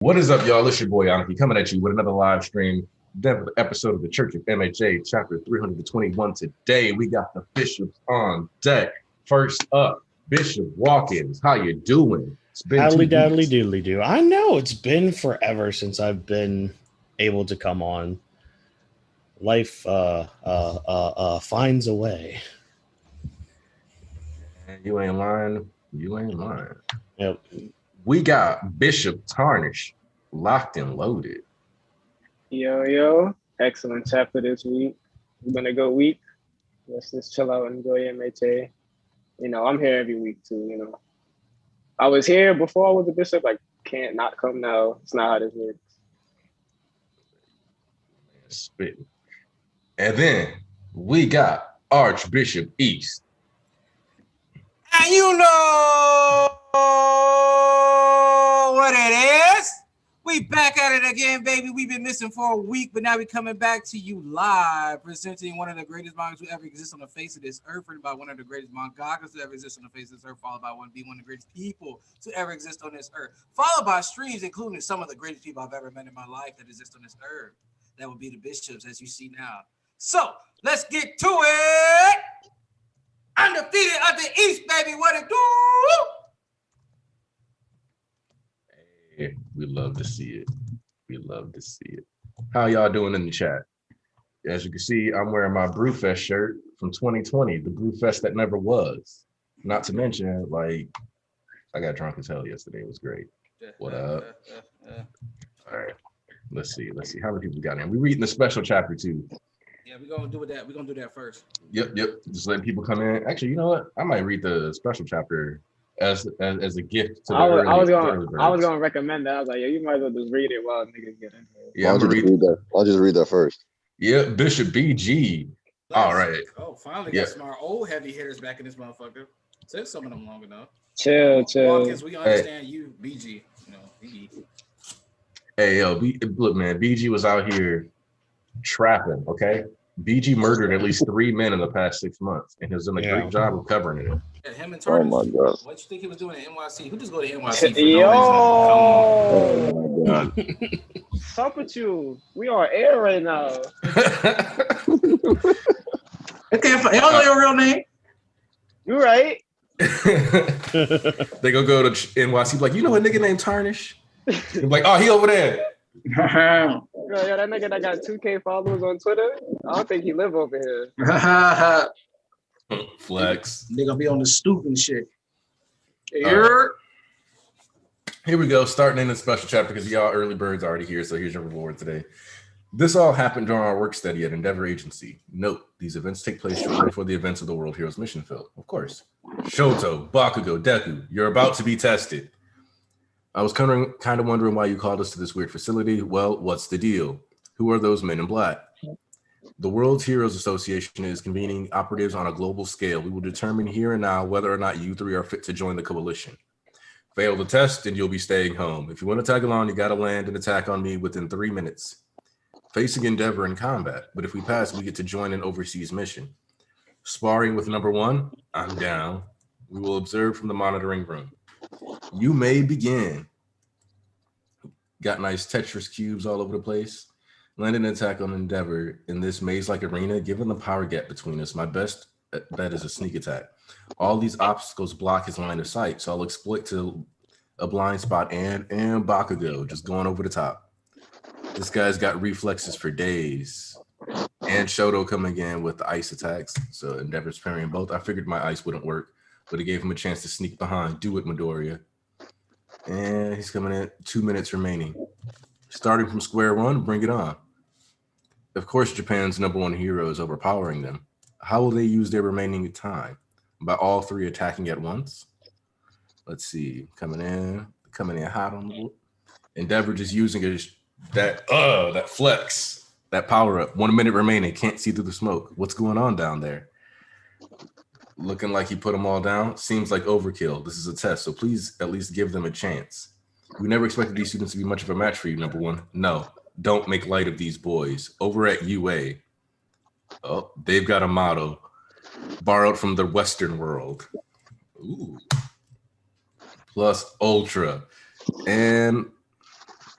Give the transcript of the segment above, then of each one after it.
What is up, y'all? It's your boy Anki coming at you with another live stream episode of the Church of MHA, chapter 321. Today, we got the bishops on deck. First up, Bishop Watkins. How you doing? It's been Howdy daddly doodly do. I know it's been forever since I've been able to come on. Life finds a way. You ain't lying. You ain't lying. Yep. We got Bishop Tarnish locked and loaded. Yo. Excellent chapter this week. It's been a good week. Let's just chill out and enjoy MHA. You know, I'm here every week too, you know. I was here before I was a bishop. I can't not come now. It's not how this works. Spitting. And then we got Archbishop East. And you know what it is. We back at it again, baby. We've been missing for a week, but now we're coming back to you live, presenting one of the greatest mangas who ever exist on the face of this earth, written by one of the greatest mangakas to ever exist on the face of this earth, followed by one of the greatest people to ever exist on this earth, followed by streams, including some of the greatest people I've ever met in my life that exist on this earth. That would be the bishops, as you see now. So, let's get to it. Undefeated of the East, baby. What it do? Hey, we love to see it. We love to see it. How y'all doing in the chat? As you can see, I'm wearing my Brewfest shirt from 2020, the Brewfest that never was. Not to mention, like, I got drunk as hell yesterday. It was great. What up? All right. Let's see. How many people got in? We're reading the special chapter too. Yeah, we're gonna do that. We're gonna do that first. Yep. Just letting people come in. Actually, you know what? I might read the special chapter as a gift to the I was gonna recommend that. I was like, yeah, you might as well just read it while niggas get in here. Yeah, I'll just read that first. Yeah, Bishop BG. All right. Oh, finally got some of our old heavy hitters back in this motherfucker. Took some of them long enough. Chill. Watkins, we understand you, BG. You know, BG. Hey, yo, look, man, BG was out here trapping, okay? BG murdered at least 3 men in the past 6 months, and he was doing a great job of covering it. Yeah, him and Tartus. Oh, my God. What you think he was doing at NYC? Who just go to NYC for Yo! Oh, my God. What's up with you? We on air right now. Okay, y'all know your real name? You right. They go to NYC, like, you know a nigga named Tarnish? Like, oh, he over there. Yeah, that nigga that got 2K followers on Twitter, I don't think he live over here. Flex. They gonna be on the stoop and shit. Here we go, starting in the special chapter because y'all early birds already here, so here's your reward today. This all happened during our work study at Endeavor Agency. Note, these events take place shortly before the events of the World Heroes Mission Field. Of course. Shoto, Bakugo, Deku, you're about to be tested. I was kind of wondering why you called us to this weird facility. Well, what's the deal? Who are those men in black? The World Heroes Association is convening operatives on a global scale. We will determine here and now whether or not you three are fit to join the coalition. Fail the test and you'll be staying home. If you want to tag along, you got to land an attack on me within 3 minutes. Facing Endeavor in combat, but if we pass, we get to join an overseas mission. Sparring with number 1, I'm down. We will observe from the monitoring room. You may begin. Got nice Tetris cubes all over the place. Land an attack on Endeavor in this maze-like arena. Given the power gap between us, my best bet is a sneak attack. All these obstacles block his line of sight, so I'll exploit to a blind spot and Bakugo, just going over the top. This guy's got reflexes for days. And Shoto coming in with the ice attacks, so Endeavor's parrying both. I figured my ice wouldn't work, but it gave him a chance to sneak behind. Do it, Midoriya. And he's coming in, 2 minutes remaining. Starting from square one, bring it on. Of course, Japan's number 1 hero is overpowering them. How will they use their remaining time? By all 3 attacking at once? Let's see, coming in hot on the board. Endeavor just using that flex, that power up. 1 minute remaining, can't see through the smoke. What's going on down there? Looking like he put them all down. Seems like overkill. This is a test, so please at least give them a chance. We never expected these students to be much of a match for you, number 1. No, don't make light of these boys. Over at UA, oh, they've got a motto borrowed from the Western world. Ooh. Plus Ultra. And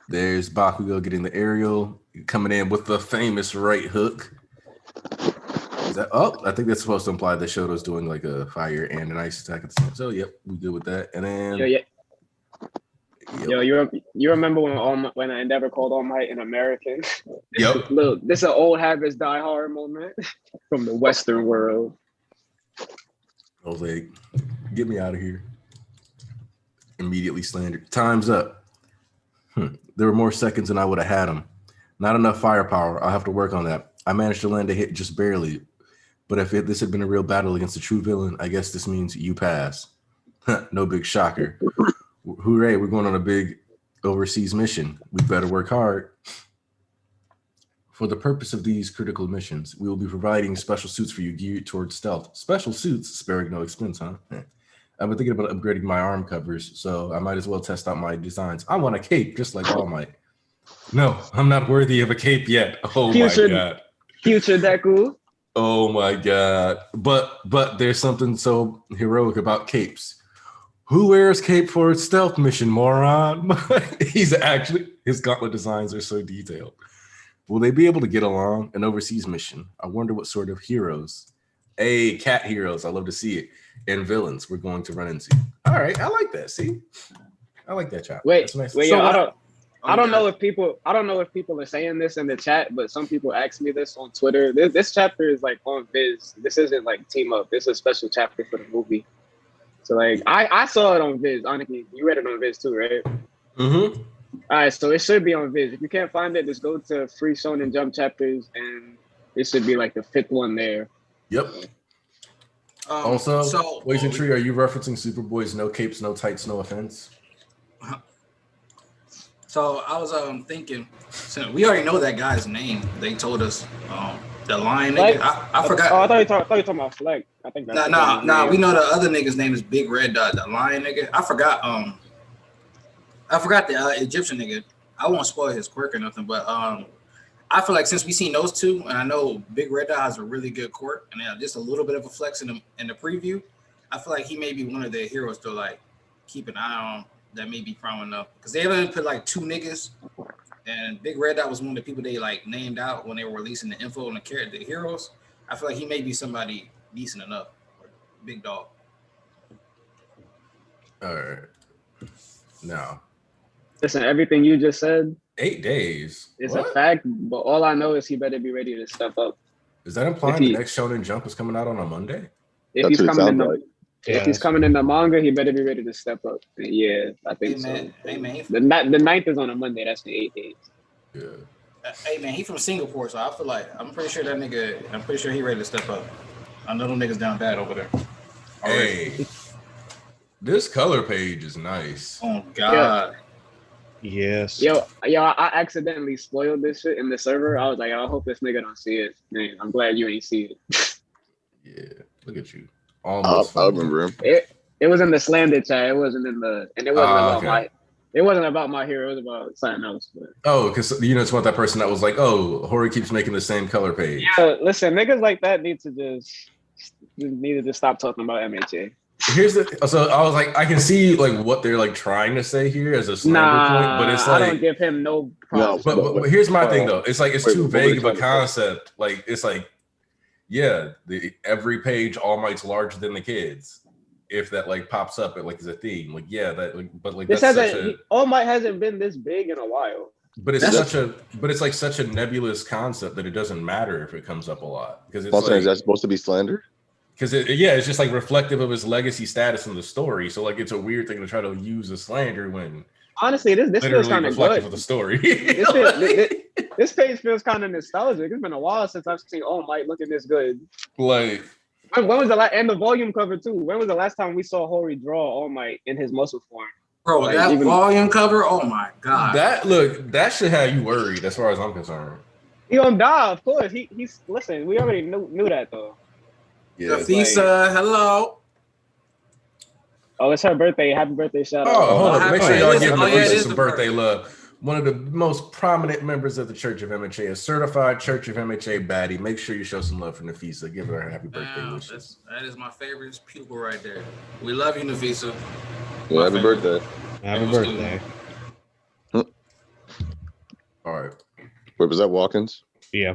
There's Bakugo getting the aerial, coming in with the famous right hook. Is that? Oh, I think that's supposed to imply that Shoto's doing like a fire and an ice attack at the same. So yep, we good with that. And then Yep. Yo, you remember when Endeavor called All Might an American? Yep. Look, this is an old habits die hard moment from the Western world. I was like, get me out of here. Immediately slandered. Time's up. There were more seconds than I would have had them. Not enough firepower. I'll have to work on that. I managed to land a hit just barely. But if this had been a real battle against a true villain, I guess this means you pass. No big shocker. Hooray, we're going on a big overseas mission. We better work hard. For the purpose of these critical missions, we will be providing special suits for you geared towards stealth. Special suits, sparing no expense, huh? I've been thinking about upgrading my arm covers, so I might as well test out my designs. I want a cape, just like All Might. No, I'm not worthy of a cape yet. Oh my god. Future Deku. Oh my god. But there's something so heroic about capes. Who wears cape for a stealth mission, moron? His gauntlet designs are so detailed. Will they be able to get along? An overseas mission. I wonder what sort of heroes. Cat heroes. I love to see it. And villains we're going to run into. All right, I like that. See? I like that chat. Wait, That's nice. wait, So I don't know if people are saying this in the chat, but some people ask me this on Twitter. This chapter is like on Viz. This isn't like team up. This is a special chapter for the movie. So like I saw it on Viz. Honestly, you read it on Viz too, right? Mm-hmm. All right, so it should be on Viz. If you can't find it, just go to Free Shonen Jump chapters, and it should be like the 5th one there. Yep. Also, Ways and Tree, are you referencing Superboy's no capes, no tights, no offense? So I was thinking, so we already know that guy's name. They told us the lion nigga. I forgot. Oh, I thought you talking about Fleck. I think that's nah. We know the other nigga's name is Big Red Dot, the lion nigga. I forgot the Egyptian nigga. I won't spoil his quirk or nothing, but I feel like since we seen those two, and I know Big Red Dot has a really good quirk, and just a little bit of a flex in the preview, I feel like he may be one of the heroes to like keep an eye on. That may be prominent enough because they haven't put like 2 niggas, and Big Red Dot was one of the people they like named out when they were releasing the info on the heroes. I feel like he may be somebody decent enough, big dog. All right. Now, listen, everything you just said, 8 days. It's What? a fact, but all I know is he better be ready to step up. Is that implying the next Shonen Jump is coming out on a Monday? If he's coming in the manga, he better be ready to step up. Yeah, I think so. Hey man, the 9th is on a Monday. That's the 8 days. Yeah. Hey man, he from Singapore, so I feel like I'm pretty sure he ready to step up. I know them niggas down bad over there. Hey, this color page is nice. Oh God. Yes. Yo, I accidentally spoiled this shit in the server. I was like, I hope this nigga don't see it. Man, I'm glad you ain't see it. Yeah, look at you. I remember him. It was in the slander chat. It wasn't in the, and it wasn't about okay. It wasn't about my hero. It was about something else. But. Oh, because it's about that person that was like, oh, Hori keeps making the same color page. Yeah, listen, niggas like that need to just stop talking about MHA. So I was like, I can see like what they're like trying to say here as a slander point, but it's like I don't give him no props. No, but here's my thing though. It's like it's too vague of a concept. Like it's like, yeah, every page All Might's larger than the kids. If that like pops up, it like is a theme. Like yeah, that like, but like this that's All Might hasn't been this big in a while. But it's like such a nebulous concept that it doesn't matter if it comes up a lot because it's like, is that supposed to be slander? Because it's just like reflective of his legacy status in the story. So like it's a weird thing to try to use as slander when honestly this feels kind of good of the story. this page feels kind of nostalgic. It's been a while since I've seen All Might looking this good. Like when was the last and the volume cover too? When was the last time we saw Hori draw All Might in his muscle form? Bro, like, that volume cover, oh my God. That should have you worried as far as I'm concerned. He gonna die, of course. He's listen, we already knew that though. Yeah, Nafisa, hello. Oh, it's her birthday. Happy birthday, shout out. Oh, hold on. Make sure y'all give Nafisa some birthday birthday love. One of the most prominent members of the Church of MHA, a certified Church of MHA baddie. Make sure you show some love for Nafisa. Give her a happy birthday wishes. That is my favorite pupil right there. We love you, Nafisa. Well, happy birthday. Happy birthday. Wait, was that Watkins? Yeah.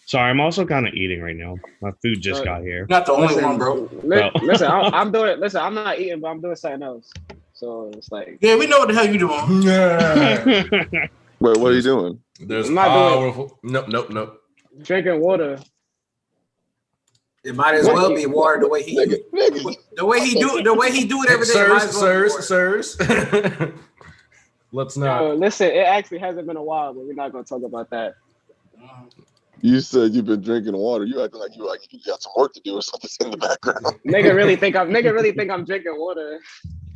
Sorry, I'm also kind of eating right now. My food just got here. Not the only one, bro. Listen, I'm doing. Listen, I'm not eating, but I'm doing something else. So it's like, Yeah, we know what the hell you doing. Yeah. Wait, what are you doing? There's I'm not powerful. Nope. drinking water. It might as well be water the way he do it every day. It might as well be water. Sirs. Let's not. Listen, it actually hasn't been a while, but we're not gonna talk about that. You said you've been drinking water. You acting like you got some work to do or something in the background. Nigga really think I'm drinking water.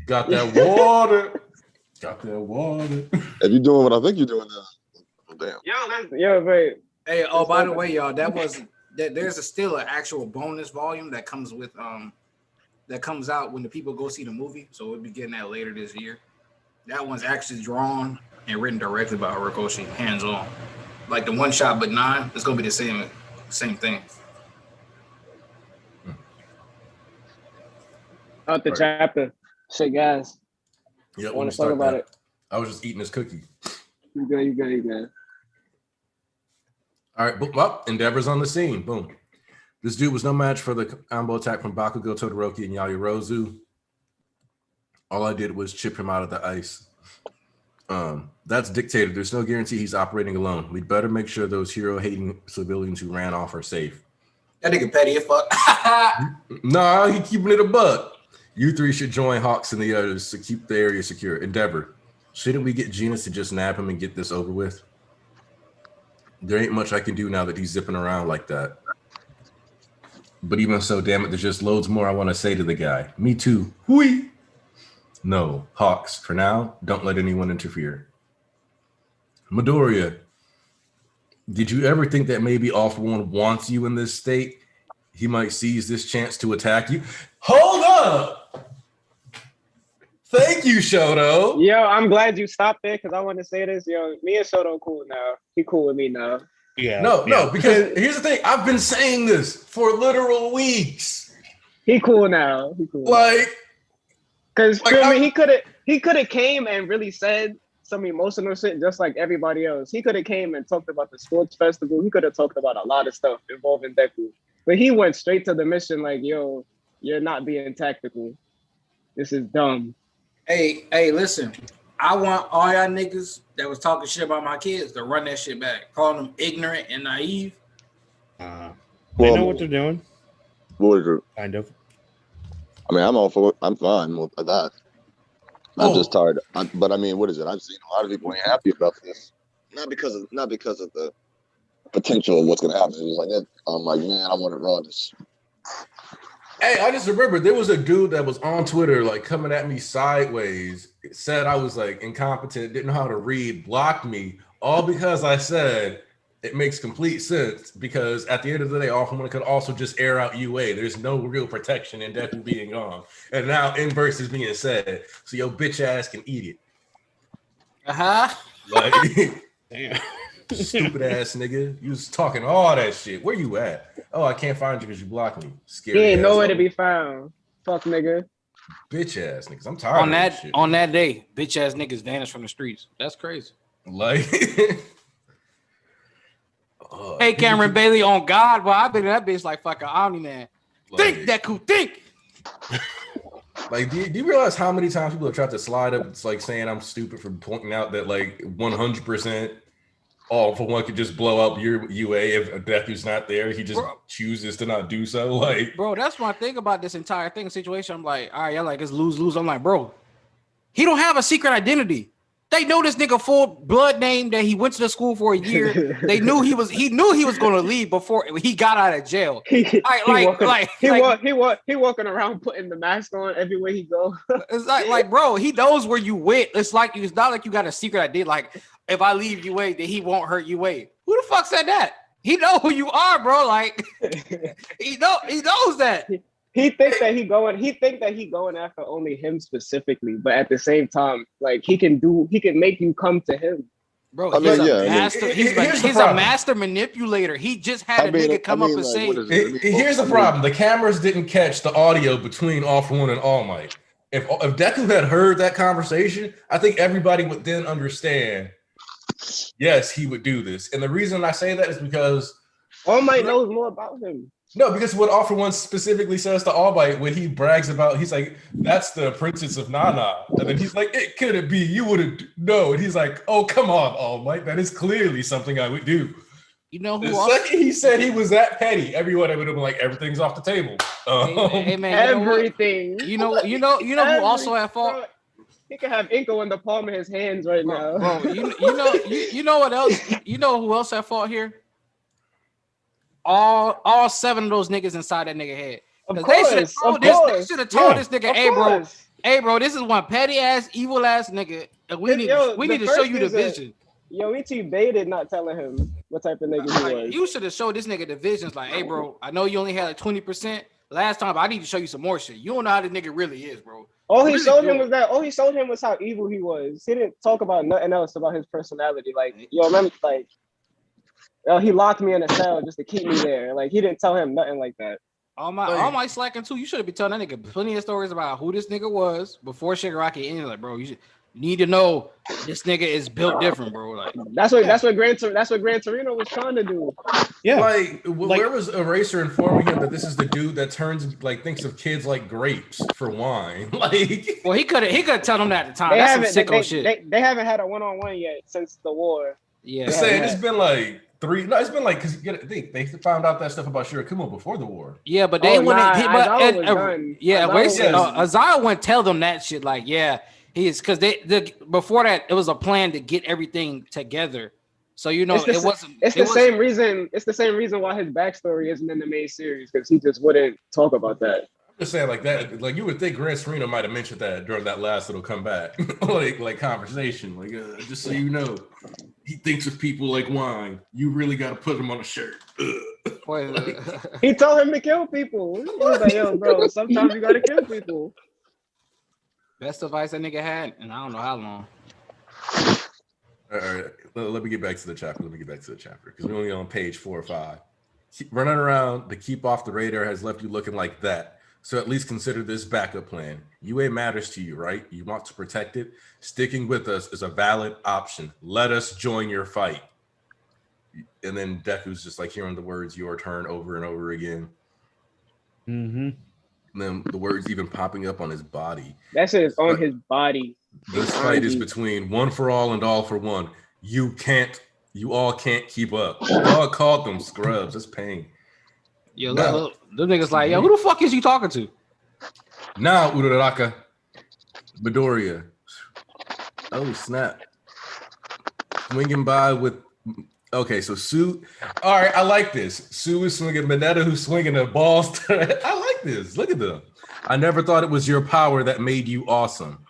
Got that water. Got that water. If you're doing what I think you're doing now, damn. Yo, wait. Hey, by the way, y'all, there's still an actual bonus volume that comes with that comes out when the people go see the movie. So we'll be getting that later this year. That one's actually drawn and written directly by Rikoshi, hands on. Like the one shot but 9, it's gonna be the same thing. Out the chapter. Shit, guys. Yeah, I want to talk about it. I was just eating this cookie. You good. All right, well, Endeavor's on the scene. Boom. This dude was no match for the combo attack from Bakugo, Todoroki, and Yaoyorozu. All I did was chip him out of the ice. That's dictated. There's no guarantee he's operating alone. We'd better make sure those hero-hating civilians who ran off are safe. That nigga petty as fuck. Nah, he keeping it a buck. You three should join Hawks and the others to keep the area secure. Endeavor, shouldn't we get Genus to just nab him and get this over with? There ain't much I can do now that he's zipping around like that. But even so, damn it, there's just loads more I want to say to the guy. Me too. Hui. No, Hawks, for now, don't let anyone interfere. Midoriya, did you ever think that maybe All For One wants you in this state? He might seize this chance to attack you. Hold up! Thank you, Shoto. Yo, I'm glad you stopped there because I want to say this. Yo, me and Shoto cool now. He cool with me now. Yeah. No, because here's the thing. I've been saying this for literal weeks. He cool now. Because he could have came and really said some emotional shit just like everybody else. He could have came and talked about the sports festival. He could have talked about a lot of stuff involving Deku. But he went straight to the mission like, yo, you're not being tactical. This is dumb. Hey, listen. I want all y'all niggas that was talking shit about my kids to run that shit back. Calling them ignorant and naive. They know what they're doing. Kind of. I mean, I'm fine with that. I'm just tired. But I mean, what is it? I've seen a lot of people ain't happy about this. Not because of the potential of what's gonna happen. It's like that. I'm like, man, I want to run this. Hey, I just remember there was a dude that was on Twitter, like coming at me sideways. It said I was like incompetent, didn't know how to read, blocked me, all because I said it makes complete sense. Because at the end of the day, All For One could also just air out UA. There's no real protection in Deku being gone, and now inverse is being said, so your bitch ass can eat it. Like, Damn. stupid ass nigga, you was talking all that shit. Where you at? Oh, I can't find you because you blocked me. Scary. He ain't nowhere to be found. Fuck nigga. Bitch ass niggas. I'm tired of that shit. On that day, bitch ass niggas vanished from the streets. That's crazy. Like, hey, Cameron Bailey, on God, well, I've been in that bitch like fucking Omni Man. Like, Think, Deku, think. Like, do you realize how many times people have tried to slide up? It's like saying I'm stupid for pointing out that like 100% All For One could just blow up your UA if Deku's not there. He just chooses to not do so. Like, bro, that's my thing about this entire situation. I'm like, all right, y'all like it's lose. I'm like, bro, he don't have a secret identity. They know this nigga full blood name that he went to the school for a year. They knew he was going to leave before he got out of jail. He walking around putting the mask on everywhere he go. It's like, bro, he knows where you went. It's not like you got a secret identity. Like, if I leave UA, then he won't hurt UA. Who the fuck said that? He know who you are, bro. Like, he knows that. He think that he going after only him specifically, but at the same time, like he can make you come to him. Bro, he's a master manipulator. He just had a nigga come up and say. Here's the problem: the cameras didn't catch the audio between All For One and All Might. If Deku had heard that conversation, I think everybody would then understand yes, he would do this. And the reason I say that is because All Might knows more about him. no, because what All For One specifically says to All Might when he brags about, he's like, that's the princess of Nana. And then he's like, it couldn't be. You wouldn't know. And he's like, oh, come on, All Might. That is clearly something I would do. You know who The else? second he said he was that petty, everyone would have been like, everything's off the table. Hey, man, Everything. you know who also had fault? Bro, he could have ink in the palm of his hands right now. Bro, you know what else? You know who else at fault here? All 7 of those niggas inside that nigga head. Of They course, should have told this nigga, hey bro, this is one petty ass, evil ass nigga, and we need to show you the vision. Yo, E.T. baited not telling him what type of nigga he was. You should have showed this nigga the visions. Like, hey bro, I know you only had like 20%. Last time, but I need to show you some more shit. You don't know how the nigga really is, bro. All he showed him was how evil he was. He didn't talk about nothing else about his personality. Like, yo, remember, like, he locked me in a cell just to keep me there. Like, he didn't tell him nothing like that. All my slacking too. You should have been telling that nigga plenty of stories about who this nigga was before Shigaraki ended. Like, bro, you need to know this nigga is built different, bro. Like that's what Gran Torino was trying to do. Yeah, like where was Eraser informing him that this is the dude that thinks of kids like grapes for wine? Like, well, he could tell them that at the time. That's some sicko shit. They haven't had a one-on-one yet since the war. Yeah, saying it's been like 3. No, it's been like because you gotta think they found out that stuff about Shirakumo before the war. Yeah, but they wouldn't. Aizawa wouldn't tell them that shit. Like, yeah. Because before that it was a plan to get everything together, so it wasn't. It's the same reason. It's the same reason why his backstory isn't in the main series because he just wouldn't talk about that. I'm just saying like that. Like you would think Gran Torino might have mentioned that during that last little comeback, like conversation. Like just so you know, he thinks of people like wine. You really got to put him on a shirt. He told him to kill people. He was like, yo, bro, sometimes you got to kill people. Best advice that nigga had, and I don't know how long. All right, let me get back to the chapter. Because we're only on page 4 or 5. Running around to keep off the radar has left you looking like that. So at least consider this backup plan. UA matters to you, right? You want to protect it. Sticking with us is a valid option. Let us join your fight. And then Deku's just like hearing the words "your turn" over and over again. Mm-hmm. And then the words even popping up on his body. That shit is on his body. This fight is between One for All and All for One. You all can't keep up. Dog called them scrubs. That's pain. Yo, the niggas like, yo, who the fuck is you talking to? Now, Uraraka, Midoriya. Oh, snap. Swinging by with... Okay, so Sue... All right, I like this. Sue is swinging. Mineta who's swinging the balls. I like this. Look at them. I never thought it was your power that made you awesome.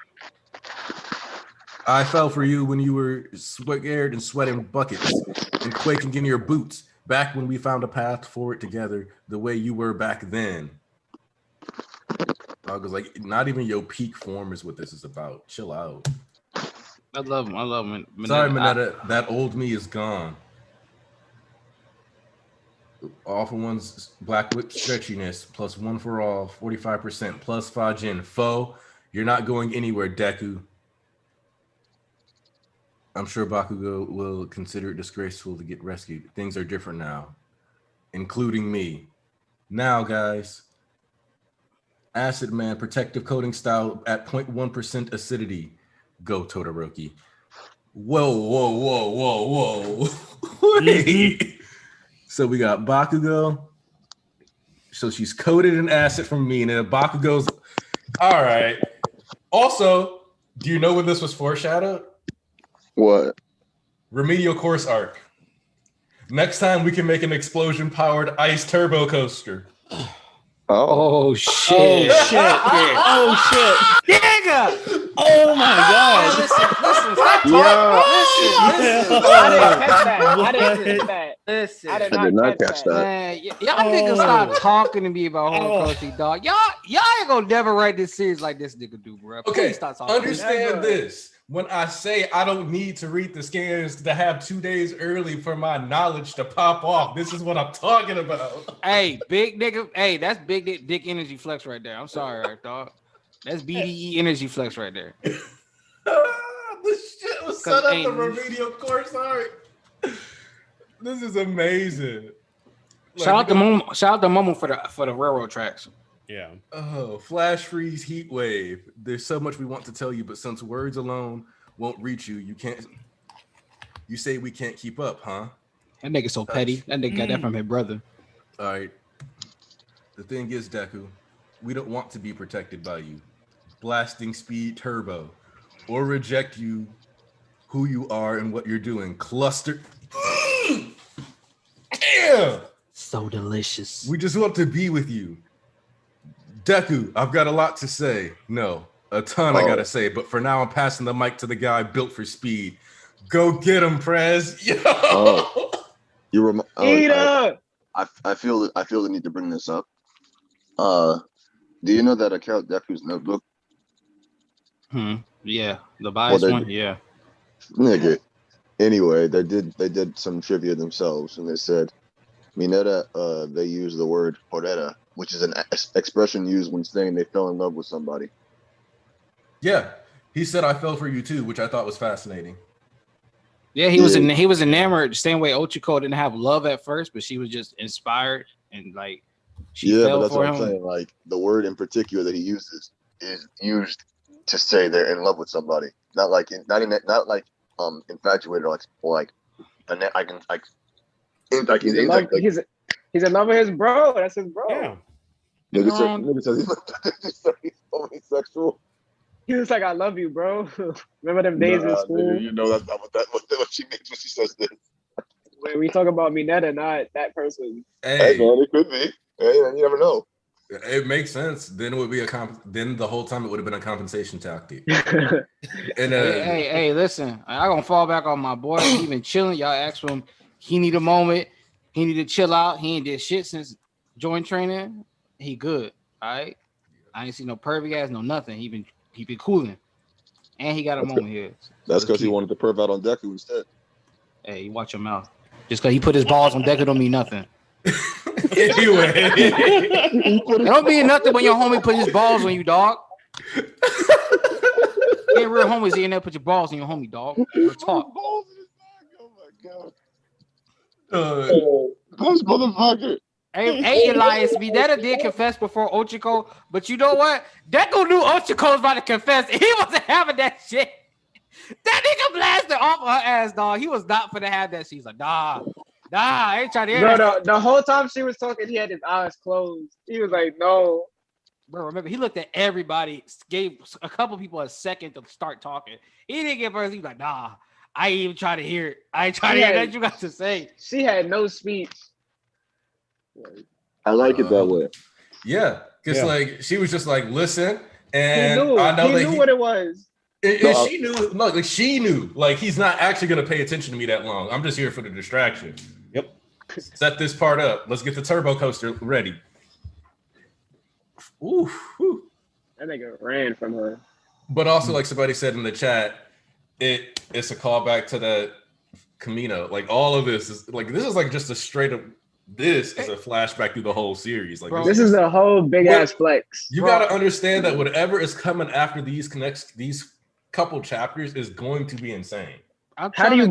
I fell for you when you were scared and sweating buckets and quaking in your boots. Back when we found a path forward together, the way you were back then. I was like, not even your peak form is what this is about. Chill out. I love him. Sorry, Mineta, that old me is gone. All for One's Black Whip stretchiness, plus One for All, 45%, plus Fajin. Foe, you're not going anywhere, Deku. I'm sure Bakugo will consider it disgraceful to get rescued. Things are different now, including me. Now, guys, Acid Man, protective coating style at 0.1% acidity. Go, Todoroki. Whoa. Wait. So we got Bakugo. So she's coated in acid from me, and then Bakugo's... All right. Also, do you know when this was foreshadowed? What? Remedial Course arc. Next time we can make an explosion-powered ice turbo coaster. Oh shit! Oh shit! Nigga! Oh my god! Listen, stop talking. I didn't catch that. Listen, I did not catch that. Man, y'all niggas stop talking to me about Horikoshi, dog. Y'all ain't gonna never write this series like this nigga do, bro. Okay, stop talking. Understand this. When I say I don't need to read the scans to have 2 days early for my knowledge to pop off, this is what I'm talking about. Hey, big nigga. Hey, that's big dick energy flex right there. I'm sorry, dog. That's BDE energy flex right there. This shit was set up the remedial course art. This is amazing. Shout out to Momo for the railroad tracks. Yeah. Oh, flash freeze, heat wave. There's so much we want to tell you, but since words alone won't reach you, you can't. You say we can't keep up, huh? That nigga so petty. That nigga got that from his brother. All right. The thing is, Deku, we don't want to be protected by you. Blasting speed turbo, or reject you, who you are and what you're doing. Cluster. Damn. So delicious. We just want to be with you. Deku, I've got a lot to say. No, a ton I gotta say, but for now I'm passing the mic to the guy built for speed. Go get him, Prez. Yo. I feel the need to bring this up. Do you know that I count Deku's notebook? Yeah, the bias one. Yeah. Nigga. Anyway, they did some trivia themselves, and they said Mineta, they use the word porera, which is an expression used when saying they fell in love with somebody. Yeah, he said I fell for you too, which I thought was fascinating. Yeah, he was enamored the same way Ochiko didn't have love at first, but she was just inspired and like she fell but that's for what him. I'm saying. Like the word in particular that he uses is used to say they're in love with somebody, not like infatuated or like he's in love with his bro. That's his bro. Yeah. Nigga said he's homosexual. He was like, "I love you, bro." Remember them days in school? Nigga, you know that's not what she means when she says this. When we talk about Mineta, not that person. Hey man, it could be. Hey, you never know. It makes sense. Then it would be then the whole time it would have been a compensation tactic. And hey, listen, I'm gonna fall back on my boy. He been chilling. Y'all asked him, he need a moment. He need to chill out. He ain't did shit since joint training. He good. All right. I ain't seen no pervy ass, no nothing. He been cooling. And he got a moment here. That's because he wanted to perv out on Deku instead. Hey, you watch your mouth. Just because he put his balls on Deku don't mean nothing. Anyway, it don't mean nothing when your homie put his balls on you, dog. Ain't real homies in there put your balls on your homie, dog. Real talk. Oh my god. This motherfucker. Hey, Elias, Mineta did confess before Ochiko, but you know what? Deku knew Ochiko was about to confess. He wasn't having that shit. That nigga blasted off her ass, dog. He was not finna have that. She's like, nah, I ain't trying to hear that. The whole time she was talking, he had his eyes closed. He was like, no. Bro, remember, he looked at everybody, gave a couple people a second to start talking. He didn't get first. He was like, nah, I ain't even trying to hear it. I ain't trying to hear that you got to say. She had no speech. I like it that way. Yeah, because like she was just like, listen, and he knew. I know he knew what it was. She knew. Look, like she knew. Like he's not actually gonna pay attention to me that long. I'm just here for the distraction. Yep. Set this part up. Let's get the turbo coaster ready. Ooh. That nigga ran from her. But also, like somebody said in the chat, it's a callback to that Camino. Like all of this is like just a straight up. This is a flashback through the whole series. Like this is a whole big ass flex. You got to understand that whatever is coming after these couple chapters is going to be insane. How do you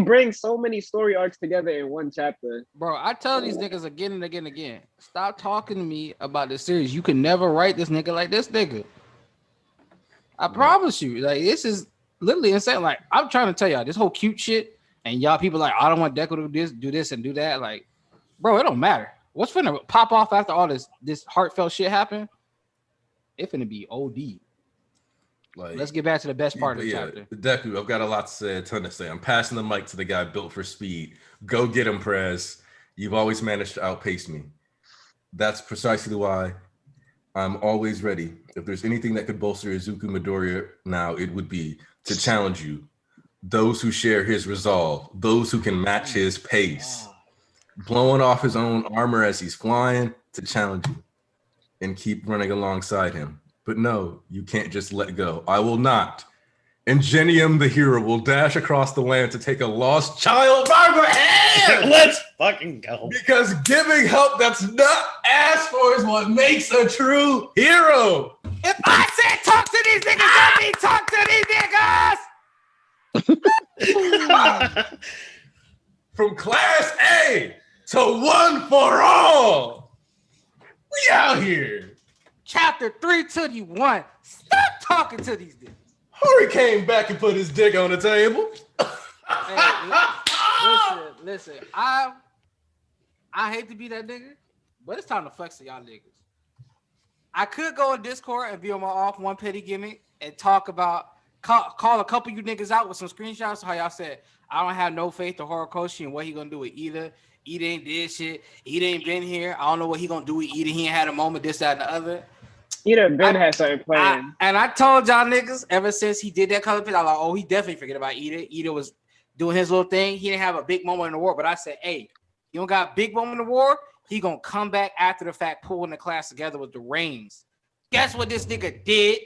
bring so many story arcs together in one chapter? Bro, I tell these niggas again and again and again, stop talking to me about this series. You can never write this nigga like this nigga. I promise you. Like, this is literally insane. Like, I'm trying to tell y'all, this whole cute shit, and y'all people like, I don't want Deku to do this and do that. Like, bro, it don't matter. What's finna pop off after all this heartfelt shit happen? It finna be OD. Like, let's get back to the best part of the chapter. Deku, I've got a ton to say. I'm passing the mic to the guy built for speed. Go get him, Prez. You've always managed to outpace me. That's precisely why I'm always ready. If there's anything that could bolster Izuku Midoriya now, it would be to challenge you. Those who share his resolve, those who can match his pace. Blowing off his own armor as he's flying to challenge you and keep running alongside him. But no, you can't just let go. I will not. Ingenium the hero will dash across the land to take a lost child by the hand. Let's fucking go. Because giving help that's not asked for is what makes a true hero. If I said talk to these niggas, let me talk to these niggas. From Class A to One for All. We out here. Chapter 321. Stop talking to these niggas. Hurry came back and put his dick on the table. Hey, listen. I hate to be that nigga, but it's time to flex to y'all niggas. I could go in Discord and be on my off one petty gimmick and talk about call a couple of you niggas out with some screenshots. How y'all said I don't have no faith to Horikoshi and what he gonna do with Ida. Ida ain't did shit. Ida ain't been here. I don't know what he gonna do with Ida. He ain't had a moment. This, that, and the other. Ida Ben had something planned. And I told y'all niggas ever since he did that color pitch, I was like, oh, he definitely forget about Ida. Ida was doing his little thing. He didn't have a big moment in the war, but I said, hey, you don't got a big moment in the war. He gonna come back after the fact, pulling the class together with the reins. Guess what this nigga did?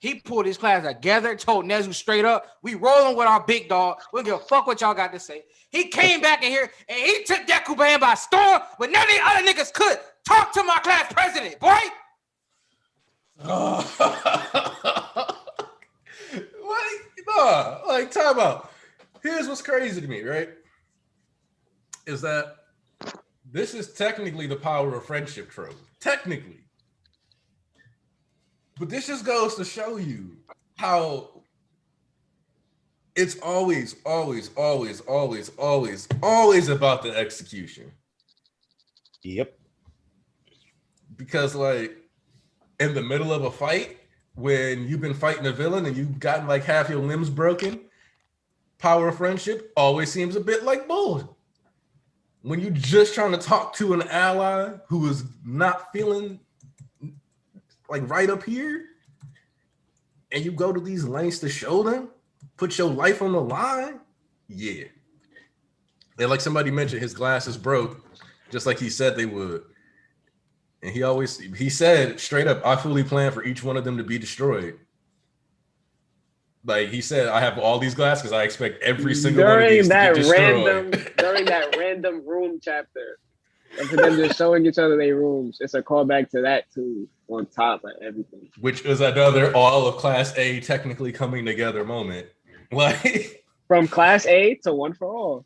He pulled his class together, told Nezu straight up, we rolling with our big dog. We don't give a fuck what y'all got to say. He came back in here and he took Deku Band by storm, but none of the other niggas could. Talk to my class president, boy. Like, time out. Here's what's crazy to me, right? Is that this is technically the power of friendship trope. Technically. But this just goes to show you how it's always about the execution. Yep. Because, like, in the middle of a fight, when you've been fighting a villain and you've gotten like half your limbs broken, power of friendship always seems a bit like bull. When you're just trying to talk to an ally who is not feeling like right up here, and you go to these lengths to show them, put your life on the line, yeah. And like somebody mentioned, his glasses broke, just like he said they would. And he said straight up, I fully plan for each one of them to be destroyed. Like he said, I have all these glasses because I expect every single one of these to get destroyed. During that random room chapter, and for them just showing each other their rooms, it's a callback to that too, on top of everything. Which is another all of Class A technically coming together moment. Like from Class A to One for All.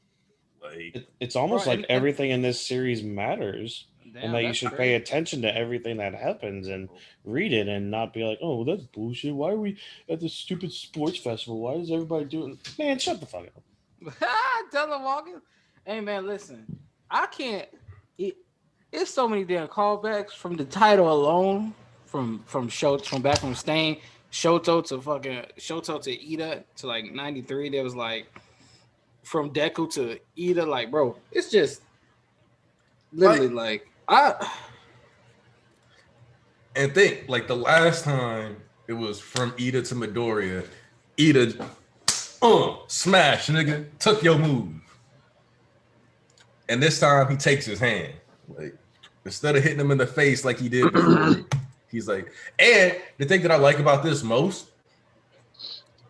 Like it's almost like everything in this series matters. Damn, and that you should pay attention to everything that happens and read it and not be like, oh, that's bullshit. Why are we at this stupid sports festival? Why is everybody doing? Man, shut the fuck up. Tell them walking. Hey man, listen. I can't. It's so many damn callbacks from the title alone, from back from Stain, Shoto to Ida to like 93. There was like from Deku to Ida, like bro, it's just literally like and think like the last time it was from Ida to Midoriya, Ida smash, nigga, took your move. And this time he takes his hand. Like instead of hitting him in the face like he did before, he's like, and the thing that I like about this most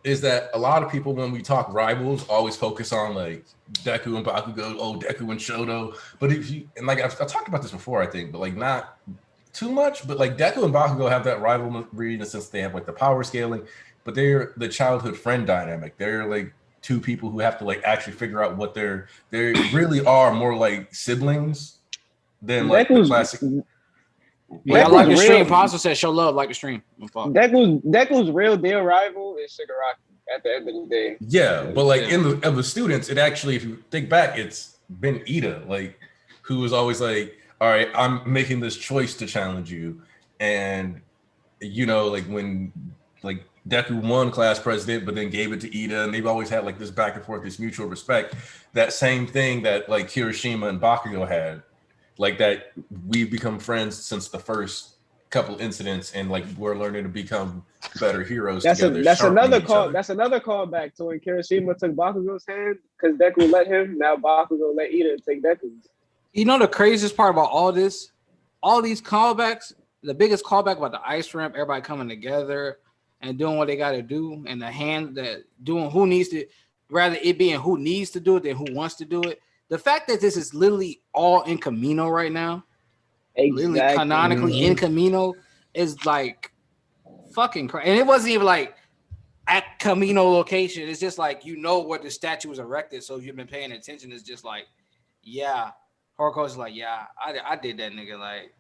is that a lot of people, when we talk rivals, always focus on like Deku and Bakugo, Deku and Shoto. But if you, and like I've talked about this before, I think, but like not too much, but like Deku and Bakugo have that rivalry in the sense they have like the power scaling, but they're the childhood friend dynamic. They're like two people who have to like actually figure out what they really are, more like siblings than like the classic. Yeah, I like the stream. Ponzo said, "Show love, like the stream." Deku's real deal rival is Shigaraki at the end of the day. Yeah, but like in the students, it actually, if you think back, it's been Ida, like who was always like, "All right, I'm making this choice to challenge you," and you know, like when like Deku won class president, but then gave it to Ida, and they've always had like this back and forth, this mutual respect. That same thing that like Kirishima and Bakugo had. Like that, we've become friends since the first couple incidents, and like we're learning to become better heroes together. That's another callback to when Kirishima took Bakugo's hand because Deku let him. Now Bakugo let Ida take Deku's. You know the craziest part about all this, all these callbacks. The biggest callback about the ice ramp, everybody coming together and doing what they got to do, and the hand that doing who needs to, rather it being who needs to do it than who wants to do it. The fact that this is literally all in Camino right now, literally canonically in Camino, is like fucking crazy. And it wasn't even like at Camino location. It's just like, you know, where the statue was erected. So if you've been paying attention, it's just like, yeah. Horiko's like, yeah, I did that, nigga. Like,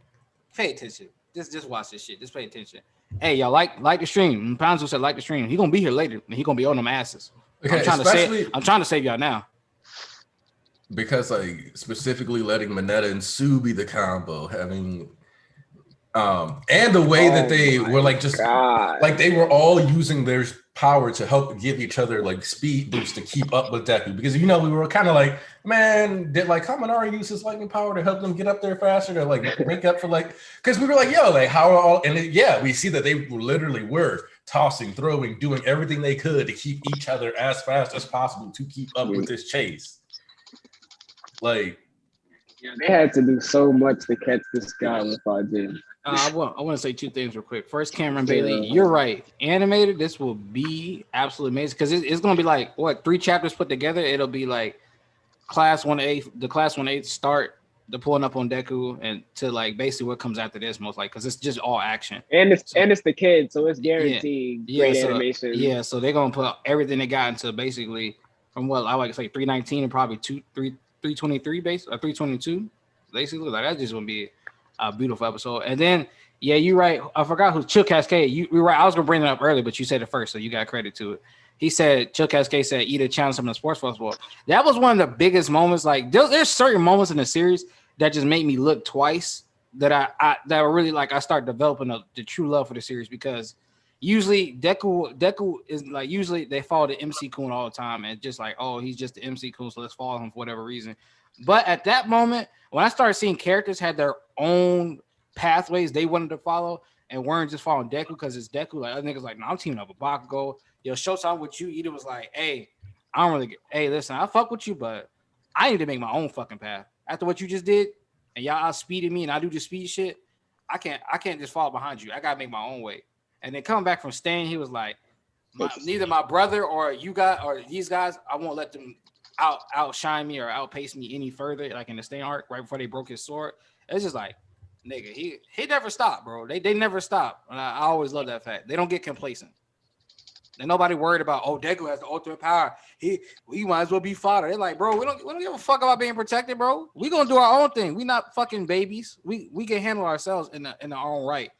pay attention. Just watch this shit. Just pay attention. Hey, y'all, like the stream. Pounds said like the stream. He gonna be here later. He gonna be on them asses. Okay, I'm trying to save y'all now. Because like specifically letting Mineta and Sue be the combo, having and the way that they were like just like they were all using their power to help give each other like speed boosts to keep up with Deku, because you know we were kind of like, man, did like Kaminari use his lightning power to help them get up there faster to like make up for like, because we were like, yo, like how are all, and yeah, we see that they literally were tossing, throwing, doing everything they could to keep each other as fast as possible to keep up with this chase. Like, yeah, they had to do so much to catch this guy with 5G. I want to say two things real quick. First, Cameron Bailey, you're right. Animated, this will be absolutely amazing, because it's going to be like, what, 3 chapters put together? It'll be like Class 1A, the Class 1A start, the pulling up on Deku, and to like basically what comes after this, most like, because it's just all action. And it's the kid, so it's guaranteed great animation. Yeah, so they're going to put everything they got into basically from what I like to say 319 and probably 323 base or 322. Basically, like that's just going to be a beautiful episode. And then, yeah, you're right. I forgot who Chill Cascade. You're right. I was gonna bring it up earlier, but you said it first, so you got credit to it. He said, Chill Cascade said, eat a challenge from the sports festival. That was one of the biggest moments. Like there's certain moments in the series that just make me look twice. That I really like. I start developing the true love for the series, because usually Deku is like, usually they follow the MC Kun all the time, and just like, oh, he's just the MC Kun, so let's follow him for whatever reason. But at that moment, when I started seeing characters had their own pathways they wanted to follow and weren't just following Deku because it's Deku, like other niggas like, no, I'm teaming up with Bakugo. Yo, Showtime with you. Ida was like, hey, I don't really get, hey, listen, I fuck with you, but I need to make my own fucking path. After what you just did, and y'all outspeeded me and I do the speed shit, I can't just follow behind you. I gotta make my own way. And then coming back from Stain, he was like, neither my brother or you guys or these guys, I won't let them outshine me or outpace me any further, like in the Stain arc, right before they broke his sword. It's just like, nigga, he never stopped, bro. They never stop. And I always love that fact. They don't get complacent. And nobody worried about, oh, Deku has the ultimate power. We might as well be fodder. They're like, bro, we don't give a fuck about being protected, bro. We gonna do our own thing. We not fucking babies. We can handle ourselves in our own right.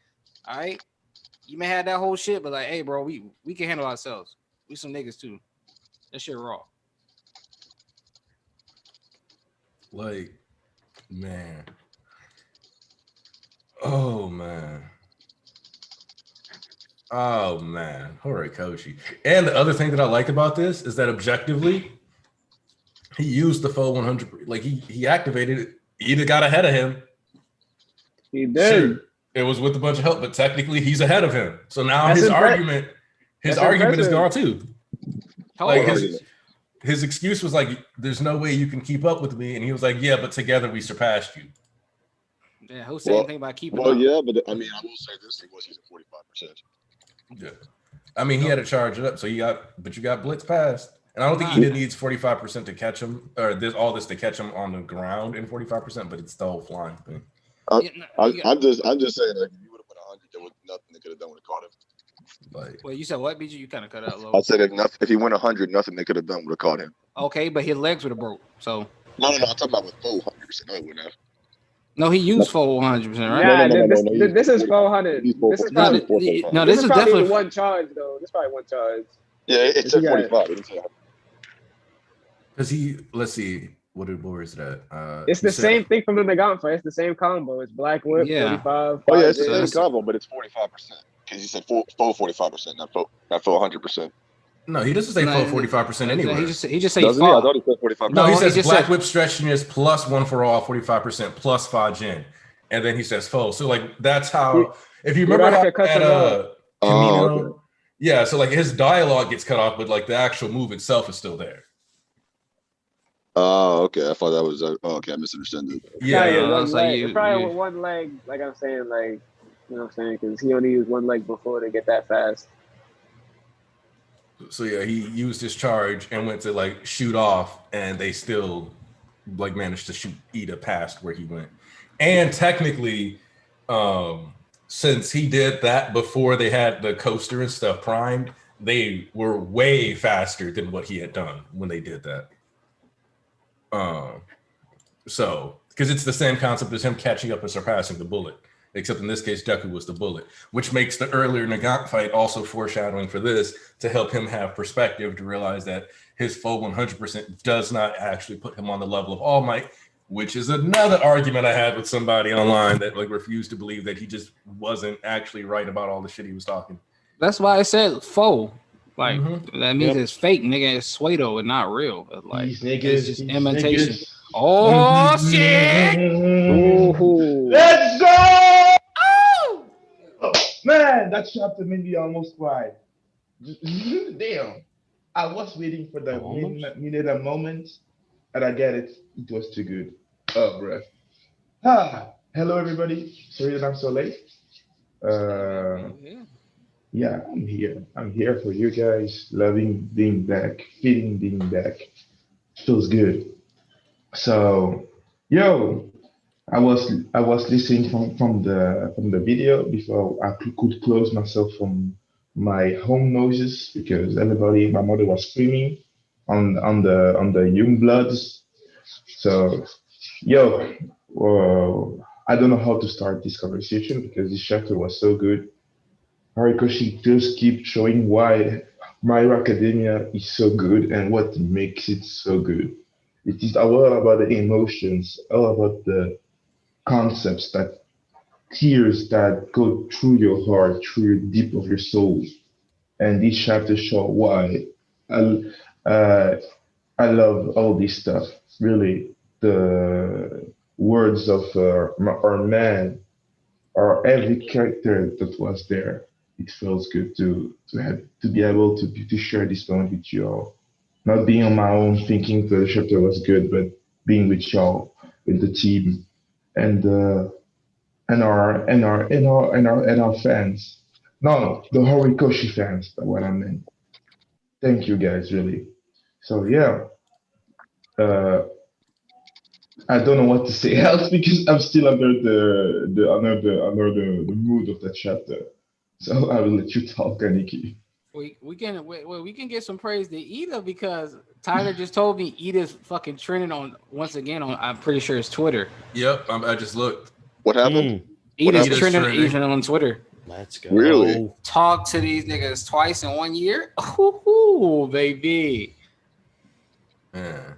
All right. You may have that whole shit, but like, hey, bro, we can handle ourselves. We some niggas too. That shit raw. Like, man. Oh man. Horikoshi. And the other thing that I like about this is that objectively, he used the full 100. Like he activated it. Ida got ahead of him. He did. Sure, it was with a bunch of help, but technically he's ahead of him. So now his argument is gone too. Like his excuse was like, "There's no way you can keep up with me," and he was like, "Yeah, but together we surpassed you." Yeah, who said anything about keeping up? Well, yeah, but I mean, I will say this: he was using 45%. Yeah, I mean, he had to charge it up, so you got blitz passed, and I don't think Ida needs 45% to catch him, or all this to catch him on the ground in 45%, but it's the whole flying thing. I'm just saying, like, if you would have put 100, there was nothing they could have done with caught him. Like, well, you said what, BG? You kind of cut out low. I said if he went 100, nothing they could have done would have caught him. Okay, but his legs would have broke. So no, I'm talking about with full 100%. No, it wouldn't have. No, he used full 100%, right? Yeah, this is 400. This is probably this is definitely one charge though. This is probably one charge. Yeah, it's at 45. Because let's see, what is that? It's the same thing from the Naganfa. It's the same combo. It's Black Whip, 45. Oh yeah, it's the same combo, but it's 45%. Because you said full 45%, not full 100%. No, he doesn't say full 45% anyway. He just said I thought he said 45%. No, he says Black Whip stretchiness plus 1 for all, 45% plus 5 gen. And then he says full. So like that's how, if you remember how at Camino, yeah, so like his dialogue gets cut off, but like the actual move itself is still there. Oh, okay. I thought that was okay. I misunderstood it. Yeah, probably with one leg, like I'm saying, like, you know what I'm saying, because he only used one leg before to get that fast. So yeah, he used his charge and went to like shoot off, and they still like managed to shoot Ida past where he went. And technically, since he did that before they had the coaster and stuff primed, they were way faster than what he had done when they did that. So, because it's the same concept as him catching up and surpassing the bullet, except in this case, Deku was the bullet, which makes the earlier Nagant fight also foreshadowing for this to help him have perspective to realize that his foe 100% does not actually put him on the level of All Might, which is another argument I had with somebody online that like refused to believe that he just wasn't actually right about all the shit he was talking. That's why I said foe. Like that means Yep. it's fake, nigga. It's pseudo and not real. Like These niggas, it's just these imitation. niggas. Oh shit! Ooh. Let's go! Oh, man, that chapter made me almost cry. Damn. I was waiting for the minute a moment, and I get it. It was too good. Oh, bruh. Hello, everybody. Sorry that I'm so late. Yeah, I'm here. I'm here for you guys. Loving being back, feeling being back. Feels good. So, yo, I was listening from the video before I could close myself from my home noises because my mother was screaming on the young bloods. So, yo, I don't know how to start this conversation because this chapter was so good. Horikoshi just keep showing why My Hero Academia is so good and what makes it so good. It is all about the emotions, all about the concepts that tears that go through your heart, through your deep of your soul. And this chapter show why I, uh, I love all this stuff. Really, the words of our man or every character that was there. It feels good to be able to share this moment with you all. Not being on my own thinking the chapter was good, but being with y'all, with the team, and our fans. No, the Horikoshi fans. That's what I meant. Thank you guys, really. So yeah, uh, I don't know what to say else because I'm still under the mood of that chapter. So I will let you talk, Aniki. We can get some praise to Ida because Tyler just told me Ida's fucking trending on once again on I'm pretty sure it's Twitter. Yep, I just looked. What happened? Ida's Ida's trending trending. even on Twitter. Let's go. Really? Talk to these niggas twice in 1 year. Ooh, baby. Yeah.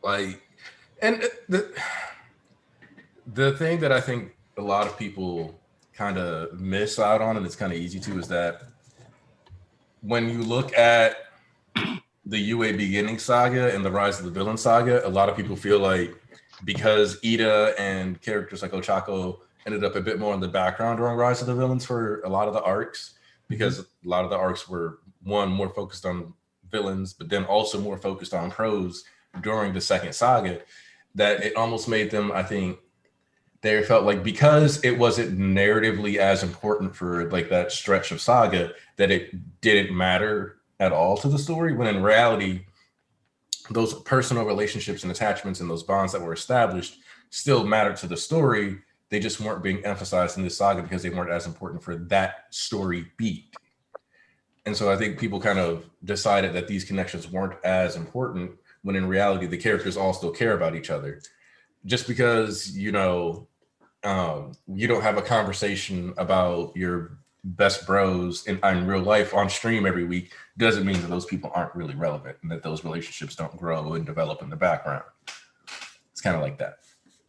Like, and the thing that I think a lot of people kind of miss out on, and it's kind of easy to, is that when you look at the UA beginning saga and the Rise of the Villain saga, a lot of people feel like because Ida and characters like Ochako ended up a bit more in the background during Rise of the Villains for a lot of the arcs, because a lot of the arcs were more focused on villains, but then also more focused on pros during the second saga, that it almost made them, I think, they felt like because it wasn't narratively as important for like that stretch of saga that it didn't matter at all to the story, when in reality, those personal relationships and attachments and those bonds that were established still mattered to the story. They just weren't being emphasized in this saga because they weren't as important for that story beat. And so I think people kind of decided that these connections weren't as important, when in reality, the characters all still care about each other. Just because, you don't have a conversation about your best bros in real life on stream every week doesn't mean that those people aren't really relevant and that those relationships don't grow and develop in the background. It's kind of like that.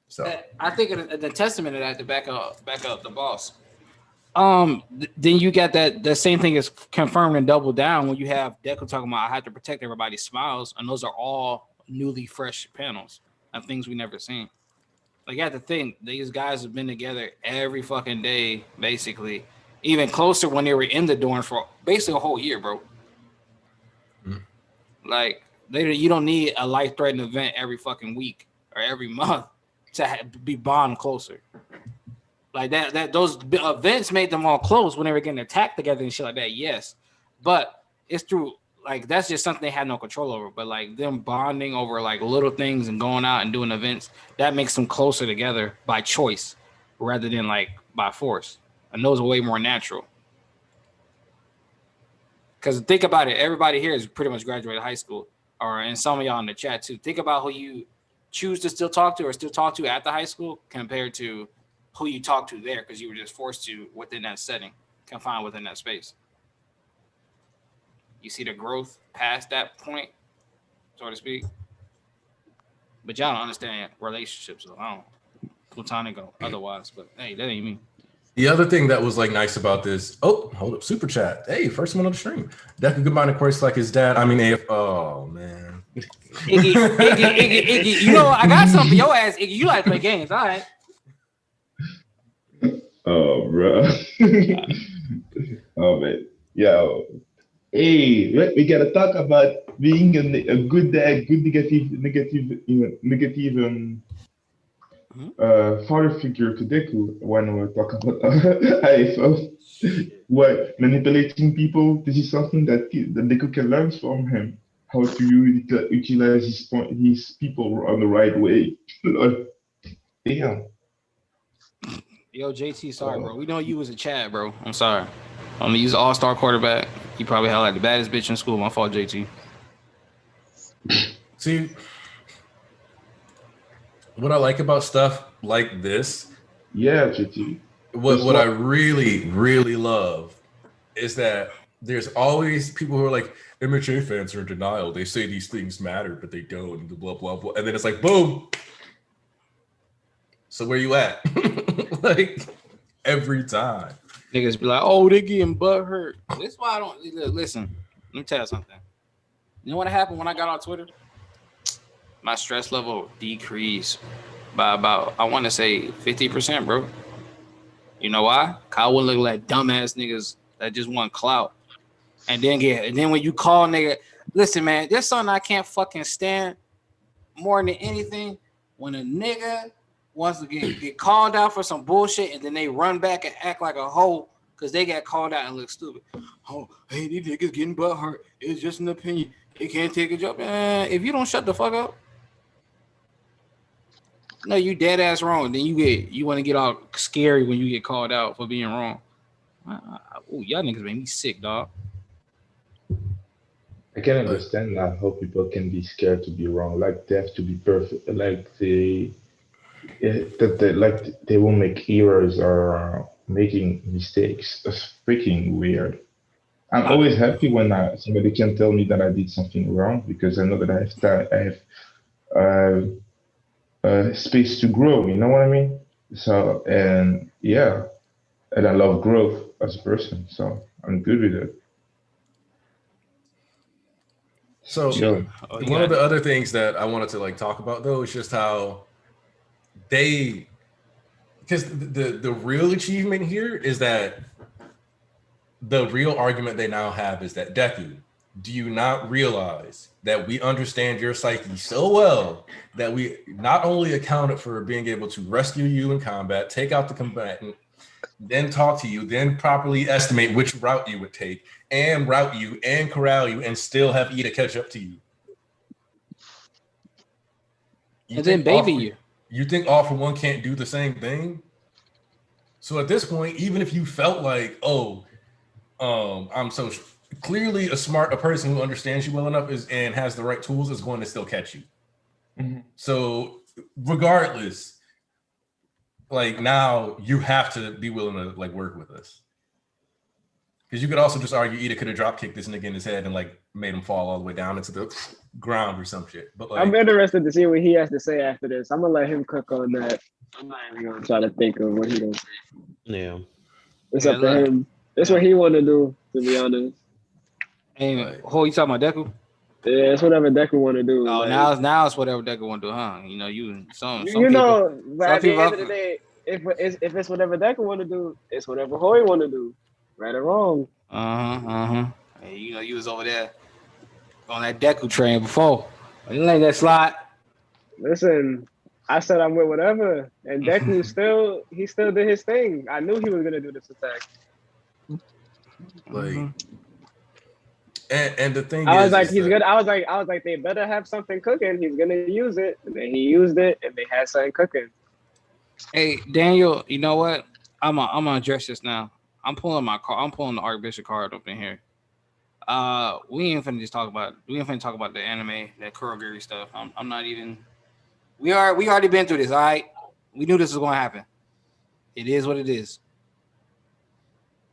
So I think the testament of that to back up the boss. Then you got the same thing is confirmed and doubled down when you have Deku talking about I have to protect everybody's smiles, and those are all newly fresh panels of things we never seen. Like, you have to think these guys have been together every fucking day, basically. Even closer when they were in the dorms for basically a whole year, bro. Mm-hmm. Like, you don't need a life-threatening event every fucking week or every month to be bond closer. Like those events made them all close when they were getting attacked together and shit like that. Yes, but it's through like that's just something they had no control over. But like them bonding over like little things and going out and doing events, that makes them closer together by choice rather than like by force. And those are way more natural. Because think about it, everybody here is pretty much graduated high school, and some of y'all in the chat too. Think about who you choose to still talk to or still talk to at the high school compared to who you talk to there because you were just forced to within that setting, confined within that space. You see the growth past that point, so to speak. But y'all don't understand relationships, so I don't platonic or otherwise. But hey, that ain't me. The other thing that was like nice about this, hold up, super chat. Hey, first one on the stream. Deku combined of course like his dad. I mean, oh man. Iggy. You know, I got something for your ass, Iggy. You like to play games, all right? Oh, bro. Oh man, yo. Hey, we gotta talk about being a good dad, good negative father figure to Deku when we're talking about IFO. What manipulating people? This is something that Deku can learn from him. How to utilize his people on the right way. Damn. Yo, JT, sorry, bro. We know you was a Chad, bro. I'm sorry. I'm gonna use all-star quarterback. You probably had like the baddest bitch in school. My fault, JT. See, what I like about stuff like this, yeah, JT. What I really, really love is that there's always people who are like, MHA fans are in denial. They say these things matter, but they don't, and blah, blah, blah. And then it's like, boom. So where you at? Like, every time. Niggas be like, oh, they getting butt hurt. That's why I don't listen. Let me tell you something. You know what happened when I got on Twitter? My stress level decreased by about, I want to say 50%, bro. You know why? I wouldn't look like dumbass niggas that just want clout. And then when you call nigga, listen, man, there's something I can't fucking stand more than anything. When a nigga wants to get called out for some bullshit and then they run back and act like a hoe because they got called out and look stupid. Oh, hey, these niggas getting butt hurt. It's just an opinion. They can't take a job. If you don't shut the fuck up, no, you dead ass wrong. Then you want to get all scary when you get called out for being wrong. Y'all niggas made me sick, dog. I can understand that how people can be scared to be wrong, like they have to be perfect, like they will make errors or making mistakes. That's freaking weird. I'm always happy when somebody can tell me that I did something wrong because I know that I have space to grow. You know what I mean? So and I love growth as a person, so I'm good with it. So one of the other things that I wanted to like talk about though is just how because the real achievement here is that the real argument they now have is that Deku, do you not realize that we understand your psyche so well that we not only accounted for being able to rescue you in combat, take out the combatant, then talk to you, then properly estimate which route you would take, and route you and corral you, and still have Ida catch up to you. And then baby you. You think All For One can't do the same thing? So at this point, even if you felt like, I'm so clearly a person who understands you well enough and has the right tools is going to still catch you. Mm-hmm. So regardless, like now you have to be willing to like work with us. Because you could also just argue Ida could have drop kicked this nigga in his head and like made him fall all the way down into the ground or some shit. But like, I'm interested to see what he has to say after this. I'm gonna let him cook on that. I'm not even gonna try to think of what he gonna say. Yeah. It's up to him. That's what he want to do, to be honest. Hey, who you talking about, Deku? Yeah, it's whatever Deku want to do. Oh, like, now it's whatever Deku want to do, huh? You know, some you know, people, but at the end of the day, if it's whatever Deku want to do, it's whatever Hoy want to do, right or wrong. Hey, you know, you was over there on that Deku train before. You let that slide. Listen, I said I'm with whatever, and Deku still did his thing. I knew he was gonna do this attack. Like, and the thing I is, was like, he's good. I was like, they better have something cooking. He's gonna use it, and then he used it, and they had something cooking. Hey, Daniel, you know what? I'm gonna address this now. I'm pulling the Archbishop card up in here. We ain't finna talk about the anime, that Kurogiri stuff. I'm not even. We already been through this. All right, we knew this was gonna happen. It is what it is.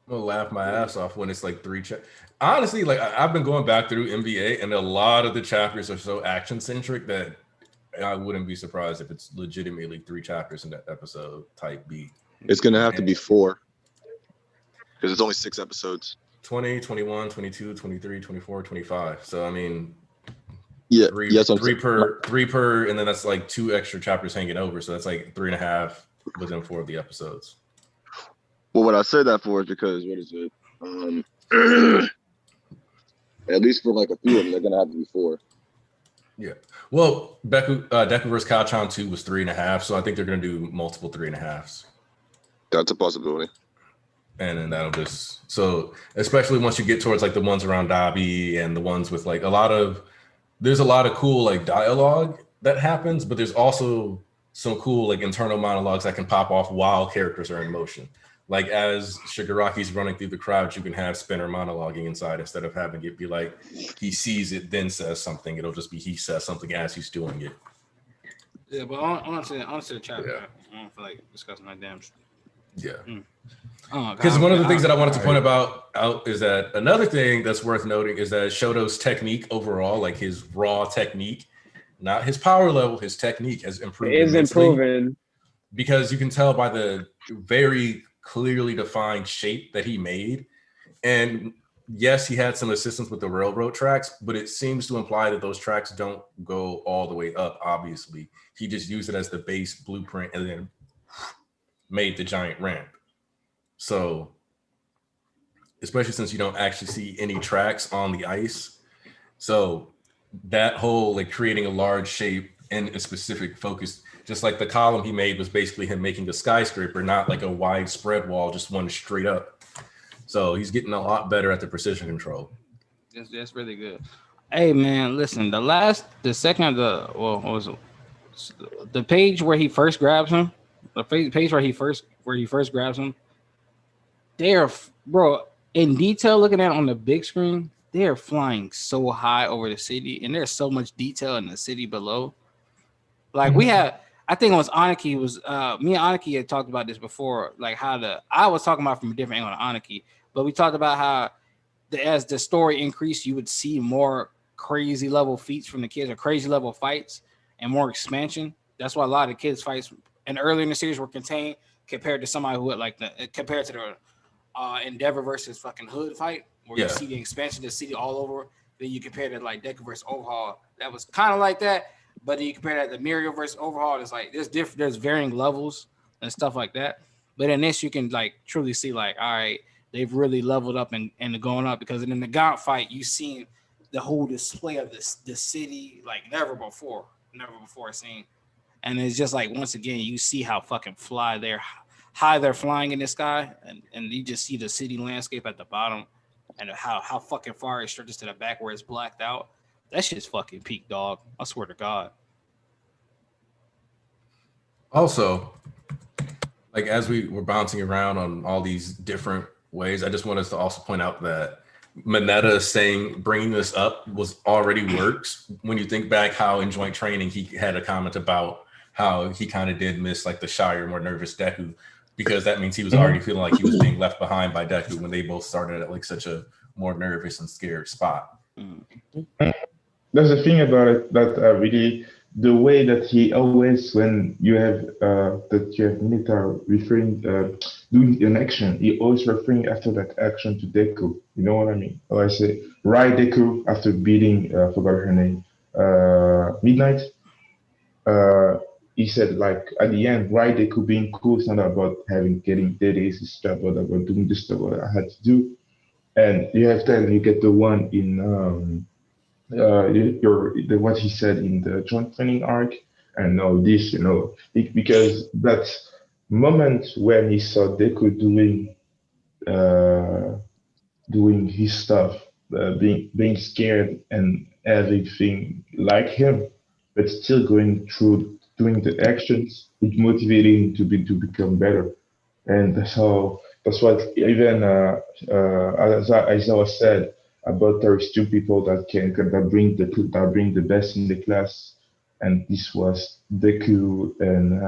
I'm gonna laugh my ass off when it's like 3 chapters. Honestly, like I've been going back through NBA, and a lot of the chapters are so action centric that I wouldn't be surprised if it's legitimately 3 chapters in that episode type beat. It's gonna have to be 4 because it's only 6 episodes. 20, 21, 22, 23, 24, 25. So I mean, yeah, three per, and then that's like 2 extra chapters hanging over. So that's like 3.5 within 4 of the episodes. Well, what I said that for is because what is it? At least for like a few of them, they're gonna have to be 4. Yeah. Well, Deku vs. Kacchan 2 was 3.5, so I think they're gonna do multiple 3.5s. That's a possibility. And then that'll just especially once you get towards like the ones around Dabi and the ones with like there's a lot of cool like dialogue that happens, but there's also some cool like internal monologues that can pop off while characters are in motion. Like as Shigaraki's running through the crowd, you can have Spinner monologuing inside instead of having it be like he sees it, then says something. It'll just be he says something as he's doing it. Yeah, but honestly, the chapter, I don't feel like discussing that damn shit. Yeah. Because one of the things that I wanted to point out is that another thing that's worth noting is that Shoto's technique overall, like his raw technique, not his power level, his technique has improved. It is improving. Because you can tell by the very clearly defined shape that he made. And yes, he had some assistance with the railroad tracks, but it seems to imply that those tracks don't go all the way up, obviously. He just used it as the base blueprint and then made the giant ramp. So, especially since you don't actually see any tracks on the ice. So that whole like creating a large shape and a specific focus, just like the column he made was basically him making a skyscraper, not like a widespread wall, just one straight up. So he's getting a lot better at the precision control. That's really good. Hey man, listen, the page where he first grabs him, where he first grabs him, bro, in detail looking at it on the big screen, they're flying so high over the city, and there's so much detail in the city below. Like we have, I think it was Aniki me and Aniki had talked about this before, like I was talking about from a different angle on Aniki, but we talked about how as the story increased, you would see more crazy level feats from the kids or crazy level fights and more expansion. That's why a lot of kids fights and earlier in the series were contained compared to somebody who would compared to the Endeavor versus fucking Hood fight, where you see the expansion of the city all over. Then you compare it to like Deku versus Overhaul, that was kind of like that. But then you compare that to Mirio versus Overhaul, it's like there's varying levels and stuff like that. But in this, you can like truly see like, all right, they've really leveled up and going up, because in the Gaunt fight, you seen the whole display of the city like never before seen. And it's just like, once again, you see how fucking high they're flying in the sky, and you just see the city landscape at the bottom, and how fucking far it stretches to the back where it's blacked out. That shit's fucking peak, dog. I swear to God. Also, like as we were bouncing around on all these different ways, I just wanted to also point out that Mineta bringing this up was already works. When you think back how in joint training, he had a comment about how he kind of did miss like the shyer, more nervous Deku, because that means he was already feeling like he was being left behind by Deku when they both started at like such a more nervous and scared spot. There's a thing about it that really, the way that he always, when you have Mineta referring, doing an action, he always referring after that action to Deku. You know what I mean? Or I say, right Deku after beating, forgot her name, Midnight. He said like at the end, right Deku being cool. It's not about getting dead ace. It's about doing this stuff what I had to do. And you have then you get the one in what he said in the joint training arc, and now this, because that moment when he saw Deku doing his stuff, being scared and everything like him, but still going through doing the actions, it motivated him to become better. And so that's what even as I was said, about there is two people that bring the best in the class, and this was Deku and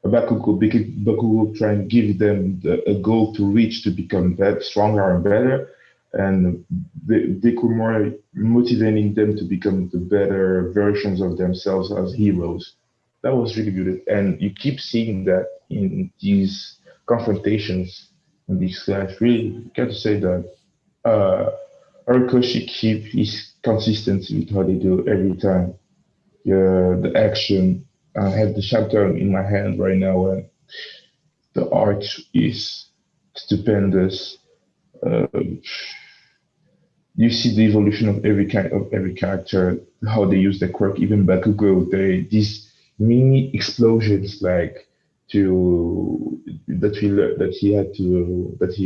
Bakugo trying to give them a goal to reach to become stronger and better, and Deku more motivating them to become the better versions of themselves as heroes. That was really good, and you keep seeing that in these confrontations in this clash. Really, got to say that Horikoshi keep his consistency with how they do every time. Yeah, the action. I have the chapter in my hand right now, and the art is stupendous. Uh, you see the evolution of every character, how they use the quirk. Even Bakugo, these mini explosions like to that he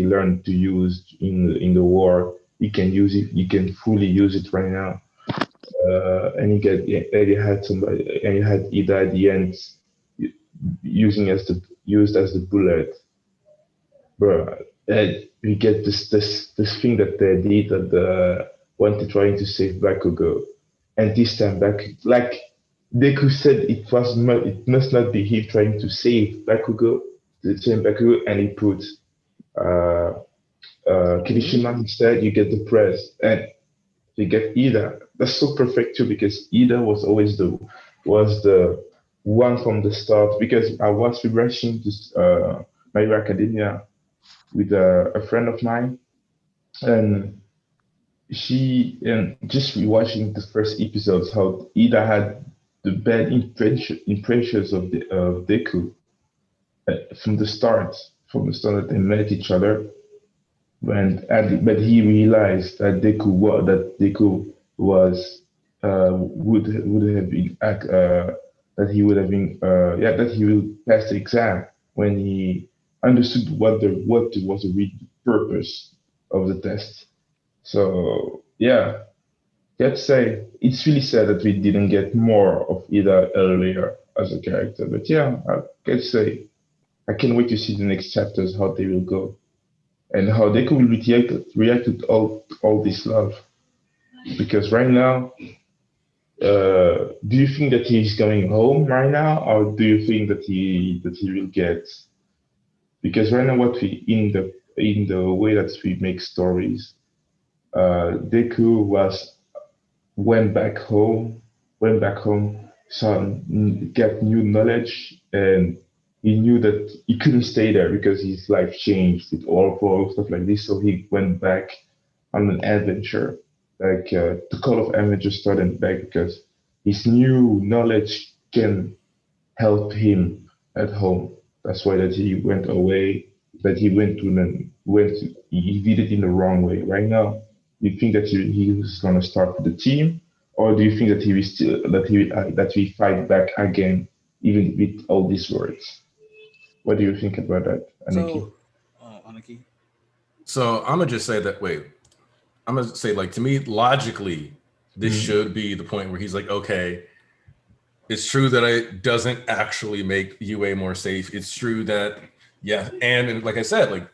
learned to use in the war. He can use it. He can fully use it right now. And you had somebody, and you had Ida at the end used as the bullet, bro. And we get this thing that they did that the when they trying to save Bakugo, and this time back like Deku said it must not be him trying to save Bakugo, the same Bakugo, and he put uh Kirishima instead. You get the press, and you get Ida. That's so perfect too because Ida was the one from the start because I was refreshing this My Hero Academia with a friend of mine, and and just rewatching the first episodes how Ida had the bad impressions of Deku uh, from the start that they met each other. But he realized that Deku was would have been that he would have been that he will pass the exam when he understood what was the real purpose of the test. So yeah, let's say it's really sad that we didn't get more of Ida earlier as a character. But yeah, I can say I can't wait to see the next chapters how they will go and how they could react to all this love. Because right now, do you think that he's going home right now, or do you think that he will get? Because right now, what we in the way that we make stories, Deku was went back home, get new knowledge, and he knew that he couldn't stay there because his life changed with all stuff like this. So he went back on an adventure, like the call of adventure started back because his new knowledge can help him at home. That's why that he went away, that he he did it in the wrong way. Right now, you think that he was gonna start with the team, or do you think that he will still that we fight back again, even with all these words? What do you think about that, Aniki? So, Aniki. So I'm gonna just say that. Wait, I'm gonna say like to me logically, this should be the point where he's like, okay, it's true that it doesn't actually make UA more safe. It's true that and like I said, like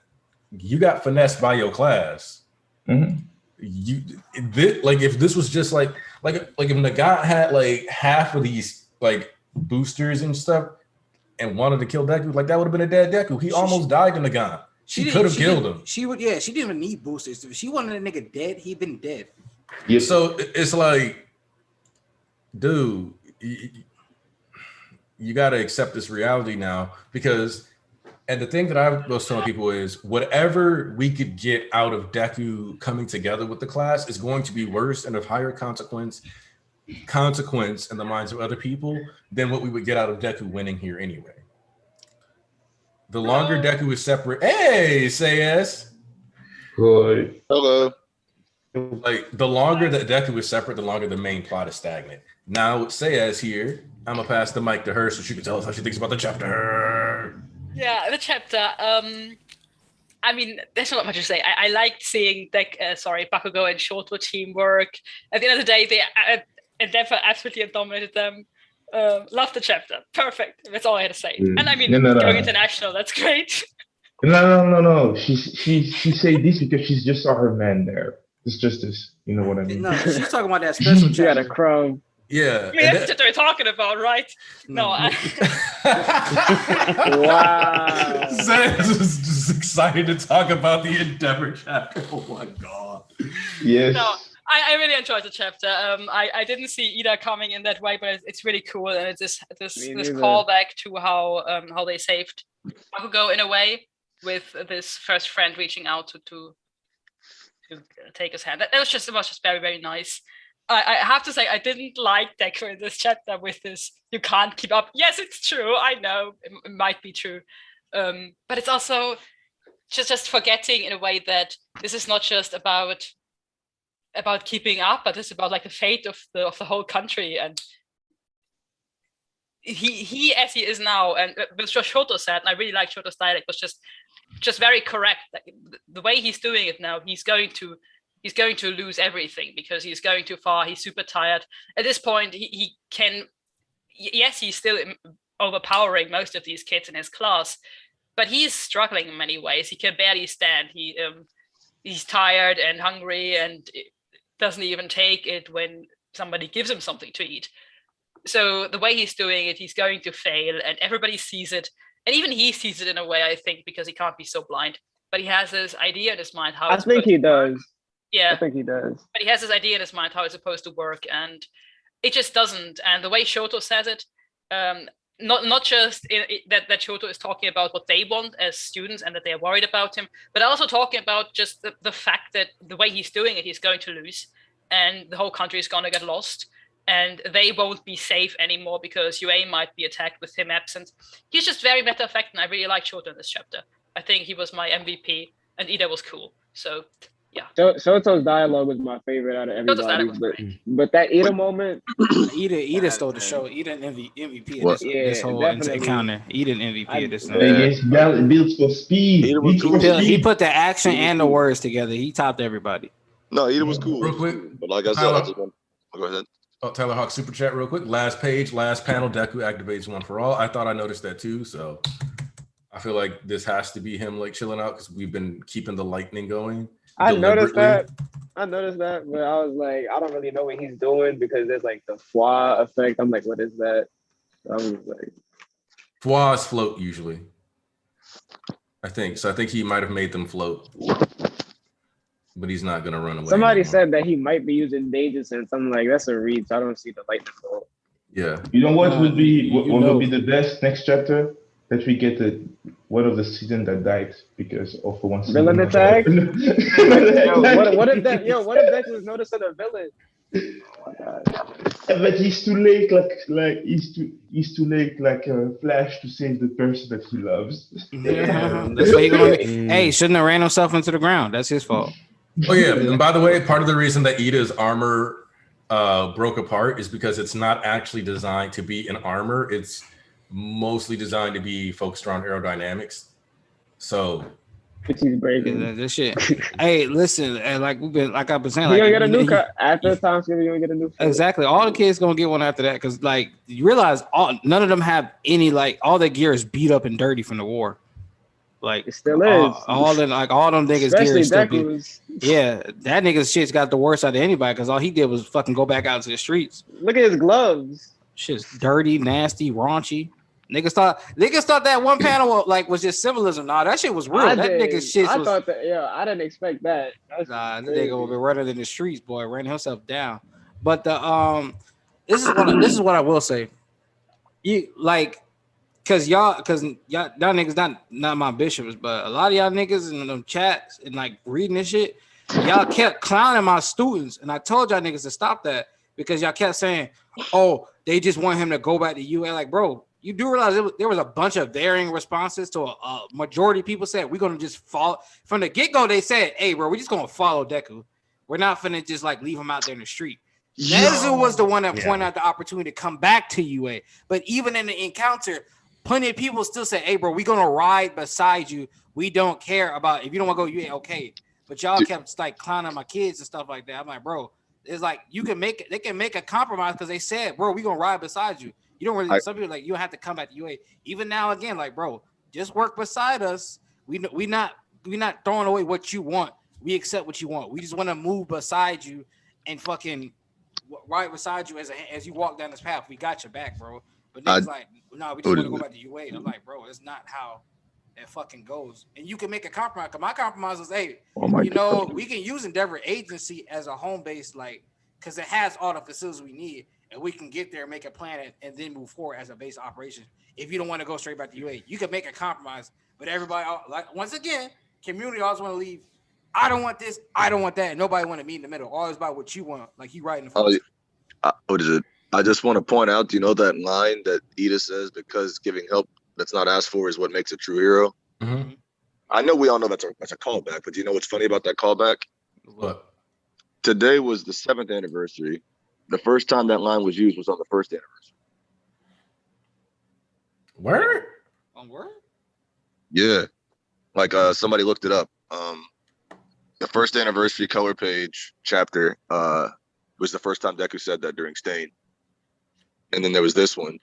you got finessed by your class. Mm-hmm. Like if this was just like if Nagant had like half of these like boosters and stuff and wanted to kill Deku, like that would have been a dead Deku. He almost died in Nagant. She could have killed him. She didn't even need boosters. If she wanted a nigga dead, he'd been dead. Yep. So it's like, dude, you got to accept this reality now because, and the thing that I was telling people is whatever we could get out of Deku coming together with the class is going to be worse and of higher consequence in the minds of other people than what we would get out of Deku winning here anyway. The longer Deku is separate, hey, say yes. Good. Hello. Like the longer that Deku is separate, the longer the main plot is stagnant. Now, Sayaz here, I'm gonna pass the mic to her so she can tell us how she thinks about the chapter. Yeah, the chapter. I mean, there's not much to say. I liked seeing Bakugo and Shoto teamwork. At the end of the day, Endeavor absolutely dominated them. Love the chapter. Perfect. That's all I had to say. And I mean, going international, that's great. No. She say this because she's just saw her man there. It's justice. You know what I mean? No, she's talking about that special You got a chapter. crumb. Yeah. I mean, that's what we're talking about, right? No, Wow. Zach is just excited to talk about the Endeavor chapter. Oh my god. Yes. No, I really enjoyed the chapter. I didn't see Ida coming in that way, but it's really cool, and it's this Me neither. callback to how they saved Bakugo in a way with this first friend reaching out to take his hand. It was just very, very nice. I have to say I didn't like Deku in this chapter with this you can't keep up. Yes, it's true. I know it might be true, but it's also just forgetting in a way that this is not just about keeping up, but it's about like the fate of the whole country. And he as he is now, and what Shoto said, and I really like Shoto's dialect, was just very correct. Like, the way he's doing it now, he's going to lose everything because he's going too far. He's super tired. At this point, he can, yes, he's still overpowering most of these kids in his class, but he's struggling in many ways. He can barely stand. He's tired and hungry and doesn't even take it when somebody gives him something to eat. So the way he's doing it, he's going to fail, and everybody sees it. And even he sees it in a way, I think, because he can't be so blind. But he has this idea in his mind how I think he does. Yeah, I think he does. but he has this idea in his mind how it's supposed to work, and it just doesn't. And the way Shoto says it, not just that Shoto is talking about what they want as students and that they're worried about him, but also talking about just the fact that the way he's doing it, he's going to lose, and the whole country is going to get lost, and they won't be safe anymore because UA might be attacked with him absent. He's just very matter of fact, and I really like Shoto in this chapter. I think he was my MVP, and Ida was cool. So yeah. Shoto's dialogue was my favorite out of everybody, but that Ida moment, Ida stole the show. Ida an MVP What? of this whole definitely. encounter. Ida an MVP of this. Against built for speed. Ida was cool. He put the action and the words together. He topped everybody. No, Ida was cool. Real quick, But like I said, I just want. Go ahead. Oh, Tyler Hawk super chat real quick. Last page, last panel. Deku activates one for all. I thought I noticed that too. So I feel like this has to be him like chilling out because we've been keeping the lightning going. I noticed that, but I was like, I don't really know what he's doing because there's like the fwa effect. I'm like, what is that? So I was like, Fwas float usually. I think so. I think he might have made them float, but he's not gonna run away. Somebody anymore. said that he might be using danger sense. I'm like, that's a reach. I don't see the lightning bolt. Yeah. You know what would be what you would know. be the best next chapter? That we get one of the season that died because of one season. Villain attack? Yo, What if Deku was noticing a villain? Oh my god. but he's too late. Like he's too late. Like Flash to save the person that he loves. Yeah, that's what he gonna be. Hey, shouldn't have ran himself into the ground. That's his fault. Oh yeah. And by the way, part of the reason that Ida's armor broke apart is because it's not actually designed to be an armor. It's mostly designed to be focused around aerodynamics. So He's breaking. Yeah, this shit. Hey, listen, like I've been saying, You're like gonna get a new car after Thanksgiving. You're gonna get a new car. exactly. All the kids gonna get one after that because, like, you realize none of them have any, like, all their gear is beat up and dirty from the war. Like, It still is. all them niggas gear Especially is still beat. Deku's. Yeah, that nigga's shit's got the worst out of anybody because all he did was fucking go back out to the streets. Look at his gloves. Shit's dirty, nasty, raunchy. Niggas thought that one panel was just symbolism. Nah, that shit was real. That nigga's shit was. thought that. Yeah, I didn't expect that. That's Nah, that crazy. nigga will be running in the streets, boy. Ran himself down. But this is what I will say. You like, cause y'all niggas not my bishops, but a lot of y'all niggas in them chats and like reading this shit, y'all kept clowning my students, and I told y'all niggas to stop that because y'all kept saying, "Oh, they just want him to go back to UA." Like, bro. You do realize there was a bunch of varying responses to a majority of people said we're gonna just follow from the get-go. They said, "Hey, bro, we're just gonna follow Deku. We're not finna just like leave him out there in the street." Nezu was the one that pointed out the opportunity to come back to UA. But even in the encounter, plenty of people still said, "Hey, bro, we're gonna ride beside you. We don't care about if you don't want to go UA, okay." But y'all kept like clowning my kids and stuff like that. I'm like, bro, it's like they can make a compromise because they said, "Bro, we're gonna ride beside you." You don't really. Some people like you don't have to come back to UA. Even now, again, like, bro, just work beside us. We not throwing away what you want we accept what you want. We just want to move beside you and fucking right beside you as you walk down this path. We got your back, bro. But niggas like, no, we just want to go back to UA. I'm like, bro, that's not how that fucking goes. And you can make a compromise. Cause my compromise was, hey, we can use Endeavor Agency as a home base, like, because it has all the facilities we need, and we can get there and make a plan and then move forward as a base operation. If you don't want to go straight back to UA, you can make a compromise. But everybody, like, once again, community always want to leave. I don't want this. I don't want that. And nobody want to meet in the middle. Always about what you want. Like you right in the front. What is it? I just want to point out, do you know that line that Ida says, because giving help that's not asked for is what makes a true hero? Mm-hmm. I know we all know that's a callback, but do you know what's funny about that callback? What? Today was the 7th anniversary. The first time that line was used was on the 1st anniversary. Word? On word? Yeah. Like somebody looked it up. The 1st anniversary color page chapter was the first time Deku said that during Stain. And then there was this one,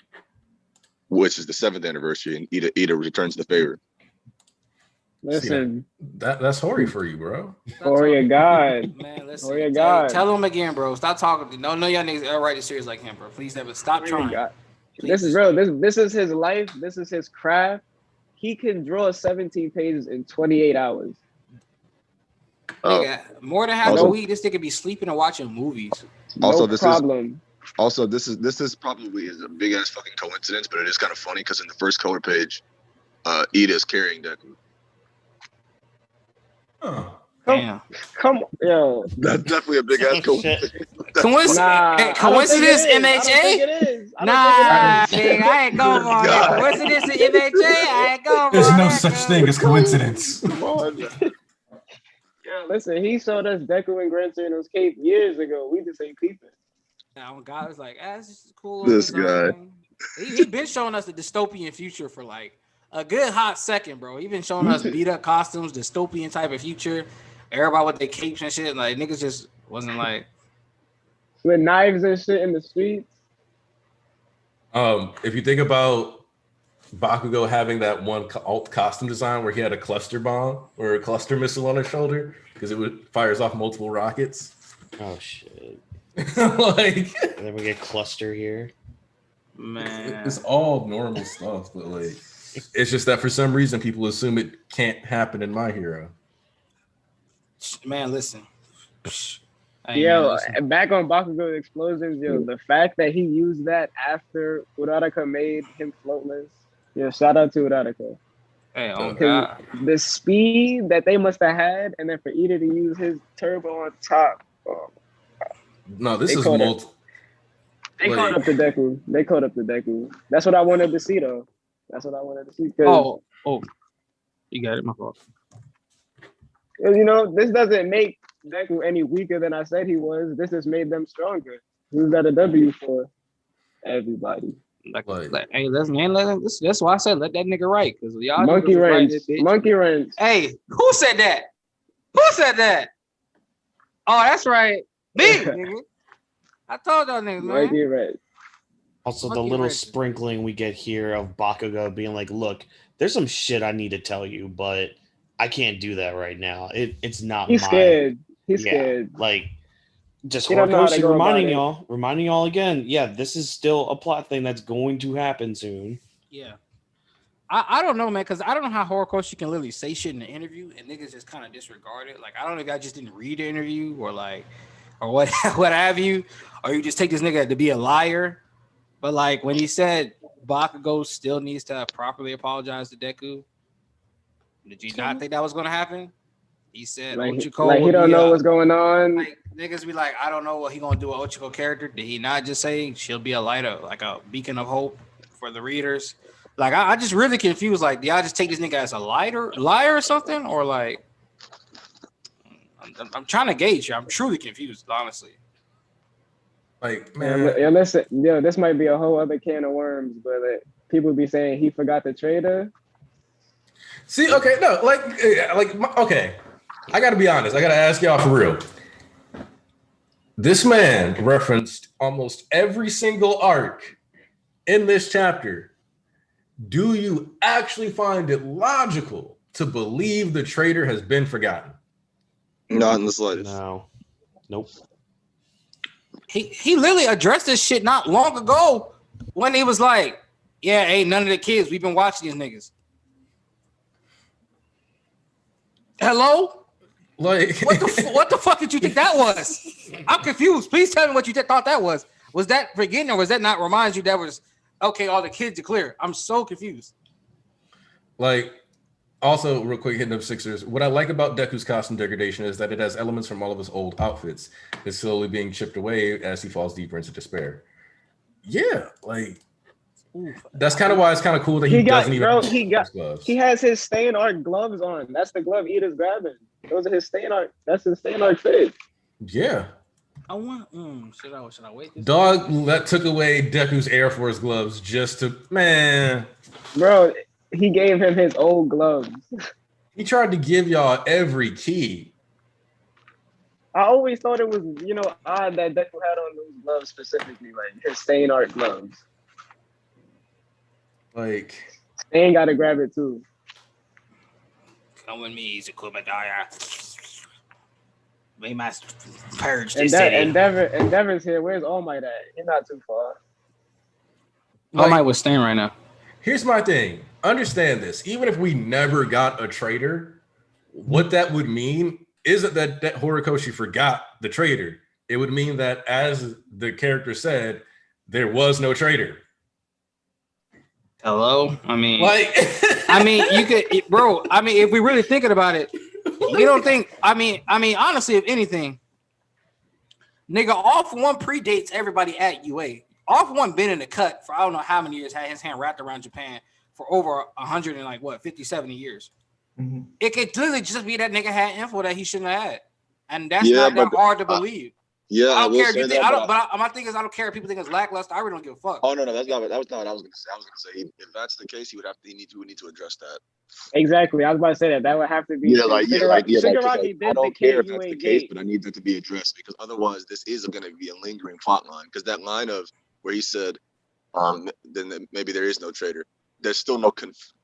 which is the 7th anniversary, and Ida returns the favor. Listen, that's hoary for you, bro. Glory of God, man. Listen, Glory of God. Tell him again, bro. Stop talking. No, y'all niggas ever write a series like him, bro. Please never stop trying. This is real. This is his life. This is his craft. He can draw 17 pages in 28 hours. Nigga, more than half a week, this nigga be sleeping and watching movies. Also, no problem. This is probably a big ass fucking coincidence, but it is kind of funny because in the first color page, Ida is carrying Deku. Oh. Come on, yo. That's definitely a big ass coincidence. Coincidence, MHA? Nah, I ain't going on that. Coincidence in MHA? I ain't going on There's no that, such thing as coincidence. Come on. Yeah, listen, he showed us Deku and Gran Torino's cape years ago. We just ain't peeping. Now, God was like, this is cool. This guy. He been showing us the dystopian future for like a good hot second, bro. He been showing us beat up costumes, dystopian type of future. Everybody with their capes and shit. Like, niggas just wasn't like. With knives and shit in the streets. If you think about Bakugo having that one alt costume design where he had a cluster bomb or a cluster missile on his shoulder because fires off multiple rockets. Oh, shit. Like, and then we get cluster here. Man, it's all normal stuff, but like, it's just that for some reason people assume it can't happen in My Hero. Man, listen. Yo, back on Bakugo explosions, the fact that he used that after Uraraka made him floatless. Yo, shout out to Uraraka. Hey, oh God. The speed that they must have had, and then for Ida to use his turbo on top. Oh, no, this is multiple. They caught up the Deku. That's what I wanted to see, though. That's what I wanted to see. Oh, you got it, my fault. You know, this doesn't make Deku any weaker than I said he was. This just made them stronger. Who's got a W for everybody? Hey, that's why I said let that nigga write, because y'all monkey wrench. Monkey wrench. Hey, who said that? Oh, that's right. Me, nigga. I told y'all niggas, man. Monkey wrench. Also, the little sprinkling we get here of Bakugo being like, look, there's some shit I need to tell you, but I can't do that right now. It's not He's scared. He's scared. Like, just Horikoshi reminding y'all again, this is still a plot thing that's going to happen soon. Yeah. I don't know, man, because I don't know how Horikoshi can literally say shit in an interview and niggas just kind of disregard it. Like, I don't know if I just didn't read the interview or what have you, or you just take this nigga to be a liar. But like when he said Bakugo still needs to properly apologize to Deku, did you not think that was going to happen? He said Ochiko he don't know what's going on. Like niggas be like, I don't know what he gonna do with Ochiko character. Did he not just say she'll be a light of, like a beacon of hope for the readers? Like I just really confused. Like, do y'all just take this nigga as a liar or something? Or like, I'm trying to gauge you. I'm truly confused, honestly. Like, man, listen, this might be a whole other can of worms, but people be saying he forgot the trader. See, okay, no, okay. I got to be honest. I got to ask y'all for real. This man referenced almost every single arc in this chapter. Do you actually find it logical to believe the traitor has been forgotten? Not in the slightest. No. Nope. He literally addressed this shit not long ago when he was like, "Yeah, ain't none of the kids. We've been watching these niggas." Hello? Like What the fuck did you think that was? I'm confused. Please tell me what you thought that was. Was that forgetting or was that not remind you that was okay? All the kids are clear. I'm so confused. Like, also, real quick, hitting up Sixers. What I like about Deku's costume degradation is that it has elements from all of his old outfits. It's slowly being chipped away as he falls deeper into despair. Yeah, like that's kind of why it's kind of cool that he doesn't even. He has his stain art gloves on. That's the glove Ida's grabbing. Those are his stain art. That's his stain art fit. Yeah. I want. Should I wait? Dog that took away Deku's Air Force gloves just to Bro, he gave him his old gloves. He tried to give y'all every key. I always thought it was, odd that Deku had on those gloves specifically, like his stain art gloves. Like, Stain got to grab it too. Come with me, Zakubadaya. We must purge And this city. Endeavor's here. Where's All Might at? He's not too far. All Might was staying right now. Here's my thing. Understand this. Even if we never got a traitor, what that would mean isn't that Horikoshi forgot the traitor. It would mean that, as the character said, there was no traitor. Hello? I mean, Like, you could, bro. I mean, if we really thinking about it, you don't think? I mean, honestly, if anything, nigga, All For One predates everybody at UA. All For One been in the cut for I don't know how many years, had his hand wrapped around Japan for over 100 and 50, 70 years. Mm-hmm. It could literally just be that nigga had info that he shouldn't have had, and that's not that hard to believe. I don't care if you think. But my thing is, I don't care if people think it's lackluster. I really don't give a fuck. Oh no, that was not what I was gonna say. I was gonna say if that's the case, he would need to address that. exactly. I was about to say that. That would have to be. Shigaraki did I don't care if that's the case, gate. but I need that to be addressed because otherwise, this is going to be a lingering plot line. Because that line of where he said, then maybe there is no traitor. There's still no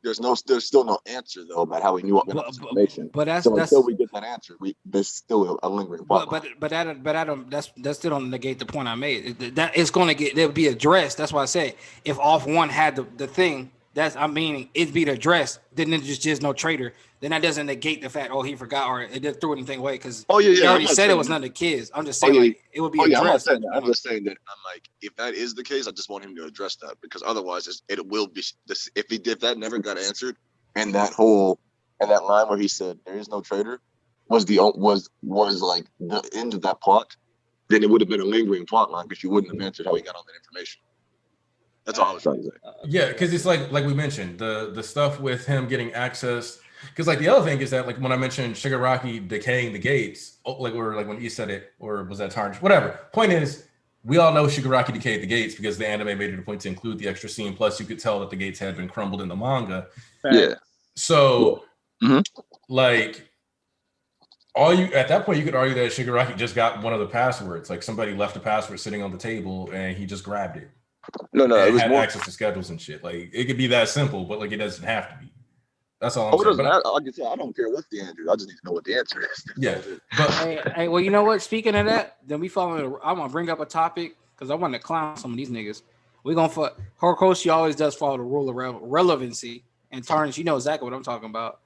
there's still no answer though about how we knew about this information. But that's until we get that answer, there's still a lingering plot line. But I don't. That still don't negate the point I made. That it's going to they'll be addressed. That's why I say if All For One had the thing. It'd be addressed. Then there's just no traitor. Then that doesn't negate the fact, he forgot or it didn't throw anything away because he already said it was none of the kids. I'm just saying it would be addressed. I'm just saying that I'm like, if that is the case, I just want him to address that because otherwise it will be this if that never got answered and that line where he said there is no traitor was like the end of that plot, then it would have been a lingering plot line because you wouldn't have answered how he got all that information. That's all I was trying to say. Yeah, because it's like we mentioned, the stuff with him getting access. Because the other thing is that when I mentioned Shigaraki decaying the gates, when he said it, or was that Tarnish? Whatever. Point is, we all know Shigaraki decayed the gates because the anime made it a point to include the extra scene. Plus, you could tell that the gates had been crumbled in the manga. Yeah. So, at that point, you could argue that Shigaraki just got one of the passwords. Like somebody left a password sitting on the table and he just grabbed it. No, it was had more access to schedules and shit. It could be that simple, but it doesn't have to be. That's all I'm saying. I don't care what the answer is. I just need to know what the answer is. Yeah. But hey, well, you know what? Speaking of that, then I'm gonna bring up a topic because I want to clown some of these niggas. We're gonna fuck. Horikoshi always does follow the rule of relevancy, and Tarnish, you know exactly what I'm talking about.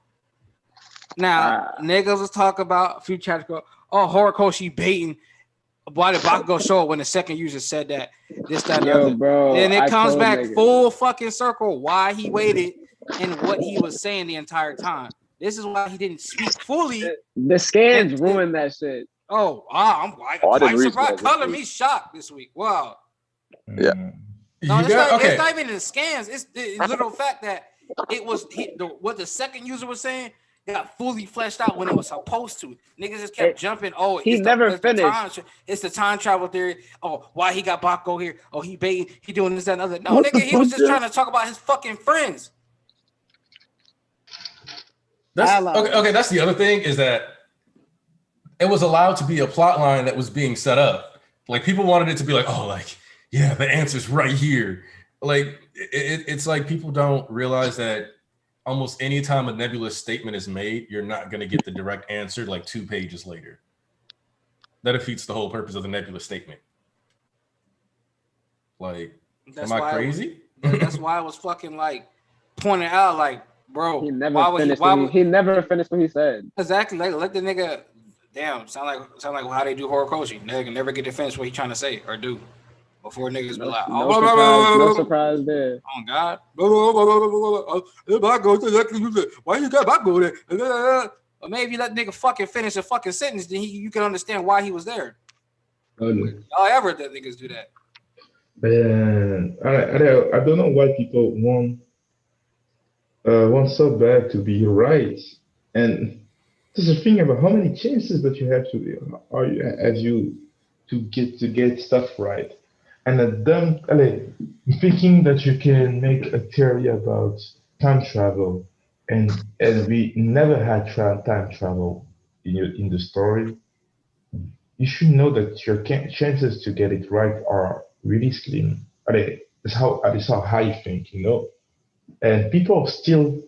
Now, niggas was talking about a few chapters ago. Horikoshi baiting. Why did Bakugo show it when the second user said that this, that, and the other? Bro, then it comes back full fucking circle why he waited and what he was saying the entire time. This is why he didn't speak fully. The scans ruined that shit. I'm quite surprised. Color me shocked this week. Wow. Yeah. No, it's not even in the scans. It's the little fact that it was what the second user was saying got fully fleshed out when it was supposed to. Niggas just kept jumping. He never finished. It's the time travel theory. Why he got Bakugo here? He bait. He doing this, that, and other. No, nigga, he was just trying to talk about his fucking friends. Okay, that's the other thing is that it was allowed to be a plot line that was being set up. People wanted it to be the answer's right here. It's like people don't realize that almost any time a nebulous statement is made, you're not going to get the direct answer like 2 pages later. That defeats the whole purpose of the nebulous statement. Like, am I crazy? That's why I was fucking like pointing out, like, bro, He never finished what he said. Exactly. Like, let the nigga. Damn, sound like how they do horror coaching. Nigga can never get to finish what he trying to say or do before niggas be like, no surprise there. Oh God. Why you got back over there? Or maybe let nigga fucking finish a fucking sentence, then you can understand why he was there. Y'all ever that niggas do that? I don't know why people want so bad to be right. And there's a thing about how many chances that you have to get stuff right. And thinking that you can make a theory about time travel, and we never had time travel in the story. You should know that your chances to get it right are really slim. That's how I think, and people are still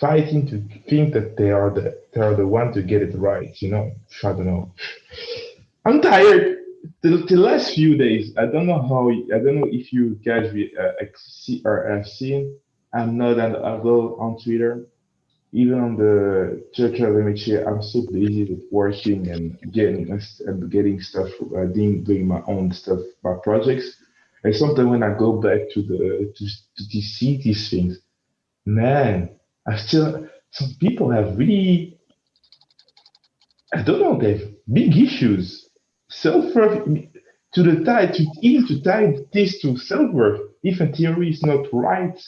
fighting to think that they are the one to get it right. I don't know. I'm tired. The last few days, I don't know if you guys see or have seen. I'm not on Twitter, even on the Church of MHA. I'm so busy with working and getting stuff, doing my own stuff, my projects. And sometimes when I go back to see these things, man, some people have really, I don't know, they have big issues. Self-worth to tie this to self-worth. If a theory is not right,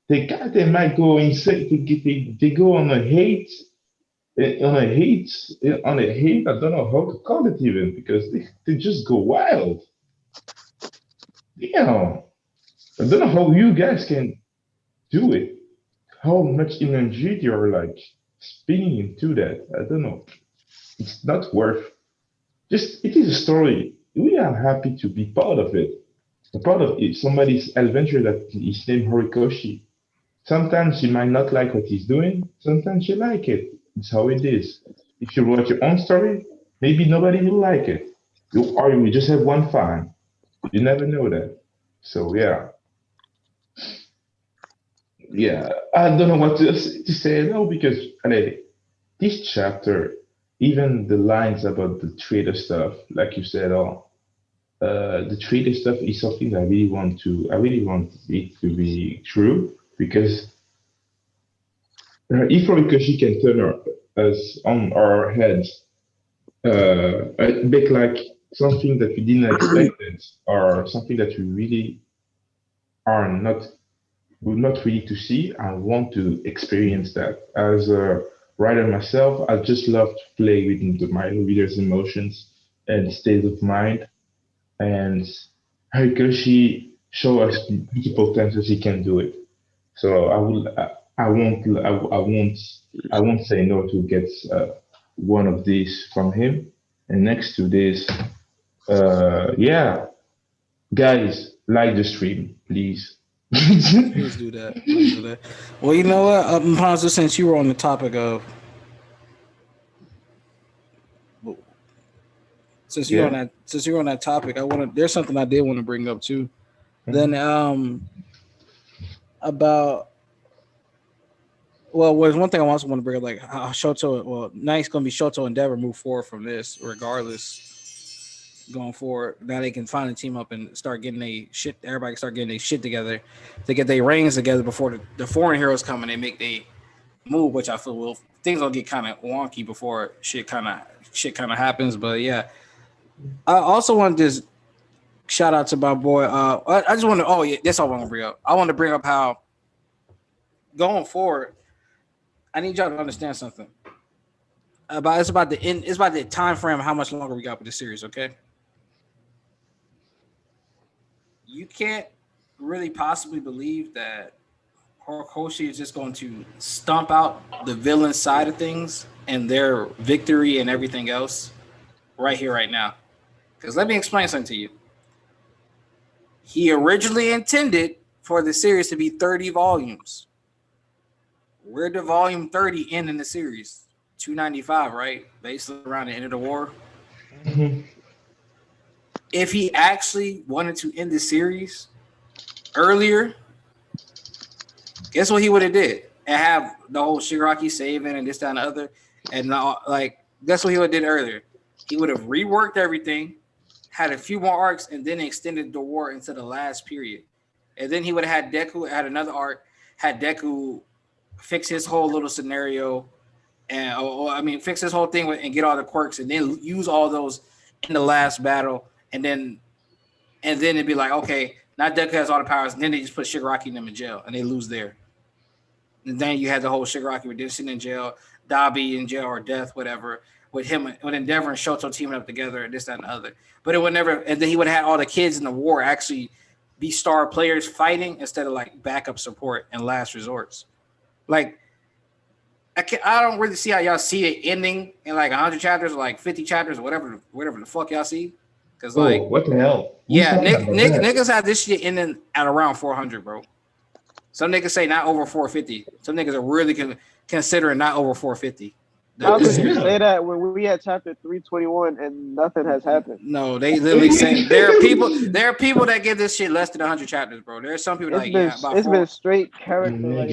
they might go insane. They go on a hate. I don't know how to call it even, because they just go wild. Yeah, I don't know how you guys can do it. How much energy you're like spinning into that. I don't know. It's not worth. It is a story. We are happy to be part of it. A part of it, somebody's adventure that is named Horikoshi. Sometimes you might not like what he's doing. Sometimes you like it. It's how it is. If you write your own story, maybe nobody will like it. You will just have one fan. You never know that. So yeah. I don't know what to say now, because this chapter, even the lines about the trader stuff, like you said, the trader stuff is something I really want it to be true, because if Horikoshi can turn us on our heads, make like something that we didn't expect, or something that we really are not ready to see, I want to experience that. As a writer myself, I just love to play with my reader's emotions and state of mind. And Horikoshi show us multiple times that he can do it. So I won't say no to get one of these from him. And next to this, guys, like the stream, please. Please do that. Well, you know what, Ponzo, since you were on the topic of, since you're on that topic, there's something I did want to bring up too. Mm-hmm. Then about, well, there's one thing I also want to bring up, like how Shoto. Well, now it's going to be Shoto and Dever move forward from this, regardless. Going forward, now they can finally team up and start getting everybody start getting their shit together to get their reins together before the foreign heroes come and they make they move, which I feel things will get kind of wonky before shit kind of happens. But yeah, I also want to just shout out to my boy. I just want to. That's all I want to bring up. I want to bring up how going forward, I need y'all to understand something. It's about the time frame of how much longer we got with the series. Okay. You can't really possibly believe that Horikoshi is just going to stomp out the villain side of things and their victory and everything else right here, right now. Because let me explain something to you. He originally intended for the series to be 30 volumes. where did Volume 30 end in the series? 295, right? Basically around the end of the war. Mhm. If he actually wanted to end the series earlier, guess what he would have did? And have the whole Shigaraki saving and this, that, and the other. And like, guess what he would have did earlier? He would have reworked everything, had a few more arcs, and then extended the war into the last period. And then he would have had Deku had another arc, had Deku fix his whole little scenario, and fix his whole thing and get all the quirks, and then use all those in the last battle, and then it'd be like, okay, now Deku has all the powers, and then they just put Shigaraki and them in jail, and they lose there. And then you had the whole Shigaraki redemption in jail, Dabi in jail or death, whatever, with him, with Endeavor and Shoto teaming up together, and this, that, and the other. But it would never, and then he would have had all the kids in the war actually be star players fighting instead of like backup support and last resorts. Like, I don't really see how y'all see it ending in like 100 chapters or like 50 chapters or whatever the fuck y'all see. Because like, what the hell? Yeah, niggas have this shit ending at around 400, bro. Some niggas say not over 450. Some niggas are really considering not over 450. How could you say that when we had chapter 321 and nothing has happened? No, they literally saying there are people that give this shit less than 100 chapters, bro. There are some people it's been straight character.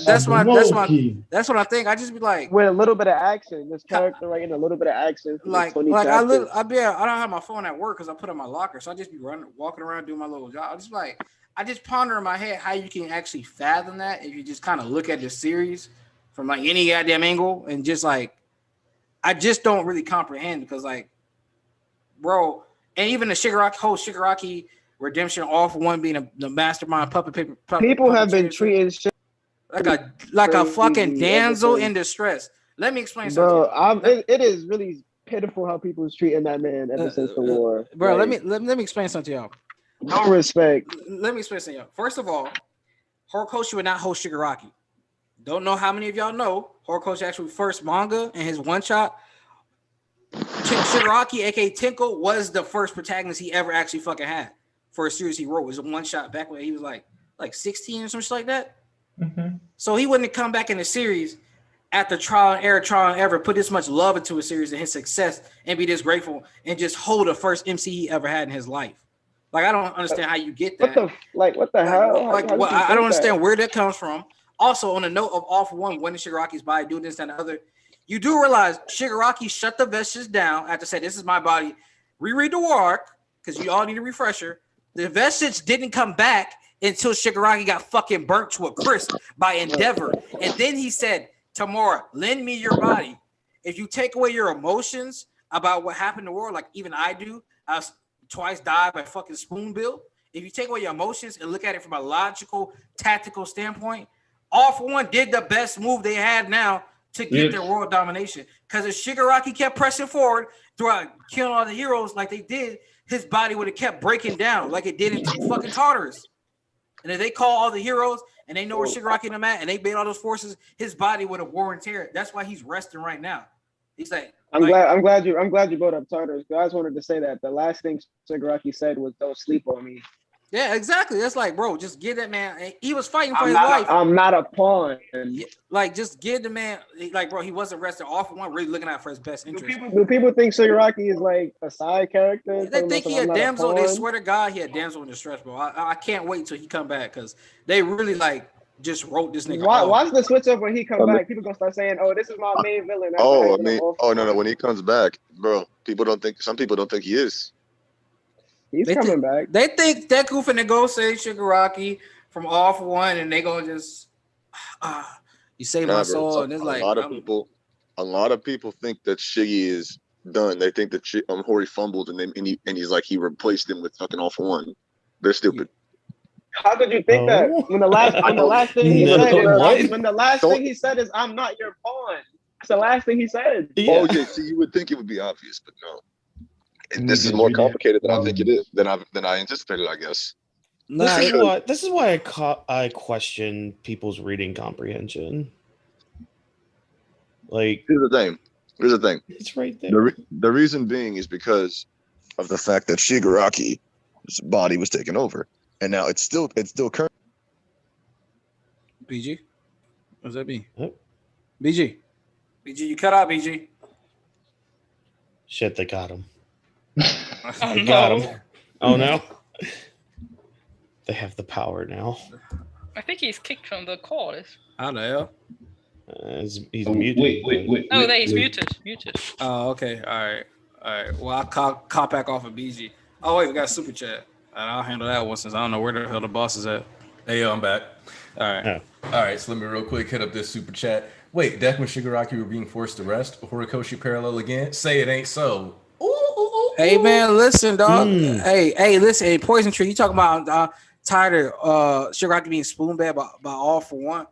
That's what I think. I just be like, with a little bit of action, this character in a little bit of action. I don't have my phone at work because I put it in my locker, so I just be walking around doing my little job. I just ponder in my head how you can actually fathom that if you just kind of look at the series from like any goddamn angle, and just like, I just don't really comprehend, because like, bro, and even the whole Shigaraki redemption, all for one being the mastermind puppet. People have been treating shit like a fucking damsel in distress. Let me explain something. Bro, it is really pitiful how people is treating that man ever since the war. Bro, let me explain something to y'all. No respect. Let me explain something to y'all. First of all, Horikoshi would not host Shigaraki. Don't know how many of y'all know Horikoshi actually first manga and his one shot. Shigaraki, aka Tenko, was the first protagonist he ever actually fucking had for a series he wrote. It was a one shot back when he was like 16 or something like that. Mm-hmm. So he wouldn't have come back in the series after trial and error, put this much love into a series and his success and be this grateful and just hold the first MC he ever had in his life. Like, I don't understand how you get that. What the hell? I don't understand where that comes from. Also, on the note of All For One, winning Shigaraki's body, doing this and the other, you do realize Shigaraki shut the vestiges down after saying, "This is my body." Reread the war arc, because you all need a refresher. The vestige didn't come back until Shigaraki got fucking burnt to a crisp by Endeavor. And then he said, "Tamura, lend me your body." If you take away your emotions about what happened in the war, like even I do, I was twice died by fucking Spoonbill. If you take away your emotions and look at it from a logical, tactical standpoint, All For One did the best move they had now to get their world domination. Because if Shigaraki kept pressing forward throughout killing all the heroes like they did, his body would have kept breaking down like it did in fucking Tartarus. And if they call all the heroes and they know where Shigaraki and them at and they made all those forces, his body would have worn and tear. That's why he's resting right now. He's like, I'm glad you brought up Tartarus. I just wanted to say that the last thing Shigaraki said was, "Don't sleep on me." Yeah, exactly. That's like, bro, just give that man. He was fighting for his life. I'm not a pawn. Yeah, like, just give the man. Like, bro, he wasn't resting. All For One really looking out for his best interest. Do people think Shigaraki is like a side character? They think he a damsel. They swear to God, he a damsel in distress, bro. I can't wait till he come back, because they really like just wrote this nigga. Watch the switch up when he come back. People gonna start saying, "Oh, this is my main villain." No. When he comes back, bro, some people don't think he is. He's coming back. They think Deku finna go save Shigaraki from All For One, and they gonna just you save my soul. And it's like a lot of people think that Shiggy is done. They think that Hori fumbled and he's like he replaced him with fucking All For One. They're stupid. How could you think that when the last thing he said is "I'm not your pawn"? That's the last thing he said. Yeah. Oh yeah, see, you would think it would be obvious, but no. And this is more complicated than I think it is than I anticipated, I guess. This is why I question people's reading comprehension. Like, here's the thing. It's right there. The reason being is because of the fact that Shigaraki's body was taken over, and now it's still current. BG. What's that mean? Oh. BG, you cut out, BG. Shit, they got him. Oh, They got no. him. Oh no. They have the power now. I think he's kicked from the call. How the hell? He's muted. Oh, there he's muted. Oh, okay. All right. Well, I'll cop back off of BG. Oh, wait, we got a super chat. I'll handle that one since I don't know where the hell the boss is at. Hey, yo, I'm back. All right. Oh. All right, so let me real quick hit up this super chat. Wait, Deku and Shigaraki were being forced to rest? Horikoshi parallel again? Say it ain't so. Hey, man, listen, dog. Mm. Hey, listen. Hey, Poison Tree, you talking about tired of Shigaraki being spoon-fed by All For One?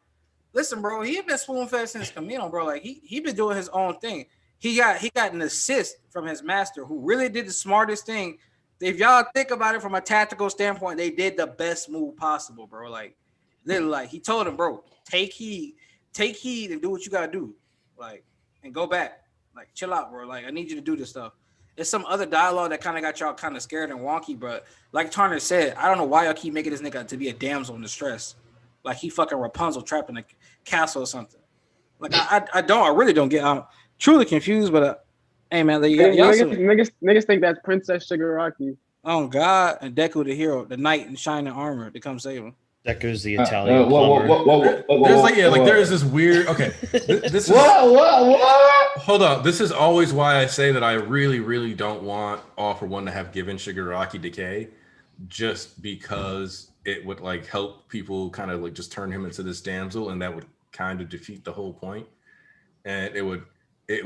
Listen, bro, he been spoon-fed since Camino, bro. Like, he been doing his own thing. He got an assist from his master who really did the smartest thing. If y'all think about it from a tactical standpoint, they did the best move possible, bro. Like, literally, like, he told him, bro, take heed and do what you gotta do. Like, and go back. Like, chill out, bro. Like, I need you to do this stuff. There's some other dialogue that kind of got y'all kind of scared and wonky, but like Turner said, I don't know why y'all keep making this nigga to be a damsel in distress. Like he fucking Rapunzel trapped in a castle or something. Like I really don't get. I'm truly confused, but hey man, like, niggas think that's Princess Shigaraki. Oh God, and Deku the hero, the knight in shining armor to come save him. Deku's the Italian plumber. There is this weird. Okay, this is. Hold on. This is always why I say that I really, really don't want All For One to have given Shigaraki decay, just because it would like help people kind of like just turn him into this damsel, and that would kind of defeat the whole point, and it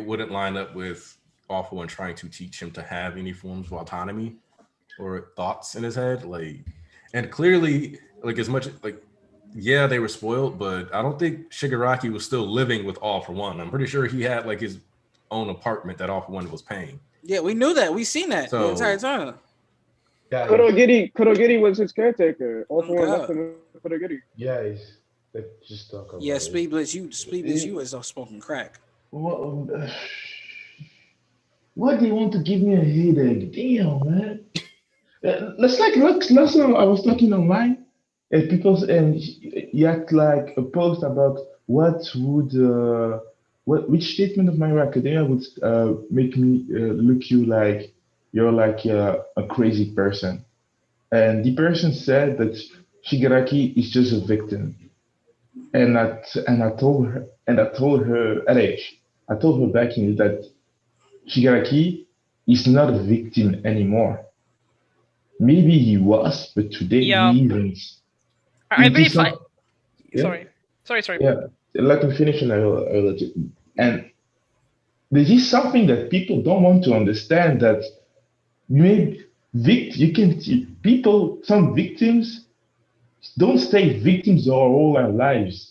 wouldn't line up with All For One trying to teach him to have any forms of autonomy or thoughts in his head, like, and clearly. Like as much like, yeah, they were spoiled, but I don't think Shigaraki was still living with All For One. I'm pretty sure he had like his own apartment that All For One was paying. Yeah, we knew that. We seen that the entire time. Kurogiri was his caretaker. All For One left him with Kurogiri. Yeah, let's just talk about it. Speed Blitz, you is smoking crack. What do you want to give me a headache? Damn, man. Last time I was talking online. And people you act like a post about which statement of My Hero Academia would make me look you like you're like a crazy person, and the person said that Shigaraki is just a victim, and I told her back in that Shigaraki is not a victim anymore. Maybe he was, but today he isn't. I really find. Sorry. Yeah, let me finish and I will let you. And this is something that people don't want to understand. That some victims don't stay victims all their lives.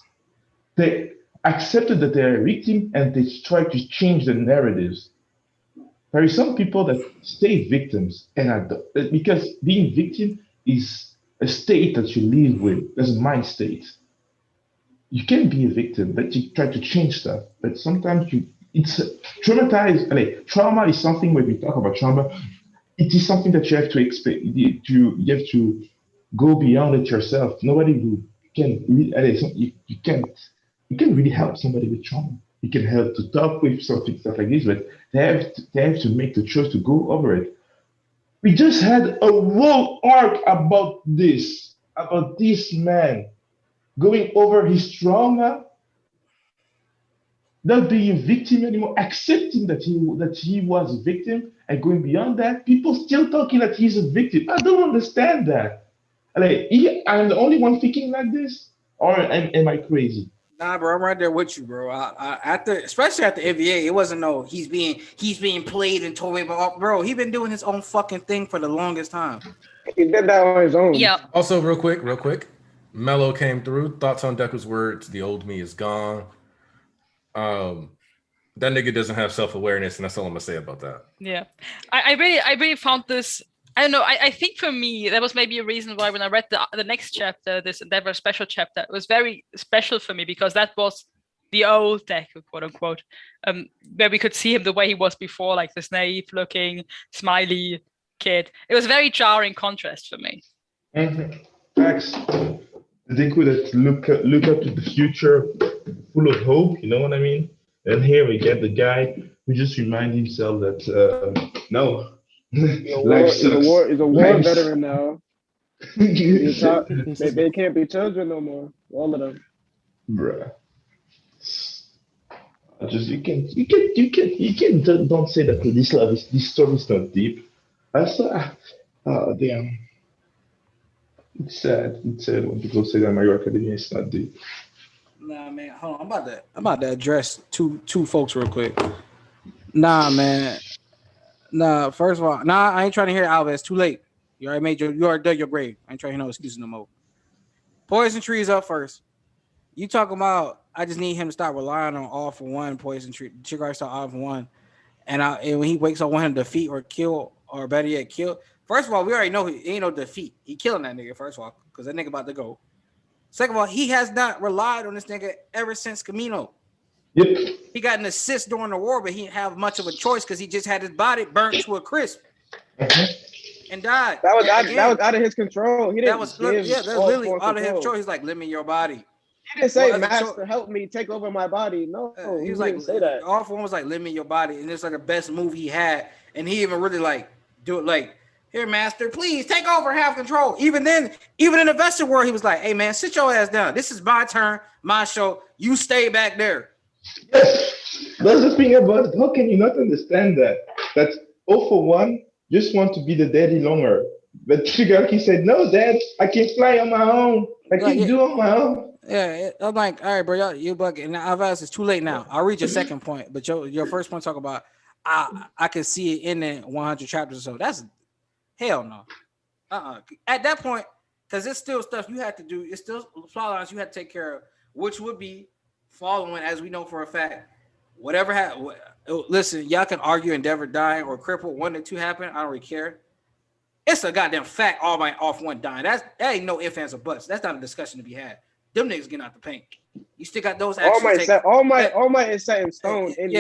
They accepted that they're a victim and they try to change the narratives. There are some people that stay victims, and because being victim is a state that you live with, as a mind state. You can be a victim, but you try to change stuff. But sometimes it's traumatized. Trauma is something when we talk about trauma, it is something that you have to expect. You have to go beyond it yourself. Nobody can really, you can't really help somebody with trauma. You can help to talk with stuff like this, but they have to make the choice to go over it. We just had a whole arc about this man going over his trauma, not being a victim anymore, accepting that he was a victim, and going beyond that. People still talking that he's a victim. I don't understand that. I'm the only one thinking like this, or am I crazy? Nah, bro, I'm right there with you, bro. Especially after NBA, it wasn't he's being played and told, but bro, he been doing his own fucking thing for the longest time. He did that on his own. Yeah. Also, real quick, Mello came through. Thoughts on Deku's words? The old me is gone. That nigga doesn't have self-awareness, and that's all I'm gonna say about that. Yeah, I really found this. I don't know. I think for me, that was maybe a reason why when I read the next chapter, this Endeavor special chapter, it was very special for me because that was the old Deku, quote unquote, where we could see him the way he was before, like this naive-looking, smiley kid. It was a very jarring contrast for me. Mm-hmm. Facts. The Deku that look up to the future full of hope. You know what I mean? And here we get the guy who just reminds himself that no, life sucks. He's a war Life. veteran now. They can't be children no more. All of them. Bruh. Just you can don't say that this story is not deep. I saw. Oh damn. It's sad. It's sad when people say that My Hero Academia is not deep. Nah, man. Hold on. I'm about to address two folks real quick. Nah, man. Nah, first of all, I ain't trying to hear Alves. Too late. You already dug your grave. I ain't trying to hear no excuses no more. Poison Tree is up first. You talking about I just need him to stop relying on all for one Poison Tree. Chicago start all for one. And when he wakes up, I want him to defeat or kill, or better yet, kill. First of all, we already know he ain't no defeat. He killing that nigga, first of all, because that nigga about to go. Second of all, he has not relied on this nigga ever since Camino. Yep. He got an assist during the war, but he didn't have much of a choice because he just had his body burnt to a crisp and died. That was out of his control. He didn't. That's literally out of his control. He's like, limit your body. He didn't say, "Master, help me take over my body." No, he was like, say that. All for one was like, limit your body, and it's like the best move he had, and he even really like do it like, here, Master, please take over, have control. Even then, even in the Vested world, he was like, hey man, sit your ass down. This is my turn, my show. You stay back there. Yes, that's the thing about it. How can you not understand that? That 0 for 1 just want to be the daddy longer. But Shigaraki said, no, Dad, I can fly on my own. I can do on my own. Yeah, I'm like, all right, bro, you bugging. Now, I've asked, it's too late now. I'll read your second point, but your first point talk about I can see it in the 100 chapters or so. That's hell no. At that point, because it's still stuff you have to do. It's still plot lines you have to take care of, which would be following, as we know for a fact, whatever happened. Listen, y'all can argue Endeavor dying or cripple. 1 to 2 happen. I don't really care. It's a goddamn fact. All my off 1 dying. That ain't no ifs, ands, or buts. That's not a discussion to be had. Them niggas getting out the paint. You still got those actions. All my is set in stone. In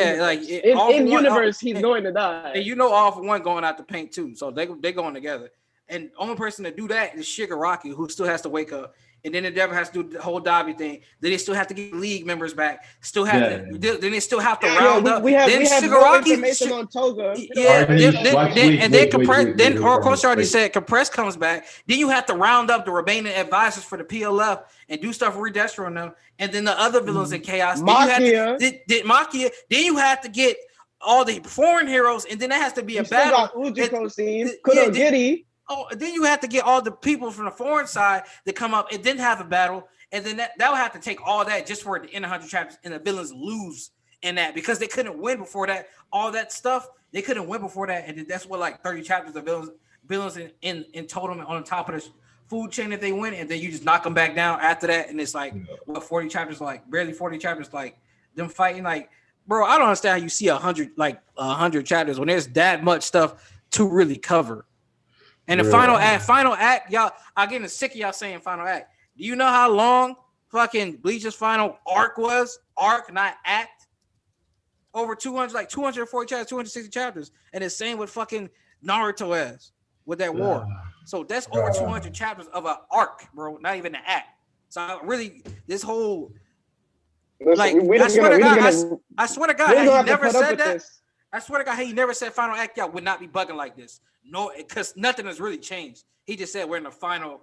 universe, he's going to die. And you know, all for one going out the paint too. So they going together. And the only person to do that is Shigaraki, who still has to wake up. And then Endeavor has to do the whole Dobby thing. Then they still have to get league members back. Still have to. Then they still have to round up. We have no information on Toga. Yeah. Then Coach already said Compress comes back. Then you have to round up the remaining advisors for the PLF and do stuff with Redestro on them. And then the other villains in Chaos. Makia. Then you have to get all the foreign heroes, and then that has to be a battle. Oh, then you have to get all the people from the foreign side to come up and then have a battle. And then that would have to take all that just for it to end 100 chapters and the villains lose in that because they couldn't win before that. All that stuff, they couldn't win before that. And then that's what like 30 chapters of villains in total on top of the food chain that they win. And then you just knock them back down after that. And it's like, 40 chapters, like barely 40 chapters, like them fighting. Like, bro, I don't understand how you see 100 chapters when there's that much stuff to really cover. And the final act, y'all, I'm getting sick of y'all saying final act. Do you know how long fucking Bleach's final arc was? Arc, not act. Over 240 chapters, 260 chapters. And the same with fucking Naruto as with that war. So that's over 200 chapters of an arc, bro. Not even an act. So really, this whole I swear to God, he never said that. I swear to God, he never said final act. Y'all would not be bugging like this. No, because nothing has really changed. He just said we're in the final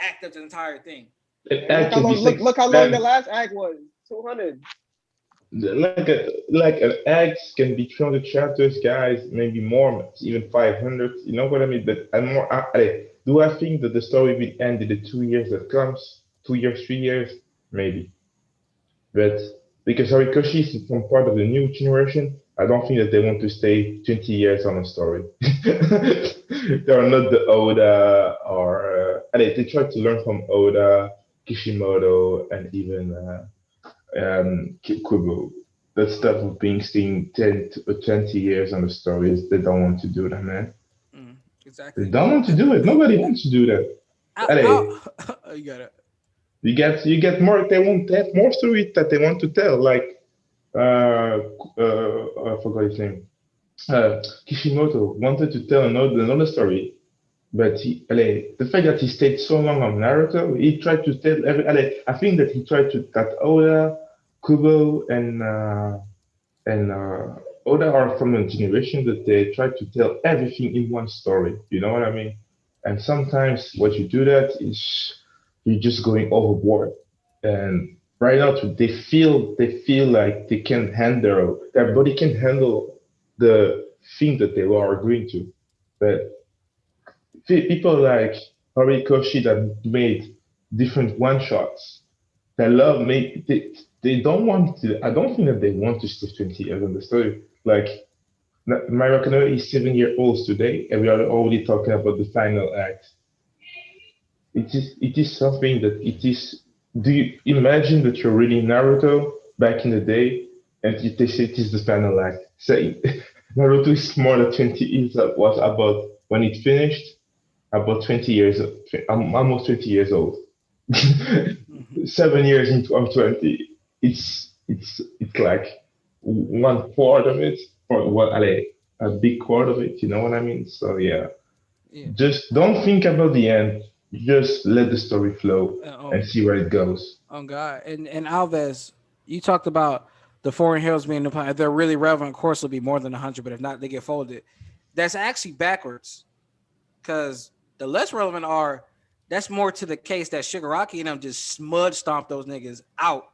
act of the entire thing. Look how long the last act was. 200. Like an act can be 300 chapters, guys. Maybe more, even 500. You know what I mean? But do I think that the story will end in the 2 years that comes? 2 years, 3 years, maybe. But because Horikoshi is from part of the new generation, I don't think that they want to stay 20 years on a story. They are not the Oda or they try to learn from Oda, Kishimoto, and even Kubo. That stuff of being staying 10 to 20 years on the stories, they don't want to do that, man. Exactly. They don't want to do it. Nobody wants to do that. You got it. You get more. They have more stories that they want to tell. Like I forgot his name. Kishimoto wanted to tell another story, but the fact that he stayed so long on Naruto, he tried to tell I think that he tried to that Oda Kubo and Oda are from a generation that they try to tell everything in one story. You know what I mean? And sometimes what you do that is you're just going overboard. And right now they feel like they can handle their body can handle the thing that they are agreeing to. But people like Horikoshi that made different one shots. They love make they don't want to. I don't think that they want to stay 20 years on the story. Like my Academia is 7 years old today, and we are already talking about the final act. It is something that it is. Do you imagine that you're reading Naruto back in the day, and they say it is the final act? Say Naruto is more than 20 years. Was about when it finished. About 20 years. I'm almost 20 years old. 7 years into I'm 20. It's like one quart of it, or what? A big quart of it. You know what I mean? So yeah, Yeah. just don't think about the end. Just let the story flow and see where it goes. Oh God. And Alves, you talked about the foreign heroes being the if they're really relevant, of course it'll be more than 100, but if not, they get folded. That's actually backwards. Because the less relevant are that's more to the case that Shigaraki and them just smudge stomp those niggas out.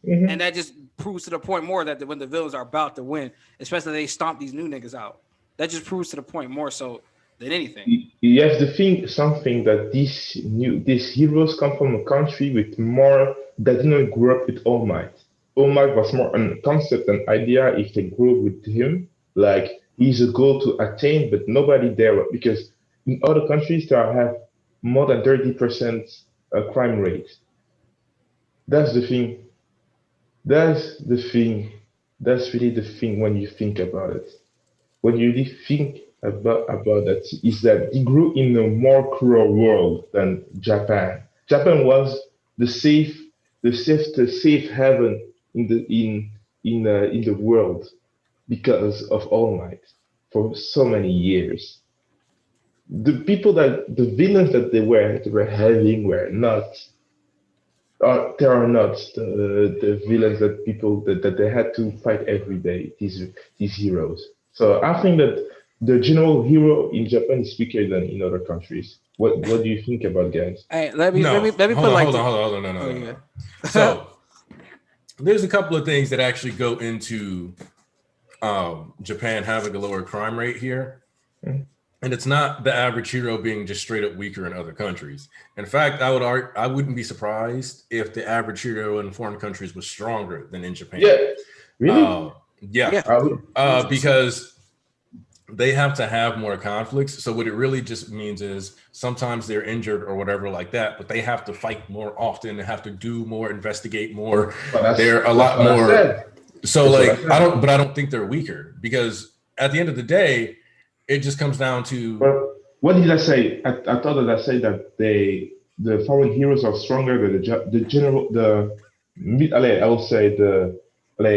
Mhm. And that just proves to the point more that when the villains are about to win, especially they stomp these new niggas out. That just proves to the point more so than anything. You have to think something that these heroes come from a country with more that didn't grow up with All Might. All Might was more a concept, an idea. If they grew up with him, like he's a goal to attain, but nobody there because in other countries they have more than 30% crime rate. That's the thing. That's the thing. That's really the thing when you think about it. When you really think about that is that he grew in a more cruel world than Japan. Japan was the safe, the safe haven in the world because of All Might for so many years. The villains that they were having were not they are not the villains that that they had to fight every day. These heroes. So I think that the general hero in Japan is weaker than in other countries. What do you think about guys? Hey, let me No, put it like hold on, no. yeah. So there's a couple of things that actually go into Japan having a lower crime rate here. Mhm. And it's not the average hero being just straight up weaker in other countries. In fact, I wouldn't be surprised if the average hero in foreign countries was stronger than in Japan. Yeah, really? Yeah. I would, Because they have to have more conflicts. So what it really just means is sometimes they're injured or whatever like that, but they have to fight more often. They have to do more, investigate more. They're a lot more. So like I don't think they're weaker because at the end of the day, it just comes down to. Well, what did I say? I thought that I said that the foreign heroes are stronger than the general I will say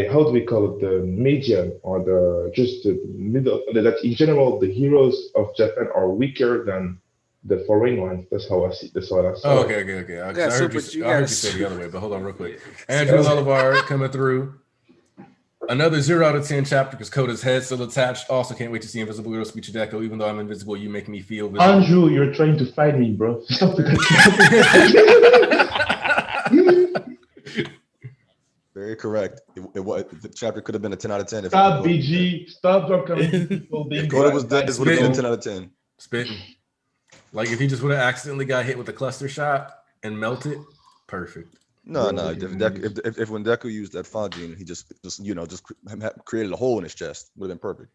how do we call it, the medium or the just the middle, that in general the heroes of Japan are weaker than the foreign ones. That's how I see. That's what I saw. Oh, okay. I heard you say the other way, but hold on real quick. Andrew Lullivar coming through. Another 0 out of 10 chapter because Coda's head still attached. Also, can't wait to see Invisible Girl speech to Deco. Even though I'm invisible, you make me feel visible. Andrew, you're trying to fight me, bro. Stop it. Very correct. The chapter could have been a 10 out of 10. Stop, BG. Stop coming people being. Coda was dead. This would have been a 10 out of 10. Spitting. Like if he just would have accidentally got hit with a cluster shot and melted, perfect. No. If when Deku used that Fajin, he just created a hole in his chest, would have been perfect.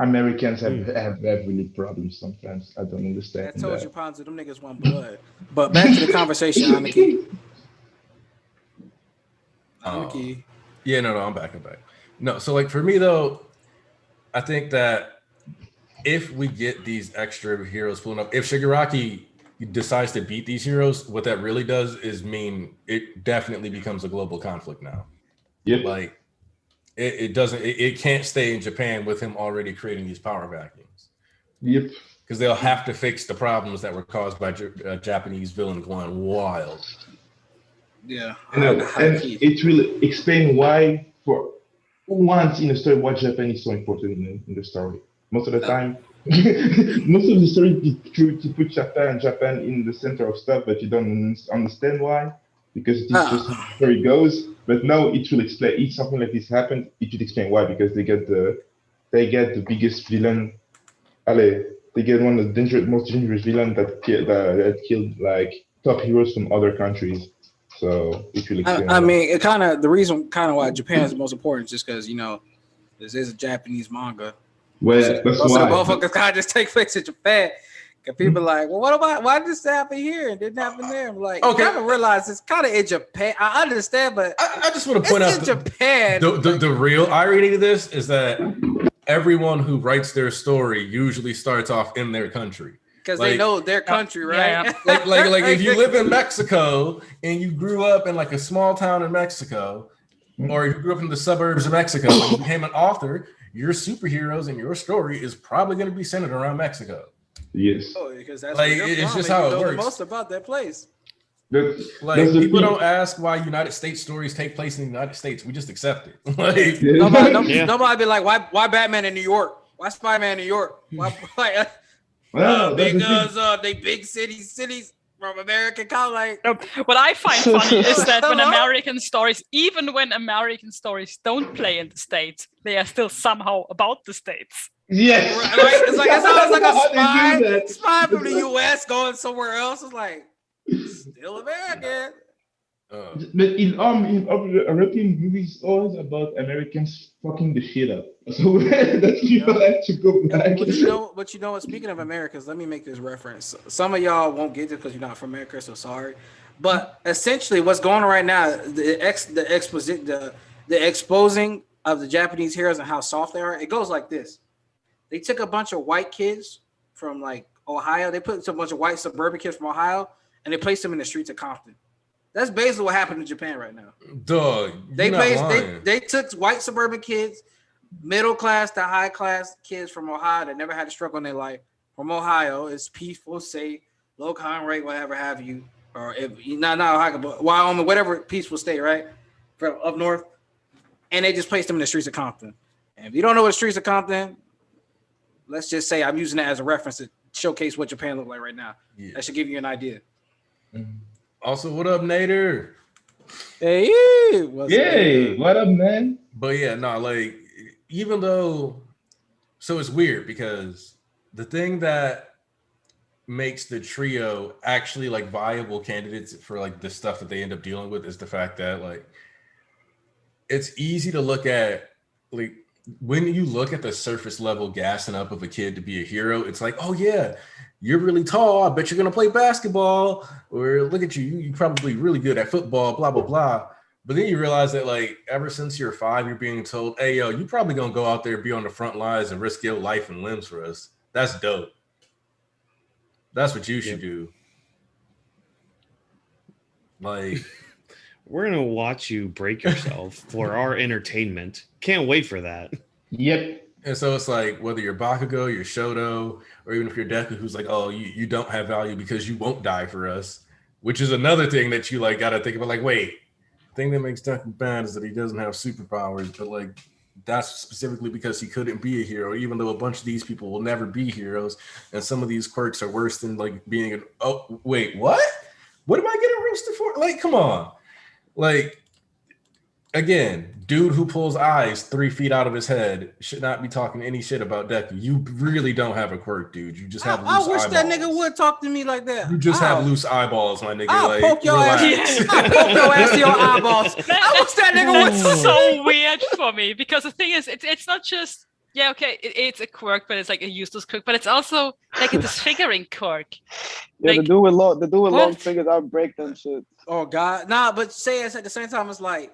Americans have really problems sometimes. I don't understand. I told you, Ponzo, them niggas want blood. But back to the conversation, Aniki. Yeah, no, I'm back. No, so like for me though, I think that if we get these extra heroes pulling up, if Shigaraki decides to beat these heroes, what that really does is mean it definitely becomes a global conflict now. Yep. Like it can't stay in Japan with him already creating these power vacuums. Yep. Because they'll have to fix the problems that were caused by Japanese villain going wild. Yeah. And it will explain why for once in the story why Japan is so important in the story. Most of the time, most of the story is true to put Japan in the center of stuff, but you don't understand why because it's just how the story goes. But now it will explain. If something like this happens, it will explain why because they get the biggest villain. Allez, they get one of the most dangerous villain that killed like top heroes from other countries. So it will explain. I mean, it kind of the reason why Japan is the most important is just because this is a Japanese manga. Well, that's most why. of the motherfuckers kind of just take place in Japan. And people are like, well, what about why did this happen here and didn't happen there? I'm like, okay, I kind of realize it's kind of in Japan. I understand, but I just want to point out Japan. The real irony to this is that everyone who writes their story usually starts off in their country. Because they know their country, right? Yeah. like if you live in Mexico and you grew up in like a small town in Mexico, or you grew up in the suburbs of Mexico and you became an author, your superheroes and your story is probably going to be centered around Mexico. Yes. Oh, because that's like it's just how it works. Most about that place. Like people don't ask why United States stories take place in the United States. We just accept it. Like nobody be like, why Batman in New York? Why Spider-Man in New York? Why because they big cities from American colony. What I find funny is that when American stories don't play in the States, they are still somehow about the States. Yes. Right? It's like it sounds like a spy from the US going somewhere else. It's like still American. But in European movies, it's always about Americans fucking the shit up. So that's you have to go back. But you know what? Speaking of Americans, let me make this reference. Some of y'all won't get it because you're not from America, so sorry. But essentially, what's going on right now, the exposing of the Japanese heroes and how soft they are. It goes like this: they took a bunch of white kids from like Ohio. They put a bunch of white suburban kids from Ohio, and they placed them in the streets of Compton. That's basically what happened in Japan right now. Dog, they took white suburban kids, middle class to high class kids from Ohio that never had a struggle in their life. From Ohio, it's peaceful, safe, low crime rate, whatever have you, or if not Ohio, but Wyoming, whatever peaceful state, right? From up north, and they just placed them in the streets of Compton. And if you don't know what the streets of Compton, let's just say I'm using that as a reference to showcase what Japan look like right now. Yeah. That should give you an idea. Mm-hmm. Also, what up, Nader? Hey, what up, man? But yeah, no, like even though, so it's weird because the thing that makes the trio actually like viable candidates for like the stuff that they end up dealing with is the fact that like it's easy to look at like when you look at the surface level gassing up of a kid to be a hero, it's like, oh yeah, you're really tall. I bet you're going to play basketball. Or look at you. You're probably really good at football, blah, blah, blah. But then you realize that, like, ever since you're 5, you're being told, hey, yo, you probably going to go out there, be on the front lines and risk your life and limbs for us. That's dope. That's what you should do. Like, we're going to watch you break yourself for our entertainment. Can't wait for that. Yep. And so it's like whether you're Bakugo, you're Shoto, or even if you're Deku, who's like, oh, you don't have value because you won't die for us, which is another thing that you like got to think about. Like, wait, the thing that makes Deku bad is that he doesn't have superpowers, but like that's specifically because he couldn't be a hero, even though a bunch of these people will never be heroes. And some of these quirks are worse than like being an, oh, wait, what? What am I getting roasted for? Like, come on. Like, again, dude who pulls eyes 3 feet out of his head should not be talking any shit about Deku. You really don't have a quirk, dude. You just have loose eyeballs. I wish that nigga would talk to me like that. You just have loose eyeballs, my nigga. I'll like, poke your ass. I'll poke your ass to your eyeballs. I wish that nigga would. That's so weird for me because the thing is, it's not just it's a quirk, but it's like a useless quirk, but it's also like a disfiguring quirk. Yeah, like, the dude with long fingers, I'll break them shit. Oh God, nah. But say it at the same time, it's like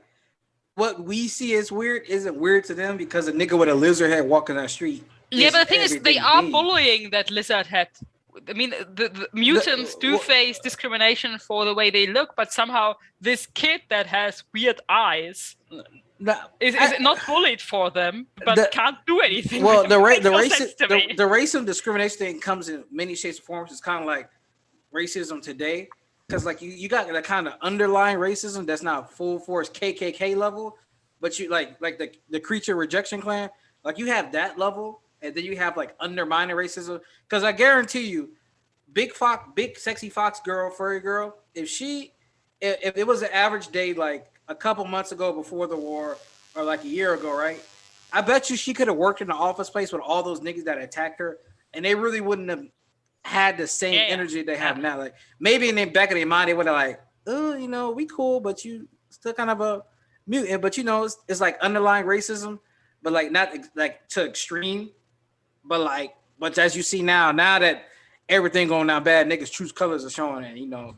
what we see as weird isn't weird to them because a nigga with a lizard head walking down the street. Yeah, but the thing is, they are bullying that lizard head. I mean, the mutants face discrimination for the way they look, but somehow this kid that has weird eyes is not bullied for them, but can't do anything. Well, the racism discrimination thing comes in many shapes and forms. It's kind of like racism today. because like you got the kind of underlying racism that's not full force KKK level, but you like the creature rejection clan, like you have that level, and then you have like undermining racism. Because I guarantee you, big sexy fox girl, furry girl, if it was an average day like a couple months ago before the war or like a year ago, right? I bet you she could have worked in the office space with all those niggas that attacked her, and they really wouldn't have had the same energy they have now. Like maybe in the back of their mind, they would have like, oh, you know, we cool, but you still kind of a mutant. But you know, it's like underlying racism, but like not like to extreme, but as you see now that everything going down bad, niggas' true colors are showing, and you know,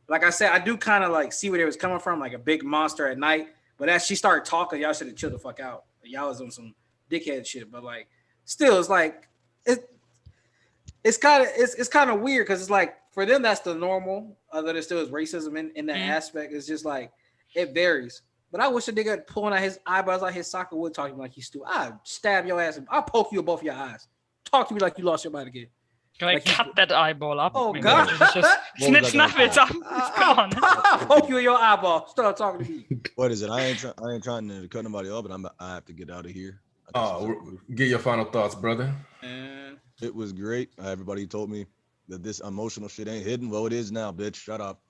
like I said, I do kind of like see where they was coming from, like a big monster at night. But as she started talking, y'all should have chilled the fuck out. Y'all was on some dickhead shit, but like, still, it's like it's kind of weird because it's like for them that's the normal. Other than still is racism in that aspect. It's just like it varies. But I wish a nigga pulling out his eyebrows like his soccer would talk to me like he's stupid. I'd stab your ass and I'll poke you in both your eyes. Talk to me like you lost your mind again. Like cut that eyeball up. Oh God! Just snap it up. It's gone. I'll poke you in your eyeball. Start talking to me. What is it? I ain't trying to cut nobody up, but I have to get out of here. Get your final thoughts, brother. It was great. Everybody told me that this emotional shit ain't hidden. Well, it is now, bitch. Shut up.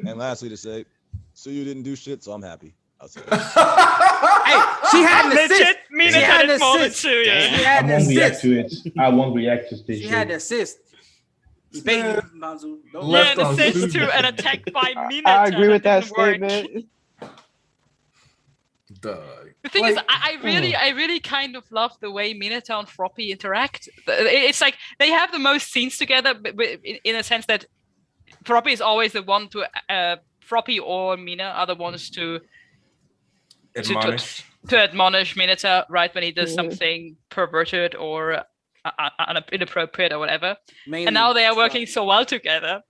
And lastly to say, so you didn't do shit, so I'm happy. I'll say hey, she had an assist. She had an assist. I won't react to it. I won't react to this. She had an assist. Yeah, an assist to an attack by Mina. I agree with that statement. The thing is, I really kind of love the way Minato and Froppy interact. It's like they have the most scenes together, but in a sense that Froppy is always the one to Froppy or Mina are the ones to admonish Minato right when he does something perverted or inappropriate or whatever. Mainly, and now they are working so well together.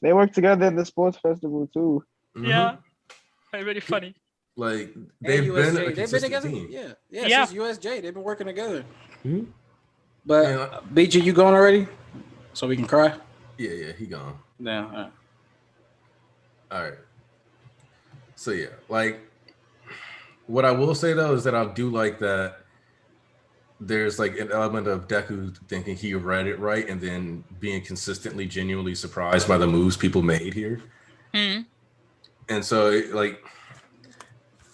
They work together in the sports festival too. Yeah, really funny. Like they've been together. Team. Yeah, since USJ, they've been working together. Mm-hmm. But BG, you going already? So we can cry. Yeah, he gone. Yeah. All right. So yeah, like what I will say though is that I do like that there's like an element of Deku thinking he read it right and then being consistently genuinely surprised by the moves people made here. Mm. And so like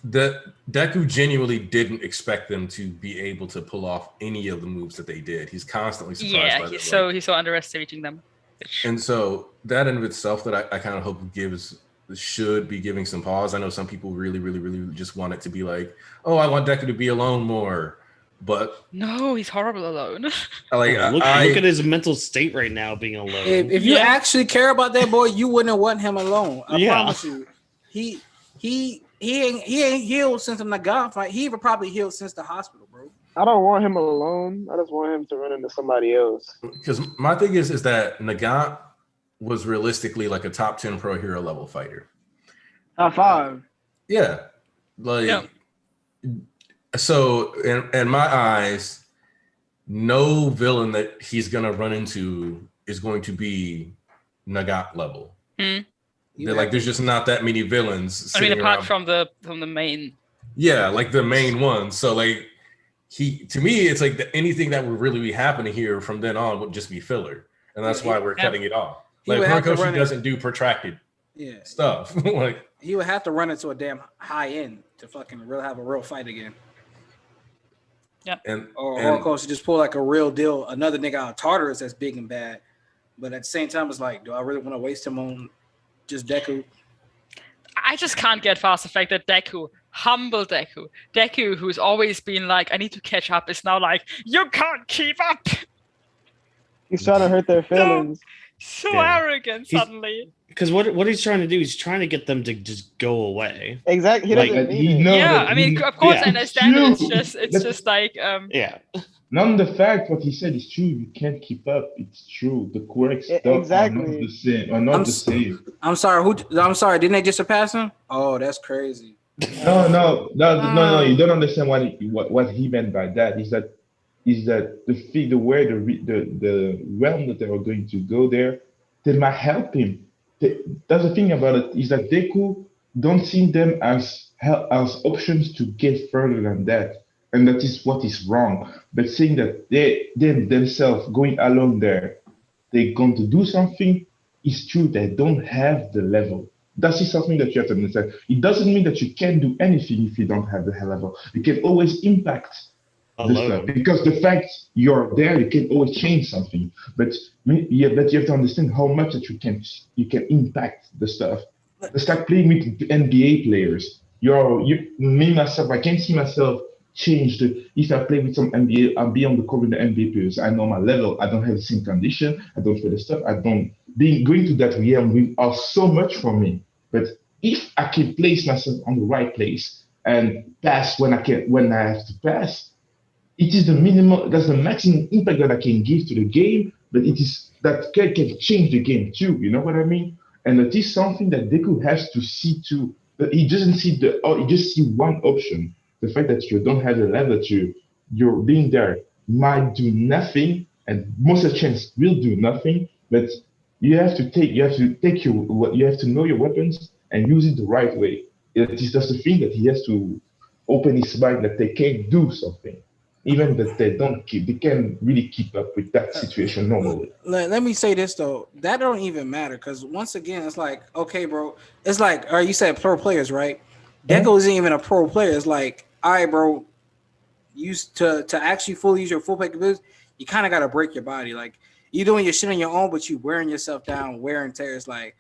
that Deku genuinely didn't expect them to be able to pull off any of the moves that they did. He's constantly surprised by them. He's so underestimating them. And so that in of itself that I kind of hope should be giving some pause. I know some people really, really, really just want it to be like, oh, I want Deku to be alone more. But no, he's horrible alone. Look at his mental state right now being alone. If you actually care about that boy, you wouldn't want him alone. I promise you. He ain't healed since the Naga fight. He even probably healed since the hospital, bro. I don't want him alone. I just want him to run into somebody else. Because my thing is that Naga was realistically like a top 10 pro hero level fighter. Top 5. Yeah. So in my eyes, no villain that he's gonna run into is going to be Nagat level. There's just not that many villains. I mean, apart from the main. Yeah, like the main ones. So like to me, it's like anything that would really be happening here from then on would just be filler, and that's why we're cutting it off. Like Horikoshi doesn't do protracted stuff. Like he would have to run into a damn high end to fucking really have a real fight again. Yeah. Or Horikoshi just pull like a real deal, another nigga out of Tartarus that's big and bad. But at the same time, it's like, do I really want to waste him on just Deku? I just can't get past the fact that humble Deku, who's always been like, I need to catch up, is now like, you can't keep up. He's trying to hurt their feelings. So arrogant suddenly. Because what he's trying to do, he's trying to get them to just go away. Exactly. He doesn't mean it. I mean, of course, I understand it. It's just like None of the fact what he said is true. You can't keep up. It's true. The correct stuff are not the same. I'm sorry. Didn't they just surpass him? Oh, that's crazy. No. You don't understand what he meant by that. Is that the realm that they are going to go there they might help him. That's the thing about it, is that Deku don't see them as options to get further than that. And that is what is wrong. But saying that they themselves going along there, they're going to do something, it's true they don't have the level. That is something that you have to understand. It doesn't mean that you can't do anything if you don't have the level. You can always impact the stuff, because the fact you're there, you can always change something. But you have to understand how much that you can impact the stuff. It's like playing with NBA players. Me myself, I can't see myself change if I play with some NBA, I'll be on the court with the NBA players. I know my level. I don't have the same condition. I don't feel the stuff. I don't going to that realm will ask so much from me. But if I can place myself on the right place and pass when I have to pass, it is the minimum. That's the maximum impact that I can give to the game. But it is that can change the game too. You know what I mean? And it is something that Deku has to see too. But he doesn't see he just see one option. The fact that you don't have the level that you're being there might do nothing, and most of the chance will do nothing. But you have to know your weapons and use it the right way. That's the thing that he has to open his mind that they can do something, even that they can't really keep up with that situation normally. Let me say this though, that don't even matter, because once again, it's like, okay, bro, it's like, or you said pro players, right? Deku isn't even a pro player. It's like, all right, bro, to actually fully use your full capabilities, you kind of got to break your body. Like, you doing your shit on your own, but you wearing yourself down, wear and tear. It's like,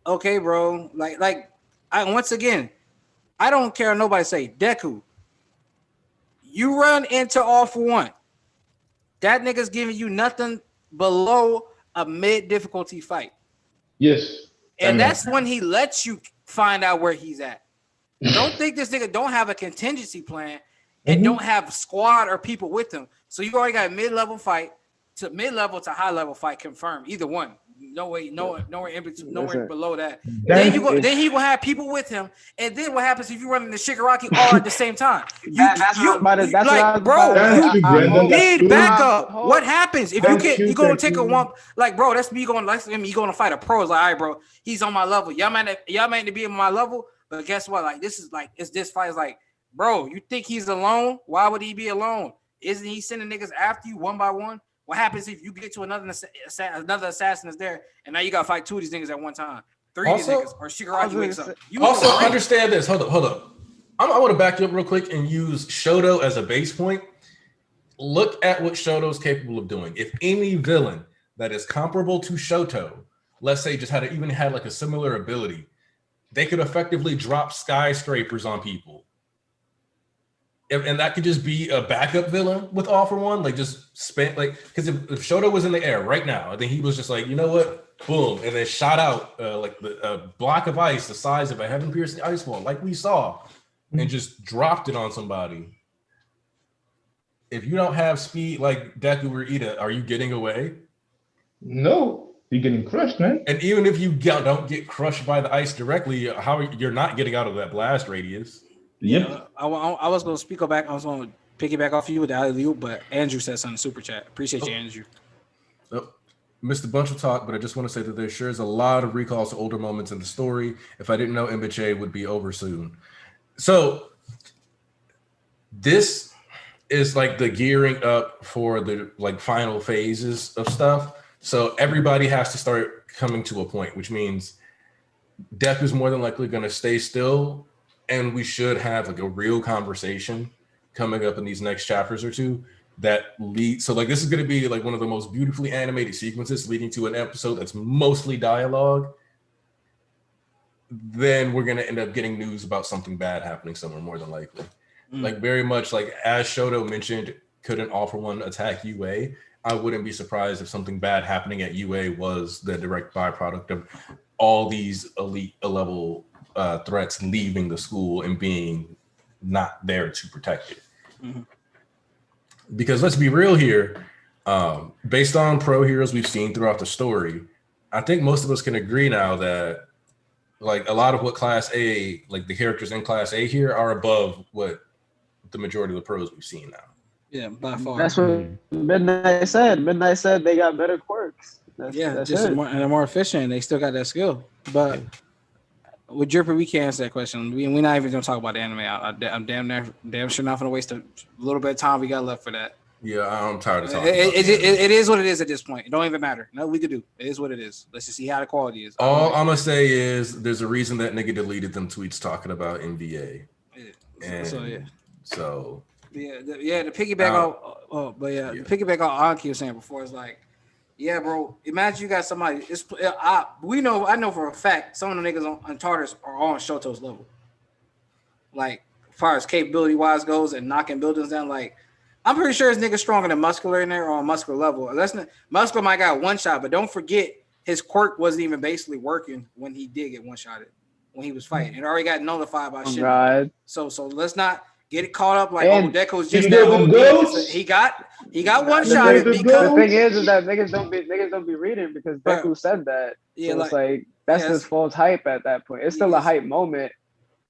okay, bro, once again, I don't care. Nobody say, Deku, you run into All For One. That nigga's giving you nothing below a mid difficulty fight. Yes. And that's when he lets you find out where he's at. Don't think this nigga don't have a contingency plan and don't have squad or people with him. So you already got a mid-level to high-level fight confirmed. Either one. No way, nowhere in between, nowhere below that. Then he will have people with him. And then what happens if you run into Shigaraki all at the same time? You need backup. What happens if you gonna take a one? Like, bro, that's me going to fight a pro. It's like, all right, bro, he's on my level. Y'all might be on my level, but guess what? Like, this fight is like, bro, you think he's alone? Why would he be alone? Isn't he sending niggas after you one by one? What happens if you get to another assassin is there, and now you got to fight two of these niggas at one time? Three of these niggas, or Shigaraki wakes up. You also understand this. Hold up. I want to back you up real quick and use Shoto as a base point. Look at what Shoto's capable of doing. If any villain that is comparable to Shoto, let's say just had like a similar ability, they could effectively drop skyscrapers on people. And that could just be a backup villain with All For One, like just spent because if Shoto was in the air right now, then he was just like, you know what, boom, and then shot out a block of ice the size of a heaven-piercing ice wall, like we saw, and just dropped it on somebody. If you don't have speed like Deku or Ida, are you getting away? No, you're getting crushed, man. And even if you don't get crushed by the ice directly, you're not getting out of that blast radius. Yep. I was going to speak back. I was going to piggyback off you with the alley-oop, but Andrew said something super chat. Appreciate you, Andrew. Missed a bunch of talk, but I just want to say that there sure is a lot of recalls to older moments in the story. If I didn't know MHA would be over soon. So this is like the gearing up for the final phases of stuff. So everybody has to start coming to a point, which means Death is more than likely going to stay still. And we should have like a real conversation coming up in these next chapters or two that lead. So this is going to be like one of the most beautifully animated sequences leading to an episode that's mostly dialogue. Then we're going to end up getting news about something bad happening somewhere, more than likely. Very much as Shoto mentioned, couldn't All For One attack UA. I wouldn't be surprised if something bad happening at UA was the direct byproduct of all these elite level threats leaving the school and being not there to protect it. Because let's be real here, based on pro heroes we've seen throughout the story, I think most of us can agree now that a lot of what Class A, the characters in Class A here, are above what the majority of the pros we've seen now. Yeah, by far. That's what Midnight said. Midnight said they got better quirks. That's just it. more, and they're more efficient. They still got that skill. But with Dripper, we can't answer that question. We're not even gonna talk about the anime. I'm damn sure not gonna waste a little bit of time we got left for that. Yeah, I'm tired of talking about it is what it is at this point. It don't even matter. No, we could do. It is what it is. Let's just see how the quality is. All I'm gonna say is there's a reason that nigga deleted them tweets talking about NBA. The piggyback on, the piggyback on Anki was saying before is like, yeah, bro. Imagine you got somebody. I know for a fact some of the niggas on Tartarus are on Shoto's level. Like, as far as capability wise goes and knocking buildings down, like, I'm pretty sure his nigga stronger than Muscular in there or on Muscular level. Muscular might got one shot, but don't forget his quirk wasn't even basically working when he did get one shotted when he was fighting. It already got nullified by shit. Right. So let's not get it caught up like Deco's just that OD. He got one shot. The thing is that niggas don't be reading because Deku said that. Yeah, so it's like that's just false hype at that point. It's still a hype moment.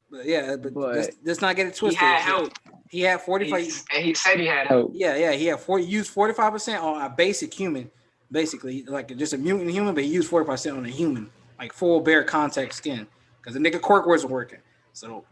But let's not get it twisted. He had help. He had 45, and he said he had help. Yeah, he had used 45% on a basic human, basically like just a mutant human, but he used 45% on a human, like full bare contact skin, because the nigga quirk wasn't working. So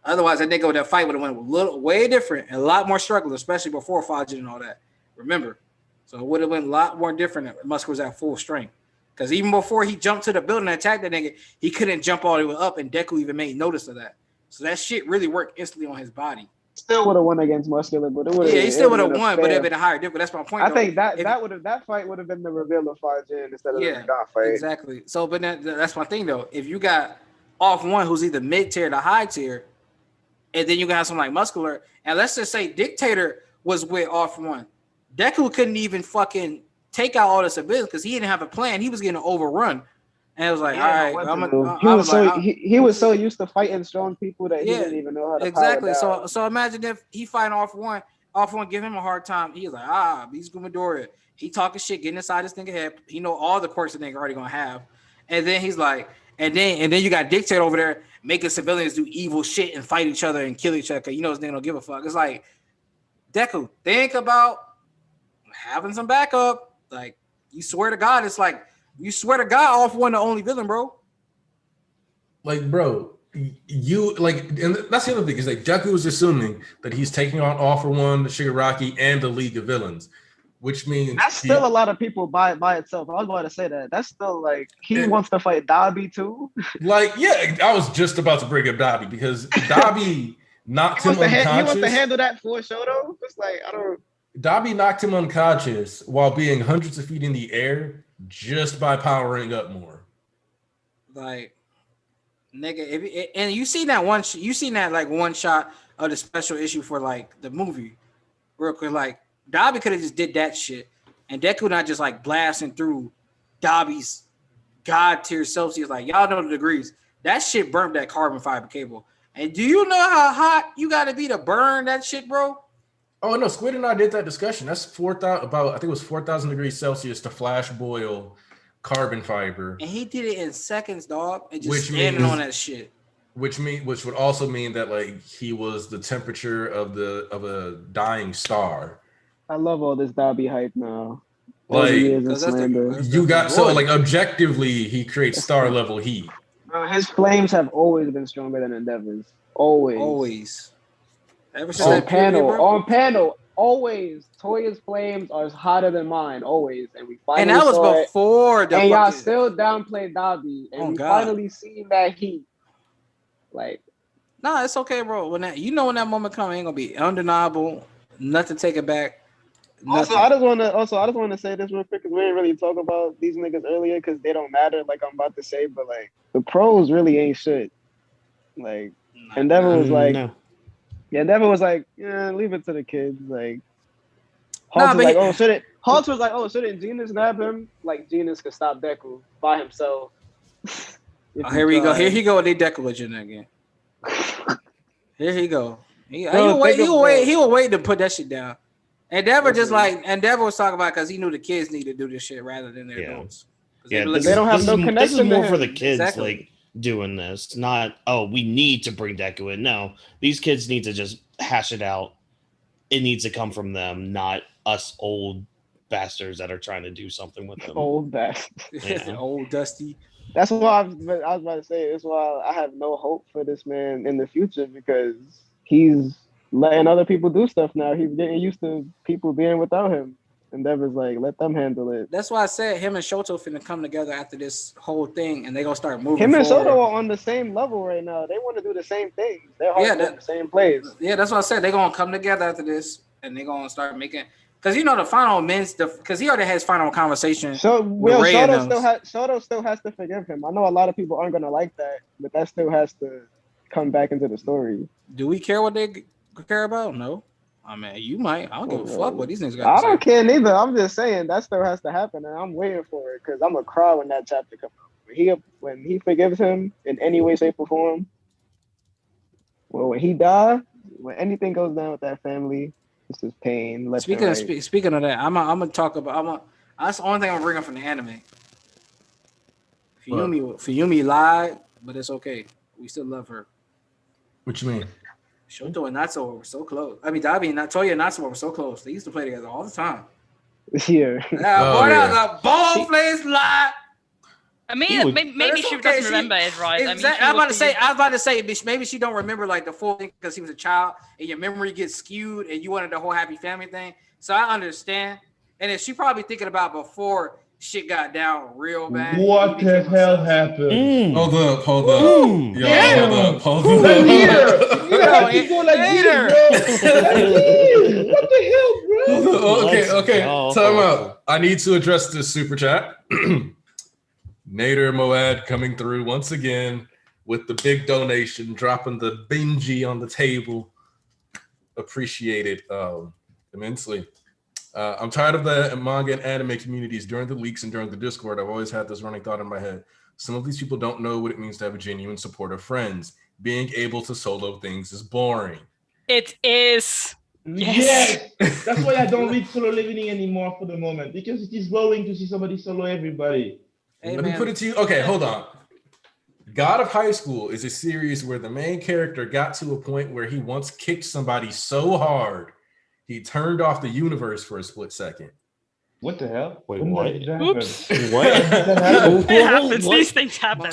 otherwise, that nigga with that fight would have went way different and a lot more struggle, especially before Fajin and all that. Remember, so it would have been a lot more different if Musk was at full strength. Because even before he jumped to the building and attacked that nigga, he couldn't jump all the way up, and Deku even made notice of that. So that shit really worked instantly on his body. Still would have won against Muscular, but it would he still would have won, but it'd been a higher difference. That's my point. I think that fight would have been the reveal of Fajin instead of the God fight. Exactly. So, but that's my thing though. If you got off one who's either mid tier to high tier, and then you got something like Muscular, and let's just say Dictator was with off one, Deku couldn't even fucking take out all the civilians because he didn't have a plan. He was getting overrun. And it was like, he was so used to fighting strong people that he didn't even know how to exactly. So imagine if he fighting off one, give him a hard time. He was like, he's Gumadora. He talking shit, getting inside this nigga head. He know all the quirks the nigga already gonna have. And then he's like, and then you got Dictator over there making civilians do evil shit and fight each other and kill each other. Cause you know this nigga don't give a fuck. It's like, Deku, think about having some backup. Like, you swear to God, it's like. You swear to God, off one the only villain, bro. Like, bro, you like, and that's the other thing is like Deku is assuming that he's taking on All For One, the Shigaraki, and the League of Villains, which means that's still a lot of people by itself. I was about to say that. That's still like he wants to fight Dabi too. Like, yeah, I was just about to bring up Dabi because Dabi knocked him unconscious. He wants to handle that for Shoto. It's like Dabi knocked him unconscious while being hundreds of feet in the air. Just by powering up more, like nigga. And you seen that one shot of the special issue for like the movie, real quick. Like Dabi could have just did that shit, and Deku not just like blasting through Dabi's god tier Celsius. Like y'all know the degrees. That shit burnt that carbon fiber cable. And do you know how hot you got to be to burn that shit, bro? Oh no, Squid and I did that discussion. That's 4,000 I think it was 4,000 degrees Celsius to flash boil carbon fiber. And he did it in seconds, dog. And just standing on that shit. Which would also mean that like he was the temperature of a dying star. I love all this Dabi hype now. Like you got so like objectively he creates star level heat. His flames have always been stronger than Endeavor's. Always. Ever since on panel, always Toya's flames are hotter than mine, always. And we finally that was before the y'all still downplayed Dabi, and we finally seen that heat. Like, nah, it's okay, bro. When that moment comes, ain't gonna be undeniable. Nothing take it back. Nothing. I just want to say this real quick because we didn't really talk about these niggas earlier because they don't matter. Like I'm about to say, but like the pros really ain't shit. Like Endeavor was like. No. Yeah, Endeavor was like, leave it to the kids. Like, Haltz was like, shouldn't Genis grab him? Like, Genis could stop Deku by himself. Here we go. Here he go with the Deku legend again. Here he go. He will wait to put that shit down. Endeavor was talking about because he knew the kids need to do this shit rather than their adults. Yeah, they don't have no connection. This is more for the kids, like doing this. Not we need to bring Deku in. No, these kids need to just hash it out. It needs to come from them, not us old bastards that are trying to do something with them. Old bastard. Yeah. Old Dusty. That's why I was about to say. That's why I have no hope for this man in the future because he's letting other people do stuff now. He's getting used to people being without him. Endeavor's like, let them handle it. That's why I said him and Shoto finna come together after this whole thing, and they gonna start moving. Him and forward. Soto are on the same level right now. They want to do the same things. They're hard in the same place. Yeah, that's what I said. They're gonna come together after this, and they're gonna start making. Because the final because he already has final conversation. So Soto still has to forgive him. I know a lot of people aren't gonna like that, but that still has to come back into the story. Do we care what they care about? No. I mean, you might. I don't give a fuck what these niggas got. I don't care neither. I'm just saying that still has to happen, and I'm waiting for it because I'm gonna cry when that chapter comes out. When he forgives him in any way, shape, or form. Well, when he dies, when anything goes down with that family, this is pain. Speaking of that, I'm gonna talk about. That's the only thing I'm bringing from the anime. Fuyumi lied, but it's okay. We still love her. What you mean? Shoto and Natsuo were so close. I mean, Dabi and Toya and Natsuo were so close. They used to play together all the time. Yeah. That was a bald-faced lie. I mean, maybe she doesn't remember it, right? Exactly. I was about to say, maybe she don't remember like the full thing because he was a child and your memory gets skewed and you wanted the whole happy family thing. So I understand. And if she probably thinking about before shit got down real bad. What the hell happened? Hold up. Hold up. What the hell, bro? Okay. Time out. I need to address this super chat. Nader Moad coming through once again with the big donation, dropping the Benji on the table. Appreciate it immensely. I'm tired of the manga and anime communities. During the leaks and during the Discord, I've always had this running thought in my head. Some of these people don't know what it means to have a genuine supportive friends. Being able to solo things is boring. It is. Yes. That's why I don't read Solo Leveling anymore for the moment, because it is boring to see somebody solo everybody. Hey, Let me put it to you. Okay, hold on. God of High School is a series where the main character got to a point where he once kicked somebody so hard he turned off the universe for a split second. What the hell? Wait, what? Oops. What? It happens. These things happen.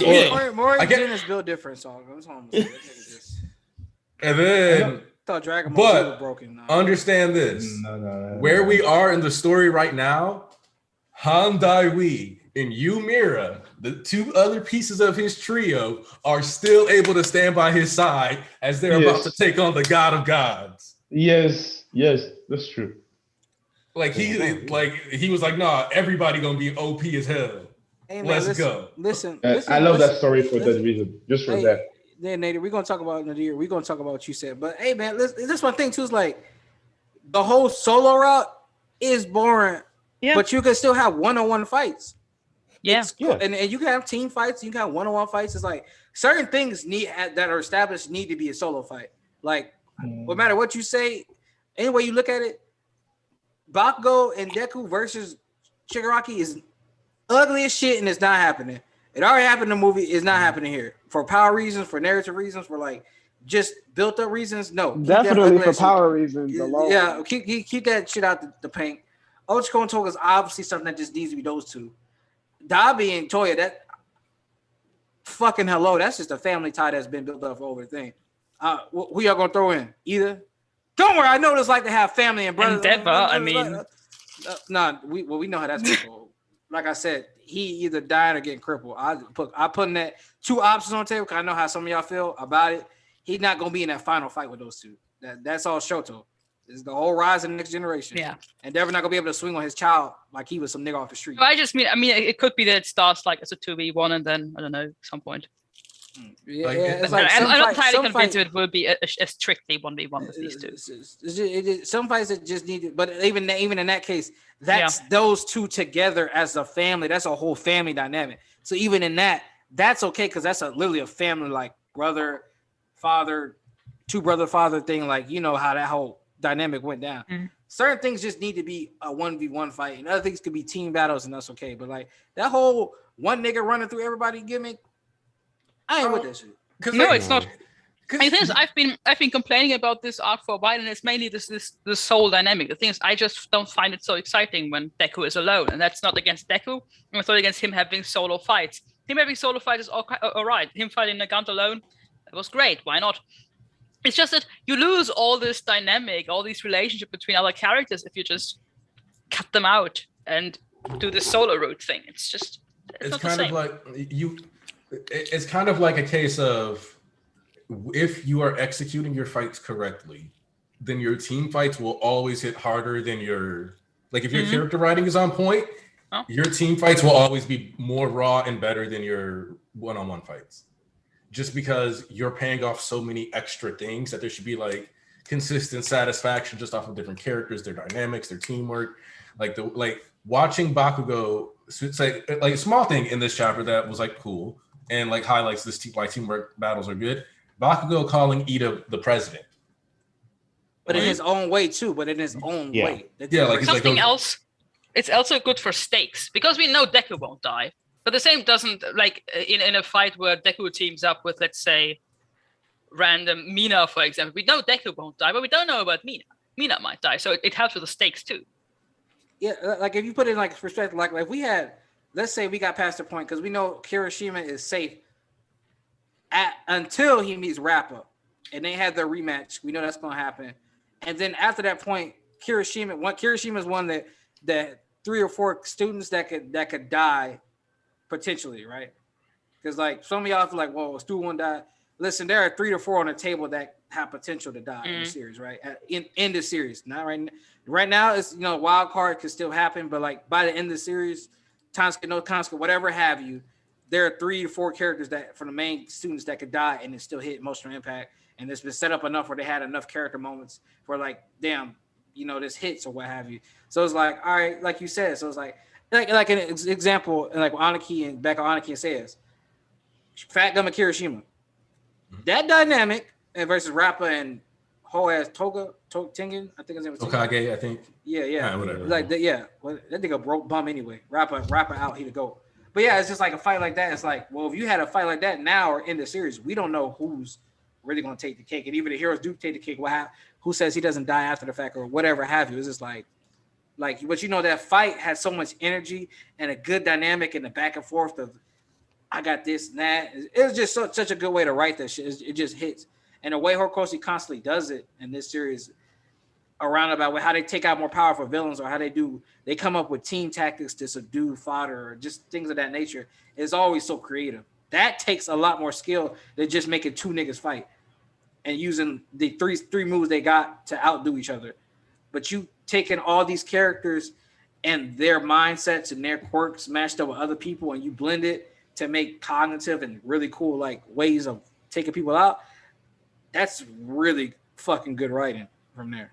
More Gen is built different, so And then I thought Dragon Ball was broken. No. Understand this. No. Where we are in the story right now, Han Dai-Wei and Ymira, the two other pieces of his trio, are still able to stand by his side as they're about to take on the God of Gods. Yes, that's true. Like he was like, nah, everybody gonna be OP as hell. Hey, man, Let's go. Listen, I love that story for that reason. Just for that. Then Nader, we're gonna talk about Nadir. We're gonna talk about what you said. But hey man, this one thing too is like the whole solo route is boring. Yeah. But you can still have one-on-one fights. Yeah. And you can have team fights, you can have one-on-one fights. It's like certain things that are established need to be a solo fight. Like no matter what you say, any way you look at it, Bakugo and Deku versus Shigaraki is ugly as shit, and it's not happening. It already happened in the movie. It's not happening here for power reasons, for narrative reasons, for like just built up reasons. No, definitely for power reasons alone. Yeah, keep that shit out the paint. Ochiko and Toga is obviously something that just needs to be those two. Dabi and Toya, that fucking hello, that's just a family tie that's been built up over the thing. Who y'all gonna throw in? Either. Don't worry, I know what it's like to have family and brothers. Endeavor, I mean. We know how that's going to go. Like I said, he either dying or getting crippled. I put in that two options on the table because I know how some of y'all feel about it. He's not going to be in that final fight with those two. That's all Shoto. It's the whole rise of the next generation. Yeah. Endeavor not going to be able to swing on his child like he was some nigga off the street. I mean, it could be that it starts like as a 2v1 and then, I don't know, at some point. I'm not entirely convinced it will be a strictly 1v1 with these two. Some fights that just need it, but even in that case, that's those two together as a family. That's a whole family dynamic. So even in that's okay because that's literally a family, like brother, father, two brother, father thing. Like you know how that whole dynamic went down. Mm-hmm. Certain things just need to be a 1v1 fight, and other things could be team battles, and that's okay. But like that whole one nigga running through everybody gimmick. I ain't with that shit. No, it's not. I think I've been complaining about this arc for a while, and it's mainly this soul dynamic. The thing is, I just don't find it so exciting when Deku is alone, and that's not against Deku. It's not against him having solo fights. Him having solo fights is all right. Him fighting Nagant alone, that was great. Why not? It's just that you lose all this dynamic, all these relationships between other characters if you just cut them out and do the solo route thing. It's kind of like it's kind of like a case of, if you are executing your fights correctly, then your team fights will always hit harder than your, like if your character writing is on point, your team fights will always be more raw and better than your one-on-one fights. Just because you're paying off so many extra things that there should be like consistent satisfaction just off of different characters, their dynamics, their teamwork. Like watching Bakugo, it's like a small thing in this chapter that was like cool and like highlights this why teamwork battles are good. Bakugo calling Ida the president. But in his own way too, but in his own way. Like something else. It's also good for stakes because we know Deku won't die. But the same doesn't, like in a fight where Deku teams up with, let's say, random Mina, for example. We know Deku won't die, but we don't know about Mina. Mina might die, so it helps with the stakes too. Yeah, like if you put it in like perspective, like if we had, let's say we got past the point because we know Kirishima is safe until he meets Rappa, and they have their rematch. We know that's going to happen, and then after that point, Kirishima is one that 3 or 4 students that could die potentially, right? Because like some of y'all feel like, well, Stu won't die. Listen, there are 3 to 4 on the table that have potential to die in the series, right? In the series, not right now. Right now, it's wild card could still happen, but like by the end of the series, Tansuke, no Tansuke, whatever have you, there are 3 to 4 characters that for the main students that could die and it still hit emotional impact, and it's been set up enough where they had enough character moments for like, damn, this hits or what have you. So it's like, all right, like you said, so it's like an example, like Aniki and back on Aniki says, Fat Gum and Kirishima. That dynamic versus Rappa and whole ass Tengen, I think his name was Okage, I think. Yeah. Whatever. Like that, well, that nigga broke bum anyway. Rappa out, he to go. But yeah, it's just like a fight like that. It's like, well, if you had a fight like that now or in the series, we don't know who's really gonna take the cake. And even the heroes do take the cake. Who says he doesn't die after the fact or whatever have you? It's just like, but that fight has so much energy and a good dynamic in the back and forth of I got this and that. It was just such a good way to write that shit. It just hits. And the way Horikoshi constantly does it in this series, around about how they take out more powerful villains or how they come up with team tactics to subdue fodder or just things of that nature, is always so creative. That takes a lot more skill than just making 2 niggas fight and using the three moves they got to outdo each other. But you taking all these characters and their mindsets and their quirks matched up with other people and you blend it to make cognitive and really cool like ways of taking people out. That's really fucking good writing from there.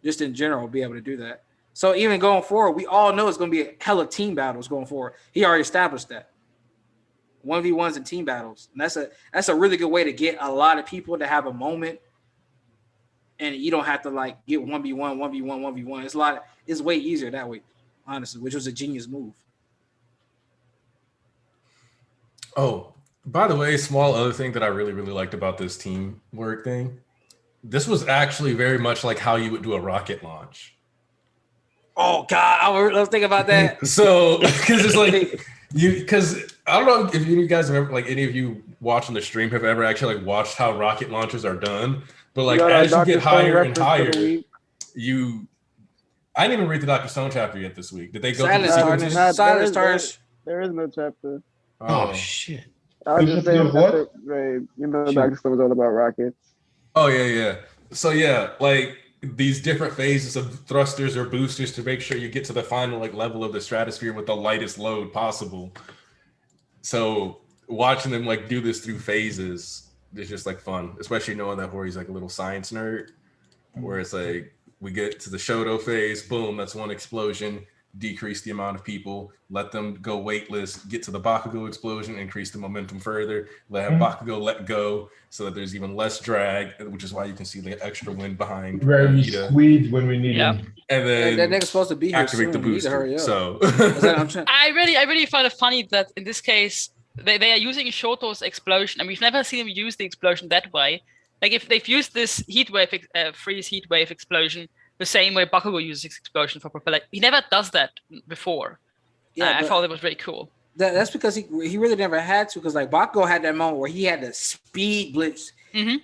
Just in general, be able to do that. So even going forward, we all know it's going to be a hella team battles going forward. He already established that. 1v1s and team battles. And that's a really good way to get a lot of people to have a moment. And you don't have to like get 1v1. It's way easier that way, honestly, which was a genius move. Oh, by the way, small other thing that I really, really liked about this teamwork thing. This was actually very much like how you would do a rocket launch. Oh God, I was thinking about that. So, because it's like because I don't know if you guys have ever, like any of you watching the stream have ever actually like watched how rocket launches are done. But like as you get higher and higher, I didn't even read the Dr. Stone chapter yet this week. Did they go through the sequences? There is no chapter. Oh shit. I was just saying that, Dr. Stone was all about rockets. Oh yeah. So yeah, like these different phases of thrusters or boosters to make sure you get to the final like level of the stratosphere with the lightest load possible. So watching them like do this through phases is just like fun, especially knowing that Hori's like a little science nerd, where it's like we get to the Shoto phase, boom, that's one explosion. Decrease the amount of people, let them go weightless, get to the Bakugo explosion, increase the momentum further, let Bakugo let go so that there's even less drag, which is why you can see the extra wind behind. Very squeeze when we need him. And then that nigga's supposed to be here activate soon. the booster. So I really find it funny that in this case they are using Shoto's explosion, and we've never seen him use the explosion that way. Like if they've used this freeze heat wave explosion the same way Bakugo uses explosion for propeller, he never does that before. Yeah, I thought it was very cool. That's because he really never had to, because like Bakugo had that moment where he had to speed blitz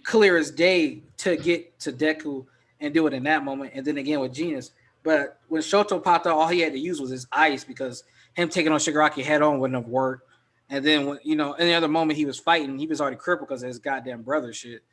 clear as day to get to Deku and do it in that moment, and then again with Genius. But when Shoto popped out, all he had to use was his ice, because him taking on Shigaraki head on wouldn't have worked. And then when, you know, any other moment he was fighting, he was already crippled because of his goddamn brother shit.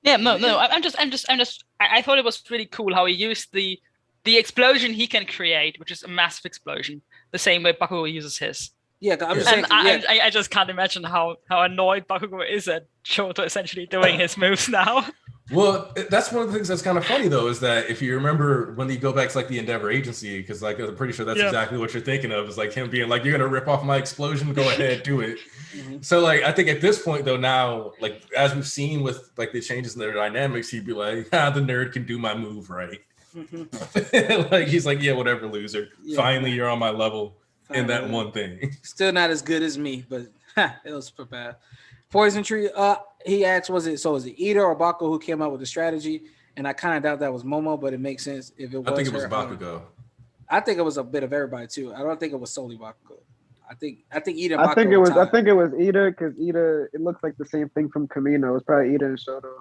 Yeah, no. I thought it was really cool how he used the explosion he can create, which is a massive explosion, the same way Bakugo uses his. Yeah, I'm just saying. I just can't imagine how annoyed Bakugo is at Shoto essentially doing his moves now. Well, that's one of the things that's kind of funny, though, is that if you remember when you go back to like the Endeavor Agency, because like I'm pretty sure that's exactly what you're thinking of, is like him being like, "You're gonna rip off my explosion, go ahead, do it." So like I think at this point though, now like as we've seen with like the changes in their dynamics, he'd be like, "Ah, the nerd can do my move right." Like he's like, "Yeah, whatever, loser. Finally, you're on my level in that one thing." Still not as good as me, but it was bad. Poison Tree. He asked, was it Ida or Bakugo who came up with the strategy? And I kind of doubt that was Momo, but it makes sense if it was. I think it was her. Bakugo. I think it was a bit of everybody too. I don't think it was solely Bakugo. I think Ida. And I Bakugo think it was. tied. I think it was Ida, because Ida. It looks like the same thing from Kamino. It's probably Ida and Shoto.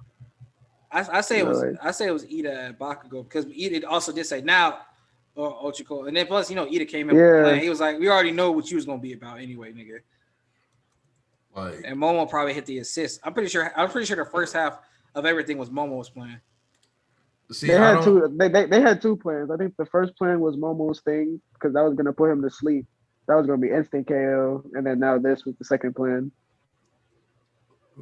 I say it was. I say it was Ida and Bakugo, because Ida also did say now, Ochiko, and then plus Ida came in. Yeah. He was like, we already know what you was gonna be about anyway, nigga. Like, and Momo probably hit the assist. I'm pretty sure the first half of everything was Momo's plan. See, they had two. They had two plans. I think the first plan was Momo's thing, because that was gonna put him to sleep. That was gonna be instant KO, and then now this was the second plan.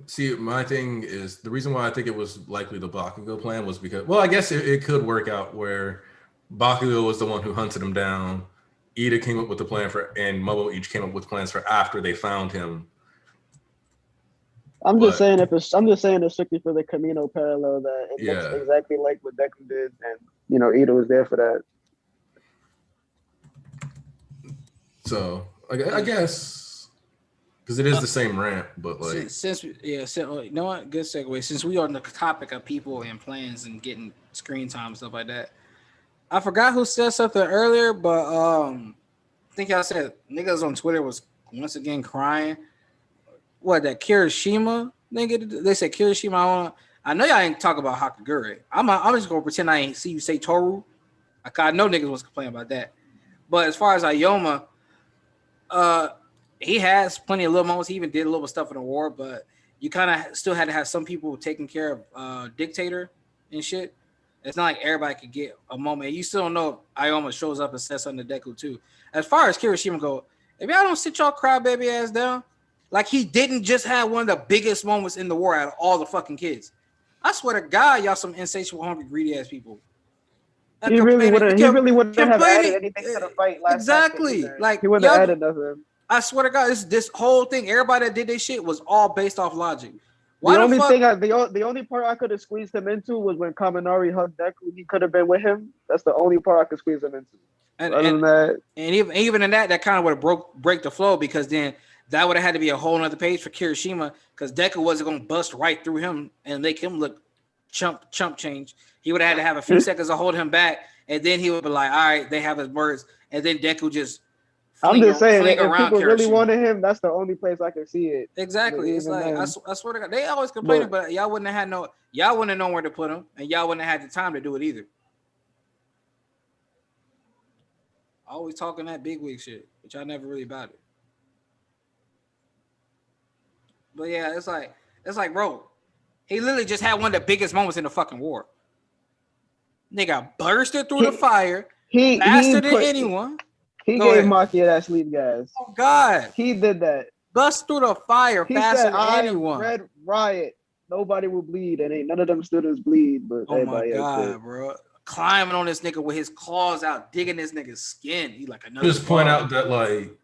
See, my thing is the reason why I think it was likely the Bakugo plan was because, well, I guess it could work out where Bakugo was the one who hunted him down. Ida came up with the plan and Momo each came up with plans for after they found him. I'm just saying it's strictly for the Kamino parallel that it looks exactly like what Deku did, and Ida was there for that. So I guess because it is the same ramp, but like you know what? Good segue. Since we are on the topic of people and plans and getting screen time and stuff like that, I forgot who said something earlier, but I think y'all said niggas on Twitter was once again crying. What, that Kirishima nigga? They said Kirishima. I know y'all ain't talk about Hakagure. I'm just gonna pretend I ain't see you say Toru. I know niggas was complaining about that. But as far as Ayoma, he has plenty of little moments. He even did a little stuff in the war, but you kind of still had to have some people taking care of Dictator and shit. It's not like everybody could get a moment. You still don't know if Ayoma shows up and says something to Deku too. As far as Kirishima go, if y'all don't sit y'all crybaby ass down. Like, he didn't just have one of the biggest moments in the war out of all the fucking kids. I swear to God, y'all some insatiable, hungry, greedy ass people. He really wouldn't have added anything to the fight last exactly. Time. Like, he wouldn't have added nothing. I swear to God, this whole thing, everybody that did this shit was all based off logic. The only part I could have squeezed him into was when Kaminari hugged Deku. He could have been with him. That's the only part I could squeeze him into. And even in that kind of would have break the flow, because then that would have had to be a whole nother page for Kirishima, because Deku wasn't going to bust right through him and make him look chump change. He would have had to have a few seconds to hold him back, and then he would be like, all right, they have his words, and then Deku just I'm just saying, if people really wanted him, that's the only place I can see it. Exactly. It's like, I swear to God, they always complaining, but y'all wouldn't have known where to put him, and y'all wouldn't have had the time to do it either. Always talking that big wig shit, but y'all never really about it. But yeah, it's like, bro, he literally just had one of the biggest moments in the fucking war. Nigga bursted through the fire faster than anyone. He gave Maki that sleep gas. Oh God, he did that. Bust through the fire faster than anyone. Red Riot. Nobody will bleed, and ain't none of them students bleed. But oh my God, bro, climbing on this nigga with his claws out, digging this nigga's skin. He like another. Just point out that like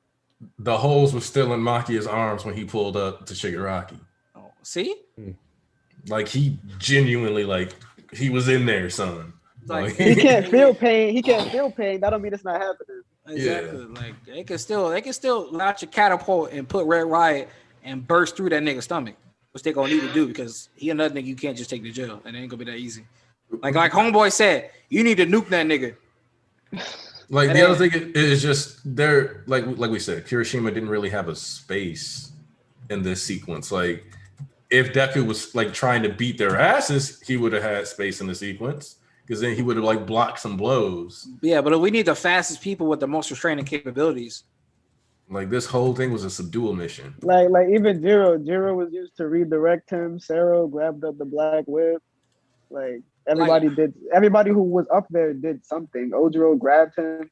the holes were still in Makia's arms when he pulled up to Shigaraki. Oh, see? Like he genuinely he was in there, son. Like, he can't feel pain. He can't feel pain. That don't mean it's not happening. Exactly. Yeah. Like they can still launch a catapult and put Red Riot and burst through that nigga's stomach. which they're gonna need to do because he another nigga you can't just take to jail, and it ain't gonna be that easy. Like homeboy said, you need to nuke that nigga. Like the other thing is just they're like we said, Kirishima didn't really have a space in this sequence. Like if Deku was like trying to beat their asses, he would have had space in the sequence because then he would have like blocked some blows. Yeah, but we need the fastest people with the most restraining capabilities. Like this whole thing was a subdual mission. Like even Jiro was used to redirect him. Sero grabbed up the black whip. Like everybody who was up there did something. Ojiro grabbed him.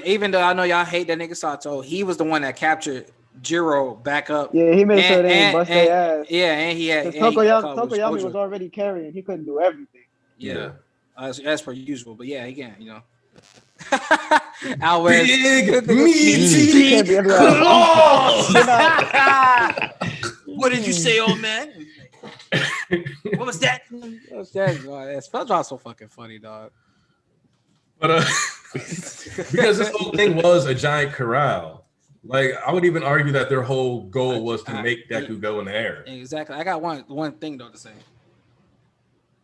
Even though I know y'all hate that nigga Sato, he was the one that captured Jiro back up. Yeah, he made sure they didn't bust their ass. Yeah, and he had Tokoyami was already carrying. He couldn't do everything. Yeah. As per usual, but yeah, again, you know. Always big meaty claws. What did you say, old man? What was that? SpongeBob's so fucking funny, dog. But because this whole thing was a giant corral. Like I would even argue that their whole goal was to make Deku go in the air. Exactly. I got one thing though to say.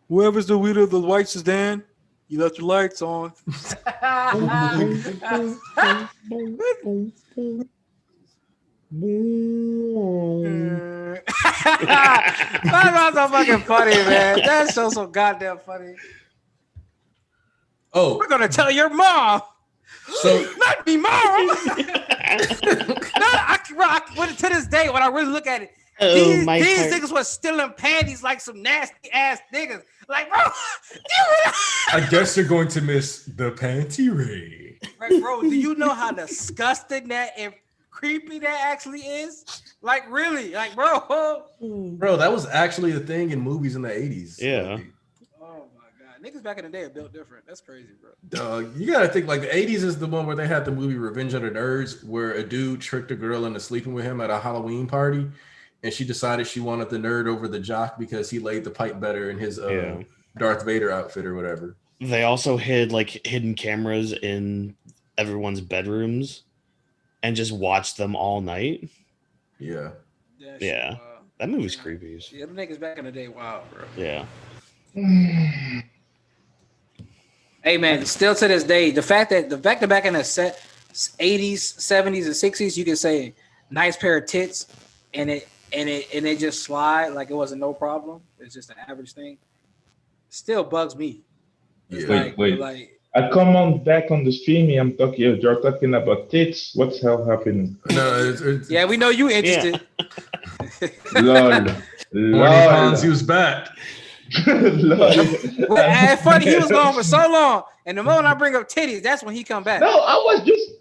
Whoever's the leader of the White Sedan, you left your lights on. That's so fucking funny, man. That's so goddamn funny. Oh, we're gonna tell your mom. So not me, mom. To this day, when I really look at it, these niggas was stealing panties like some nasty ass niggas. Like, bro, I guess you're going to miss the panty raid. Right, bro, do you know how disgusting that and creepy that actually is? Like, really? Like, bro, that was actually a thing in movies in the 80s. Yeah. Like, oh my god, niggas back in the day are built different. That's crazy, bro. You gotta think like the 80s is the one where they had the movie Revenge of the Nerds, where a dude tricked a girl into sleeping with him at a Halloween party, and she decided she wanted the nerd over the jock because he laid the pipe better in his Darth Vader outfit or whatever. They also hid like hidden cameras in everyone's bedrooms and just watched them all night. Yeah. Yeah. That movie's creepy. Yeah, them niggas back in the day, wow, bro. Yeah. Hey man, still to this day, the fact that back in the 80s, 70s, and 60s, you can say nice pair of tits and it just slide like it wasn't no problem. It's just an average thing. Still bugs me. Yeah. Wait. I come on back on the stream. You're talking about tits. What's hell happening? No, it's yeah, we know you interested. Lol. Ponzi's back. Well, funny, he was gone for so long, and the moment I bring up titties, that's when he come back. No, I was just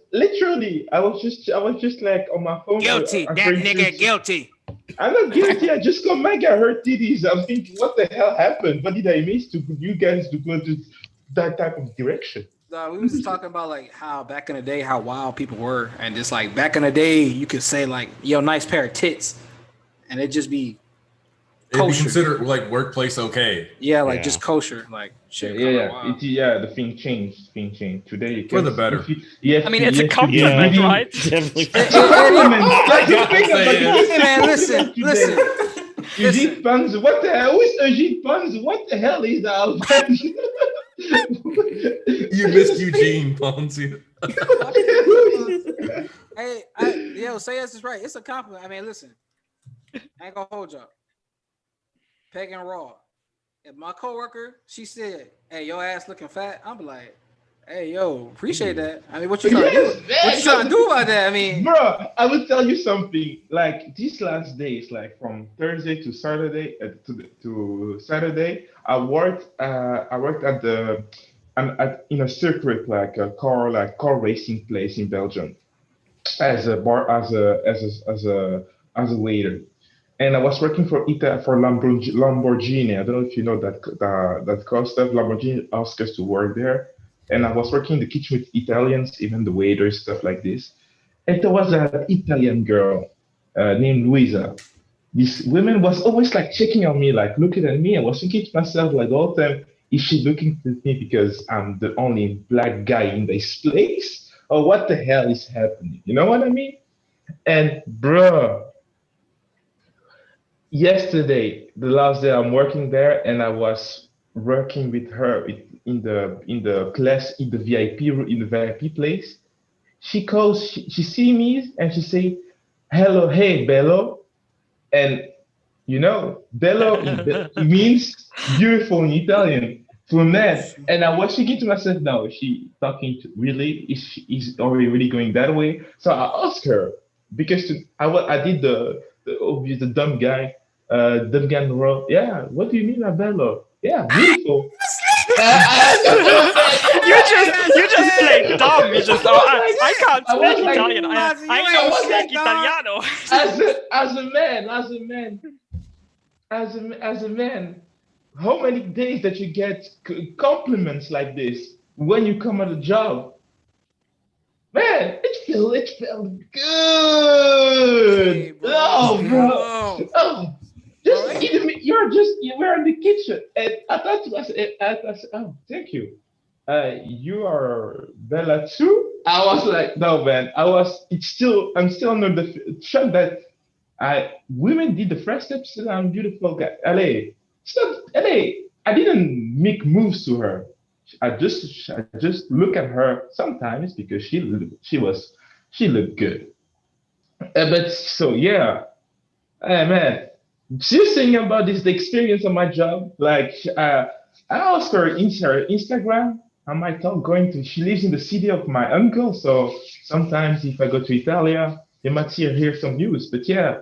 like on my phone. Guilty, that nigga guilty. I'm not guilty. I just come back. I heard titties. I'm thinking, what the hell happened? What did I miss to you guys to go to that type of direction? We was just talking about like how back in the day, how wild people were, and just like back in the day, you could say like, "Yo, nice pair of tits," and it'd just be. It'd be considered like workplace okay. Yeah, like just kosher, like shit. Yeah. The thing changed. Today you can for the better. I mean, it's a compliment, right? Definitely. Man, listen. Eugene Pons, what the hell? Who is Eugene Pons? What the hell is that? You missed Eugene Ponzi. Hey, say this is right. It's a compliment. I mean, listen, I ain't gonna hold y'all. Peg and raw. If my coworker, she said, "Hey, your ass looking fat," I'm like, "Hey, yo, appreciate that." I mean, what you trying to do? What you trying to do about that? I mean, bro, I will tell you something. Like these last days, like from Thursday to Saturday to Saturday, I worked at in a circuit like a car racing place in Belgium as a waiter. And I was working for Lamborghini. I don't know if you know that car stuff. Lamborghini asked us to work there. And I was working in the kitchen with Italians, even the waiters, stuff like this. And there was an Italian girl named Luisa. This woman was always like checking on me, like looking at me. I was thinking to myself like all the time, is she looking at me because I'm the only black guy in this place? Or what the hell is happening? You know what I mean? And bro, yesterday, the last day I'm working there, and I was working with her in the class in the VIP room, in the VIP place. She calls, she see me and she say, "Hello, hey, Bello," and bello means beautiful in Italian for men. And I was thinking to myself, no, she talking to really is already really going that way. So I asked her because I did the obvious the dumb guy in the world. Yeah, what do you mean by bello? Yeah, beautiful. You just played dumb. You just I can't I was speak like, Italian. I I don't was speak like, Italiano. as a man, how many days that you get compliments like this when you come at a job? Man, it felt Hey, good. bro. Oh, Come bro. on. Oh, Bro, just you were in the kitchen, and I thought to myself, oh, thank you. You are Bella too. I was like, no, man. I'm still under the shock that women did the first steps and I'm beautiful guy. LA. Stop LA. I didn't make moves to her. I just look at her sometimes because she looked good. But so yeah, hey man, just thinking about this the experience of my job. Like I asked her Instagram. I might not going to. She lives in the city of my uncle, so sometimes if I go to Italia, you might see her hear some news. But yeah,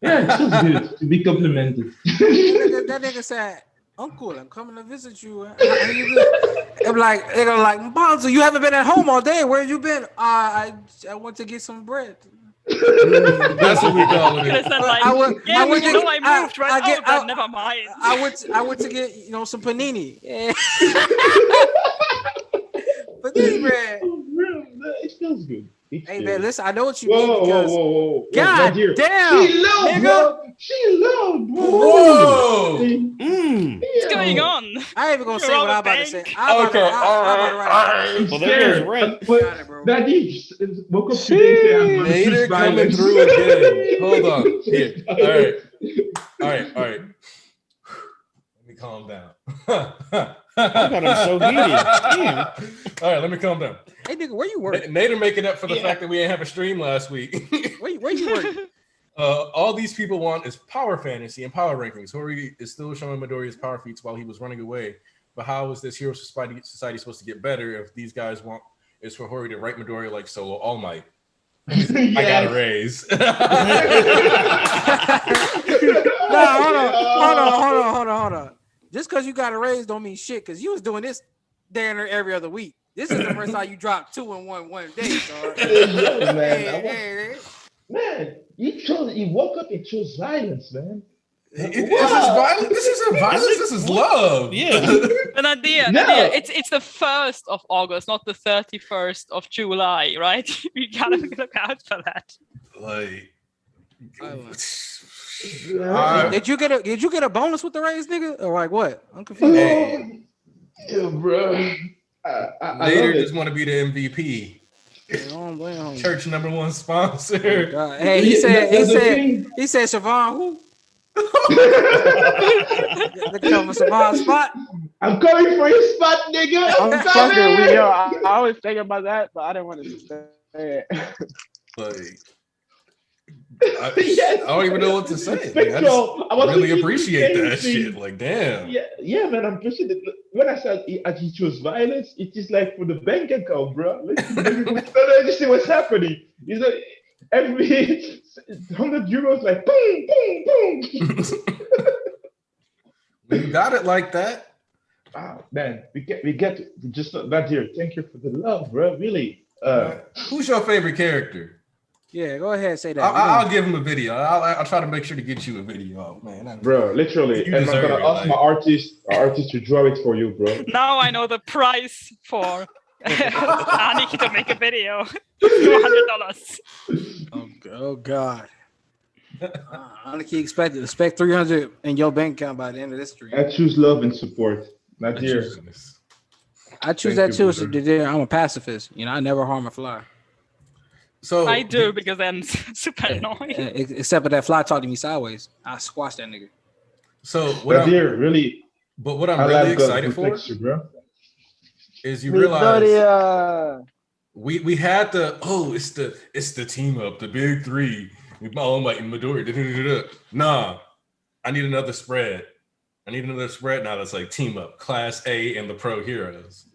yeah, it feels good to be complimented. that nigga said, "Uncle, I'm coming to visit you. How you been?" I'm like, they're gonna like, Bonzo, you haven't been at home all day. Where you been? I went to get some bread. That's what we call Could have it. said like, I went I moved, right? I Never mind. I went to get some panini. Yeah. Panini bread. Oh, bro, it feels good. Hey man, listen, I know what you Whoa, mean whoa, because whoa, whoa, whoa. God Nadir. damn, She loved, nigga. bro. She loved, bro. Whoa. What's going on? I ain't even gonna say You're what I'm on about the to say. bank. I'm about to write. I'm Well, there goes scared. Rent. Got it, bro. Daddy woke up today and said, I'm going to Nader choose coming violence. through again. Hold on. Here. All right. Let me calm down. I got him so heated. Damn. All right, let me calm down. Hey nigga, where you work? Nader making up for the fact that we didn't have a stream last week. Where you work? All these people want is power fantasy and power rankings. Hori is still showing Midoriya's power feats while he was running away. But how is this hero society supposed to get better if these guys want is for Hori to write Midoriya like Solo All Might? I got a raise. No, hold on. Just because you got a raise don't mean shit. Because you was doing this damn near every other week. This is the first time you dropped 2 in one day. So. Yeah, man. Hey. Man, he woke up and chose violence, man. Is this violence? This isn't violence. This is love. Yeah. An idea. No. It's the 1st of August, not the 31st of July, right? We gotta look out for that. Like, Did you get a bonus with the raise, nigga? Or like what? I'm confused. Hey. Yeah, bro. Nader just want to be the MVP. Church #1 sponsor. Hey, he said, Siobhan, who? Look over Siobhan's spot. I'm coming for your spot, nigga. I'm fucking yo. I always think about that, but I didn't want to say it. Like, I don't even know what to say. Like, I really appreciate that shit. Like, damn. Yeah, man. I'm appreciating it. When I said he chose violence, it is like for the bank account, bro. Let's see what's happening. You know, every 100 euros, like boom, boom, boom. When you got it like that. Oh man, we get just that here. Thank you for the love, bro. Really. Who's your favorite character? Yeah, go ahead, say that. I'll give him a video. I'll try to make sure to get you a video. Oh, man, bro, literally. And I'm gonna ask my artist to draw it for you, bro. Now I know the price for Aniki to make a video. $200. Oh God. Aniki expect 300 in your bank account by the end of this stream. I choose love and support. Not here. I choose that too. So I'm a pacifist. You know, I never harm a fly. So I do because then super annoying. Except for that fly talking to me sideways. I squash that nigga. So But here, what I'm I really like God excited for protects you, bro. is you realize Victoria. we had it's the team up, the big three. Oh my Midori. Nah, I need another spread. I need another spread now that's like team up, class A and the pro heroes.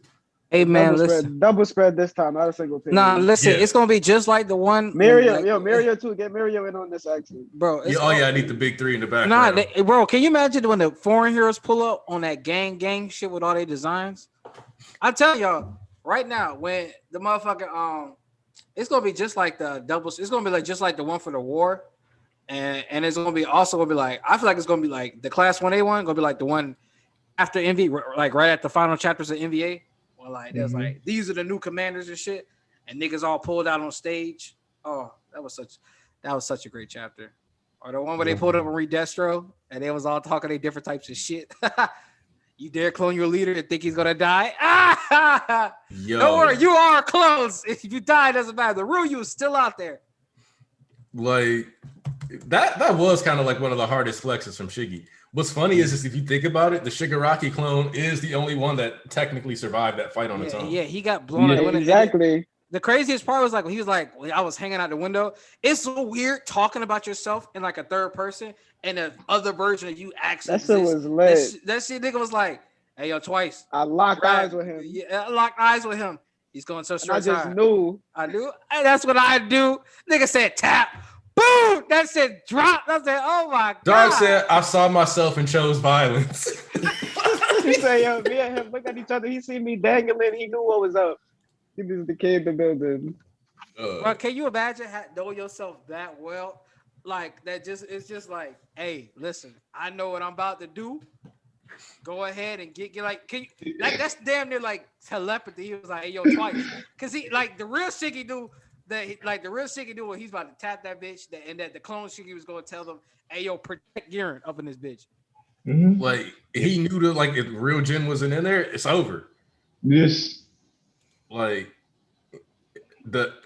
Hey man, listen. Double spread this time, not a single team. Nah, listen, Yeah. it's gonna be just like the one. Miriam, like, Miriam too. Get Miriam in on this action. bro. Yeah, I need the big three in the Nah, background. bro, can you imagine when the foreign heroes pull up on that gang shit with all their designs? I tell y'all right now, when the motherfucker it's gonna be just like the doubles. It's gonna be like just like the one for the war, and it's gonna be also gonna be like I feel like it's gonna be like the class 1A one gonna be like the one after MV, like right at the final chapters of NVA. Well, like there's like these are the new commanders and shit, and niggas all pulled out on stage. Oh, that was such a great chapter. Or the one where they pulled up and read Destro, and they was all talking they different types of shit. You dare clone your leader and think he's gonna die? Yo. Don't worry, you are clones. If you die, it doesn't matter. The real you is still out there. Like that was kind of like one of the hardest flexes from Shiggy. What's funny is if you think about it, the Shigaraki clone is the only one that technically survived that fight on its own. Yeah, he got blown out the window. Exactly. The craziest part was like when he was like, when I was hanging out the window. It's so weird talking about yourself in like a third person and the other version of you actually. That shit was lit. That shit nigga was like, hey yo, twice. I locked eyes with him. Yeah, I locked eyes with him. He's going so straight. I just knew. I knew. Hey, that's what I do. Nigga said tap. Boom! That shit dropped. I said, oh my god. Dog said, I saw myself and chose violence. He said, yo, me and him look at each other. He seen me dangling. He knew what was up. He was the kid in the building. Bro, can you imagine know yourself that well? Like that it's just like, hey, listen, I know what I'm about to do. Go ahead and get like, can you, like that's damn near like telepathy. He was like, hey, yo, twice. Cause he like the real Shiggy do when he's about to tap that bitch and that the clone Shiggy was gonna tell them, hey, yo, protect Garen up in this bitch. Like he knew that like if real Jin wasn't in there, it's over. Yes. Like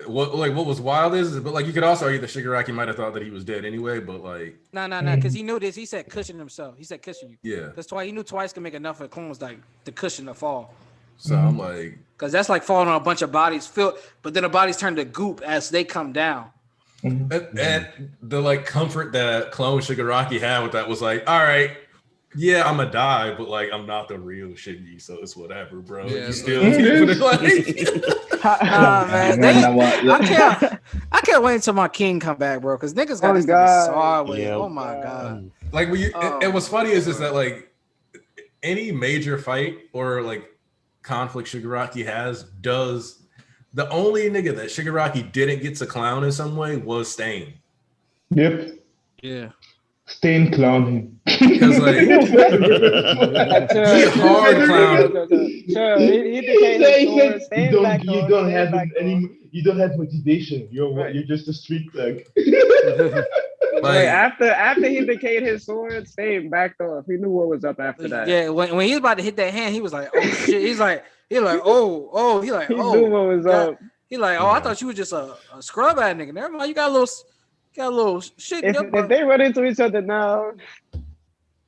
what was wild is, but like you could also argue that Shigaraki might have thought that he was dead anyway, but like no, because he knew this. He said cushion himself. He said cushion you. Yeah. That's why he knew twice can make enough of clones like the cushion to fall. So I'm like, because that's like falling on a bunch of bodies filled, but then the bodies turn to goop as they come down. And the like comfort that clone Shigaraki had with that was like, all right, yeah, I'm gonna die, but like I'm not the real Shiggy, so it's whatever, bro. Yeah, you still like, man. I can't wait until my king come back, bro. Because niggas got this nigga saw with. Oh my god. Like when you and what's funny is that like any major fight or like conflict Shigaraki has does the only nigga that Shigaraki didn't get to clown in some way was Stain. Yep. Yeah. Stain clown him. Because like he hard clown. He became his sword. You don't have motivation. You're just a street thug. Like after he decayed his sword, Stain backed off. He knew what was up after that. Yeah, when he was about to hit that hand, he was like, "Oh shit!" He like, he knew what was up. He like, "Oh, I thought you were just a scrub ass nigga. Never mind, you got a little shit." If they run into each other now.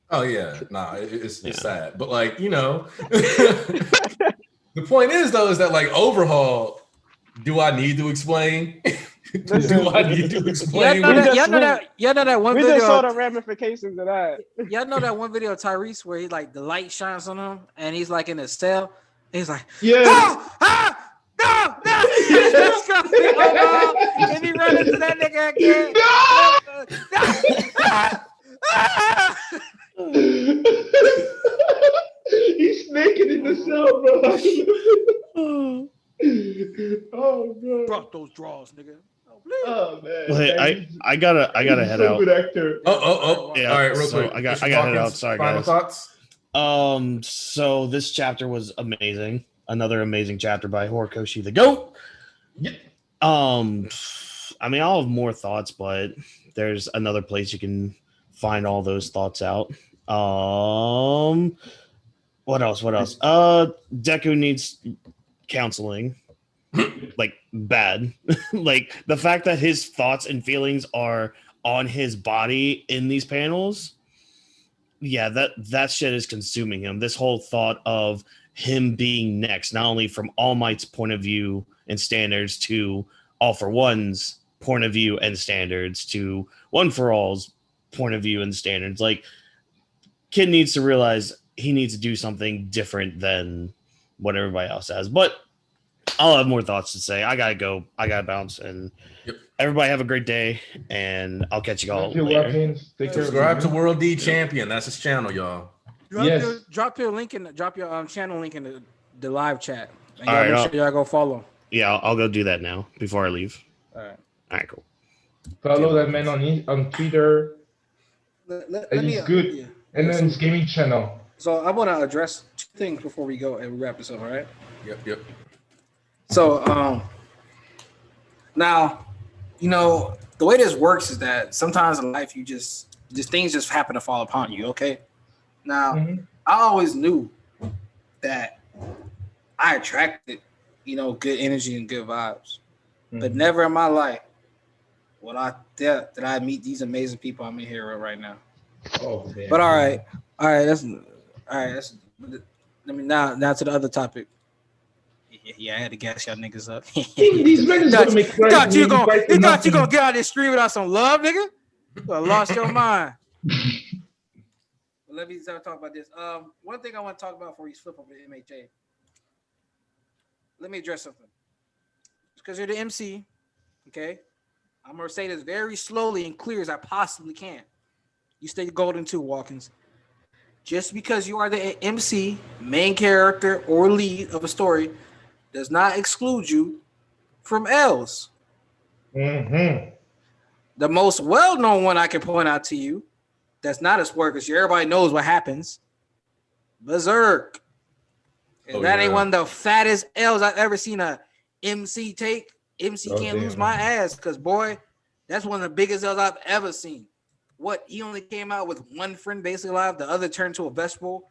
Oh yeah, nah, it's sad, but like you know, the point is though is that like overhaul. Do I need to explain? Do I need to explain? Y'all know that one we video. We just saw the ramifications of that. Y'all know that one video of Tyrese where he like the light shines on him and he's like in his cell. And he's like, yeah. No. Let's go. And he run into that nigga again. He's naked in the cell, bro. Oh god. Drop those draws, nigga. Oh man. Well, I gotta head out. Good actor. Oh. Yeah, all right, real so quick. I gotta head out. Sorry, final guys. Thoughts? So this chapter was amazing. Another amazing chapter by Horikoshi the GOAT. Yeah. I mean, I'll have more thoughts, but there's another place you can find all those thoughts out. What else? Deku needs counseling. like bad. Like the fact that his thoughts and feelings are on his body in these panels. Yeah, that shit is consuming him. This whole thought of him being next, not only from All Might's point of view and standards to All for One's point of view and standards to One for All's point of view and standards. Like, kid needs to realize he needs to do something different than what everybody else has. But I'll have more thoughts to say. I gotta go. I gotta bounce. And everybody have a great day. And I'll catch you all later. Watkins. Take care. Subscribe to World D Champion. That's his channel, y'all. Drop your link in. Drop your channel link in the live chat. And All right, make sure y'all go follow. Yeah, I'll go do that now before I leave. All right. All right, cool. Follow that man on Twitter. He's good. Yeah. And then his gaming channel. So I want to address two things before we go and we wrap this up. All right. Yep. So now, the way this works is that sometimes in life you just things just happen to fall upon you. Okay. Now I always knew that I attracted, good energy and good vibes, but never in my life would I that I meet these amazing people I'm in here right now. Oh, man. But all right. That's let me now to the other topic. Yeah, I had to gas y'all niggas up. These niggas gonna make you thought you gonna get out this street without some love, nigga? You lost your mind. But let me start talking about this. One thing I want to talk about before you flip over to MHA. Let me address something. Because you're the MC, okay? I'm gonna say this very slowly and clear as I possibly can. You stay golden too, Watkins. Just because you are the MC, main character, or lead of a story does not exclude you from L's. The most well-known one I can point out to you that's not a spoiler because everybody knows what happens. Berserk. And ain't one of the fattest L's I've ever seen a MC take. MC can't lose my ass because, boy, that's one of the biggest L's I've ever seen. What, he only came out with one friend basically alive, the other turned to a vegetable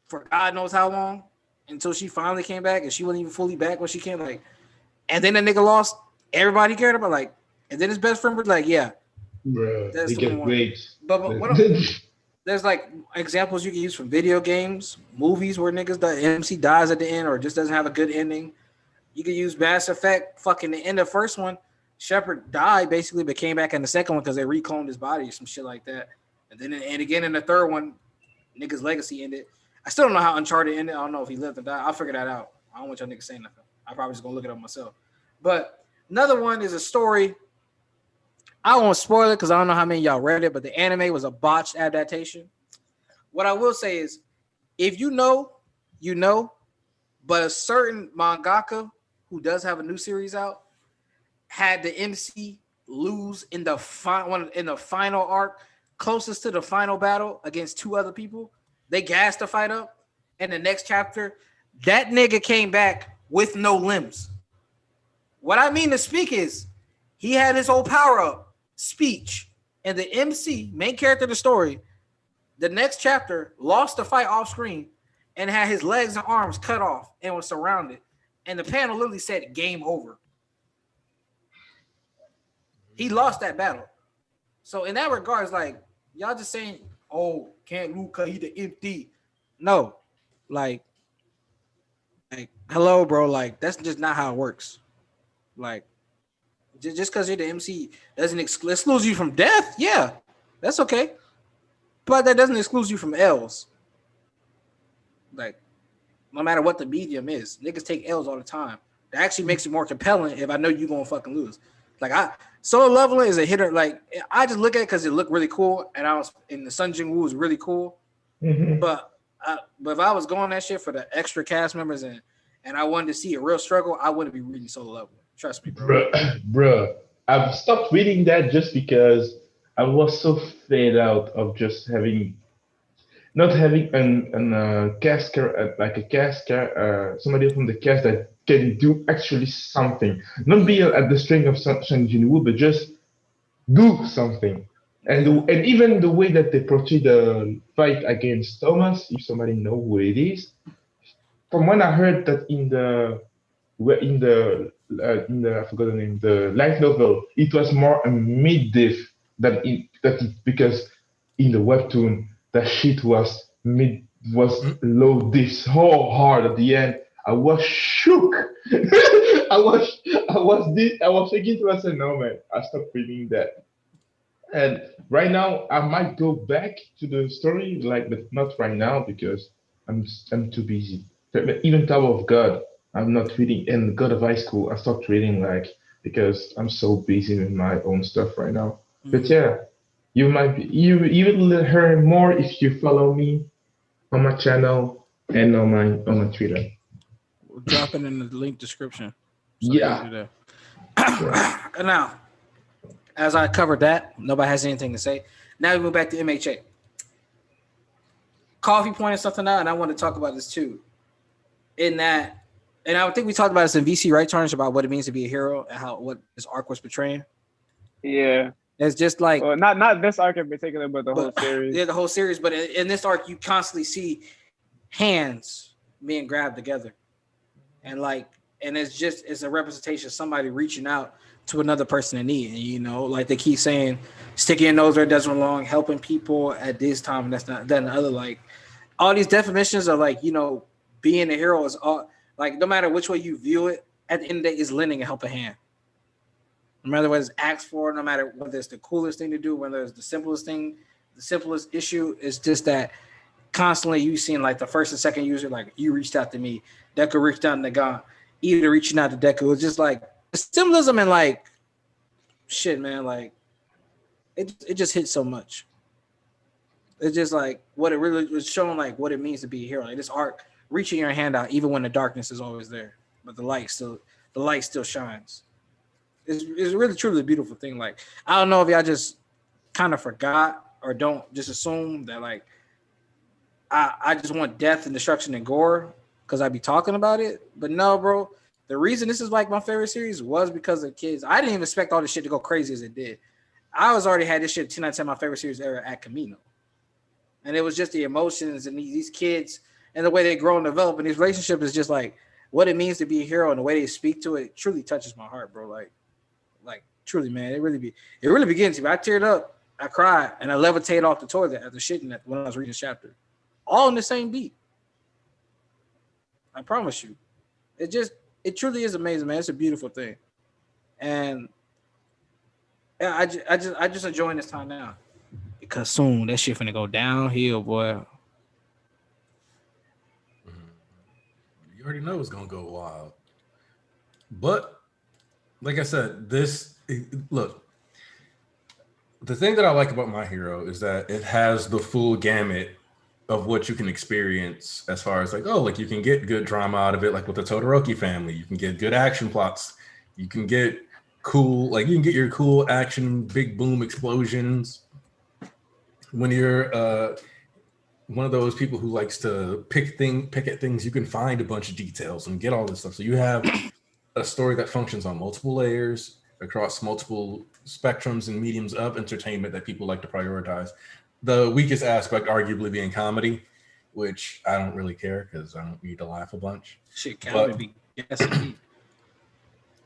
for God knows how long until she finally came back, and she wasn't even fully back when she came. And then the nigga lost. Everybody cared about and then his best friend was bro, that's the one. But there's examples you can use from video games, movies where the MC dies at the end or just doesn't have a good ending. You could use Mass Effect. Fucking the end of the first one, Shepard died basically, but came back in the second one because they recloned his body or some shit like that. And again in the third one, nigga's legacy ended. I still don't know how Uncharted ended. I don't know if he lived or died. I'll figure that out. I don't want y'all niggas saying nothing. I'm probably just gonna look it up myself. But another one is a story. I won't spoil it because I don't know how many of y'all read it, but the anime was a botched adaptation. What I will say is, if you know, you know, but a certain mangaka who does have a new series out had the MC lose in the final arc, closest to the final battle against two other people. They gassed the fight up, and the next chapter, that nigga came back with no limbs. What I mean to speak is, he had his whole power up, speech, and the MC, main character of the story, the next chapter lost the fight off screen and had his legs and arms cut off and was surrounded. And the panel literally said, "Game over." He lost that battle. So in that regard, it's y'all just saying, "Oh, can't lose because he the empty." No, hello, bro. That's just not how it works. Just because you're the MC doesn't exclude you from death. Yeah, that's okay, but that doesn't exclude you from L's. No matter what the medium is, niggas take L's all the time. That actually makes it more compelling if I know you're gonna fucking lose. Solo leveling is a hitter. I just look at it because it looked really cool, and the Sun Jin Woo was really cool. But if I was going that shit for the extra cast members and I wanted to see a real struggle, I wouldn't be reading solo leveling. Trust me, bro. Bro, I've stopped reading that just because I was so fed out of just not having somebody from the cast that can do actually something, not be at the string of Sun Jin Woo, but just do something. And even the way that they portray the fight against Thomas, if somebody know who it is, from when I heard that in the I forgot the name, the light novel, it was more a mid diff because in the webtoon that shit was low diff so hard at the end. I was shook. I was thinking to myself, no man, I stopped reading that. And right now, I might go back to the story, like, but not right now because I'm too busy. But even Tower of God, I'm not reading. And God of High School, I stopped reading, like, because I'm so busy with my own stuff right now. But yeah, you will hear more if you follow me on my channel and on my Twitter. We'll drop it in the link description. So Yeah. you do that. And now, as I covered that, nobody has anything to say. Now we move back to MHA. Coffee pointed something out, and I want to talk about this too. In that, and I think we talked about this in VC, right, Tarnish, about what it means to be a hero and what this arc was portraying. Yeah. It's just like, well, not this arc in particular, but the whole series. Yeah, the whole series. But in this arc, you constantly see hands being grabbed together, and it's a representation of somebody reaching out to another person in need. And, you know, like they keep saying, sticking your nose where it doesn't belong, helping people at this time, and that's not that and the other. Like, all these definitions are like, you know, being a hero is all, like, no matter which way you view it, at the end of the day, is lending a helping hand. No matter what it's asked for, no matter whether it's the coolest thing to do, whether it's the simplest thing, the simplest issue, is just that constantly you seeing like the first and second user, like, you reached out to me, Deku reached out to Nagan, either reaching out to Deku. It's just like the symbolism and like shit, man. Like it just hits so much. It's just like what it really was showing, like what it means to be a hero. Like this arc, reaching your hand out even when the darkness is always there, but the light still shines. It's really truly a beautiful thing. Like, I don't know if y'all just kind of forgot or don't just assume that like I just want death and destruction and gore because I be talking about it. But no, bro. The reason this is like my favorite series was because of kids. I didn't even expect all this shit to go crazy as it did. I was already had this shit 10 out of 10 my favorite series ever at Camino. And it was just the emotions and these kids and the way they grow and develop. And these relationships is just like what it means to be a hero and the way they speak to it truly touches my heart, bro. Like truly, man. It really begins to me. I teared up, I cried, and I levitated off the toilet after shitting that when I was reading this chapter. All in the same beat. I promise you. It truly is amazing, man. It's a beautiful thing. And yeah, I just enjoying this time now. Because soon that shit finna go downhill, boy. You already know it's gonna go wild. But like I said, look, the thing that I like about My Hero is that it has the full gamut of what you can experience as far as like, oh, like you can get good drama out of it, like with the Todoroki family. You can get good action plots. You can get your cool action, big boom explosions. When you're one of those people who likes to pick at things, you can find a bunch of details and get all this stuff. So you have a story that functions on multiple layers across multiple spectrums and mediums of entertainment that people like to prioritize. The weakest aspect arguably being comedy, which I don't really care because I don't need to laugh a bunch. Shit, comedy be yes, indeed.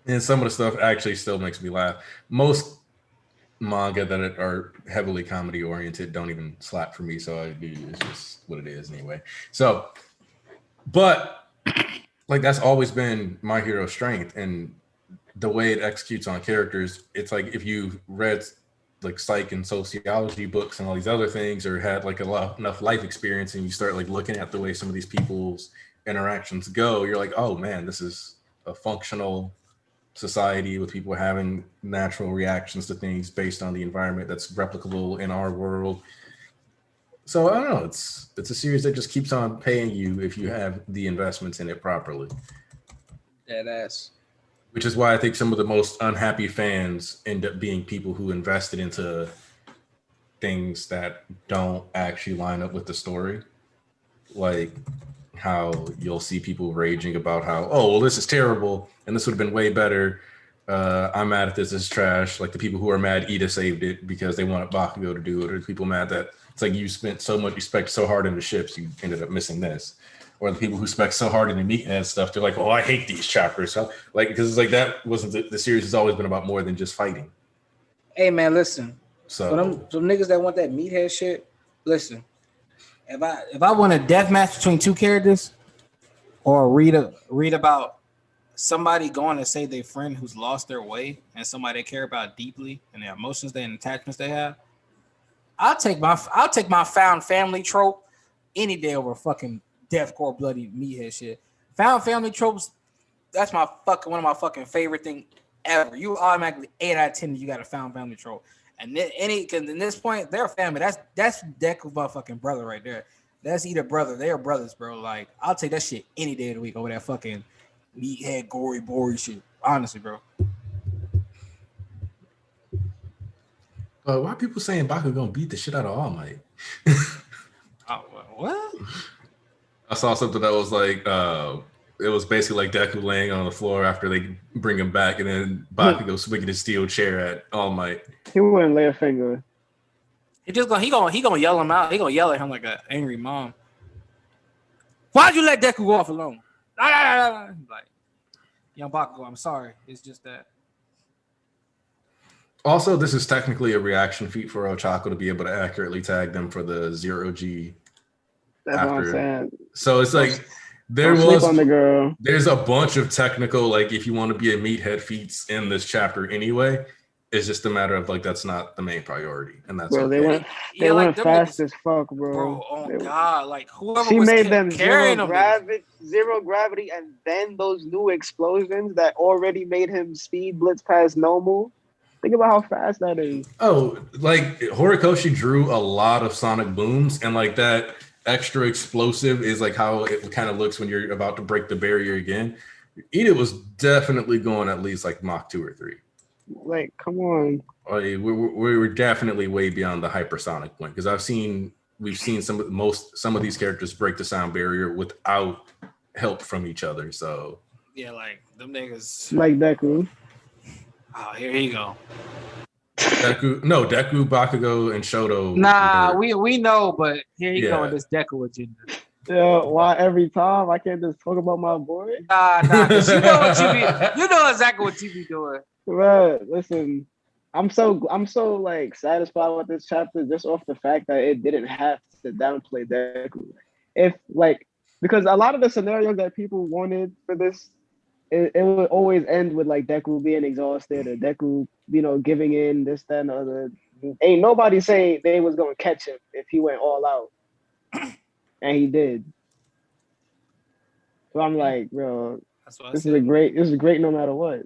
And some of the stuff actually still makes me laugh. Most manga that are heavily comedy oriented don't even slap for me, so it's just what it is anyway. So, but like that's always been My Hero's strength, and the way it executes on characters. It's like if you read like psych and sociology books and all these other things, or had like enough life experience, and you start like looking at the way some of these people's interactions go, you're like, oh man, this is a functional society with people having natural reactions to things based on the environment that's replicable in our world. So I don't know, it's a series that just keeps on paying you if you have the investments in it properly. Dead ass. Which is why I think some of the most unhappy fans end up being people who invested into things that don't actually line up with the story. Like how you'll see people raging about how, oh, well, this is terrible and this would have been way better. I'm mad at this is trash. Like the people who are mad Ida saved it because they wanted Bakugo to do it, or people mad that it's like you spent so much, you spec so hard into ships, you ended up missing this. or the people who spec so hard in the meathead stuff, they're like, oh, I hate these chapters. So, like, because it's like that wasn't the series has always been about more than just fighting. Hey man, listen. So For them niggas that want that meathead shit, listen. If I want a death match between two characters, or read about somebody going to save their friend who's lost their way and somebody they care about deeply and their emotions and attachments they have, I'll take my found family trope any day over fucking deathcore bloody meathead shit. Found family tropes, that's my fucking one of my fucking favorite thing ever. You automatically 8 out of 10 you got a found family trope. And then because in this point, they're family. That's Deku's motherfucking brother right there. That's either brother. They are brothers, bro. Like, I'll take that shit any day of the week over that fucking meathead, gory, boring shit. Honestly, bro. why are people saying Baku gonna beat the shit out of All Might? What? I saw something that was like, it was basically like Deku laying on the floor after they bring him back, and then Baku goes swinging his steel chair at All Might. He wouldn't lay a finger. He gonna yell him out. He gonna yell at him like an angry mom. Why'd you let Deku go off alone? Like, young Bakugo, I'm sorry. It's just that. Also, this is technically a reaction feat for Ochako to be able to accurately tag them for the 0G. That's what I'm saying. So it's like there's a bunch of technical, like if you want to be a meathead feats in this chapter anyway. It's just a matter of like that's not the main priority, and that's bro. Okay. They went fast as fuck, bro. Oh god, like whoever she was made them zero gravity, and then those new explosions that already made him speed blitz past normal. Think about how fast that is. Oh, like Horikoshi drew a lot of sonic booms, and like that extra explosive is like how it kind of looks when you're about to break the barrier again. Ida was definitely going at least like Mach 2 or 3. Like, come on. We were definitely way beyond the hypersonic point because we've seen some of these characters break the sound barrier without help from each other. So yeah, like them niggas. Like Deku. Oh, here you go. Deku, Bakugo, and Shoto. Nah, we know, but here you go with this Deku agenda. Yeah, why every time I can't just talk about my boy? Nah, because you know exactly what you be doing. Right, listen, I'm so like satisfied with this chapter just off the fact that it didn't have to downplay Deku. Because a lot of the scenarios that people wanted for this, it would always end with like Deku being exhausted or Deku, giving in, this, that, and the other. Ain't nobody saying they was gonna catch him if he went all out. And he did. So I'm like, bro, this is great no matter what.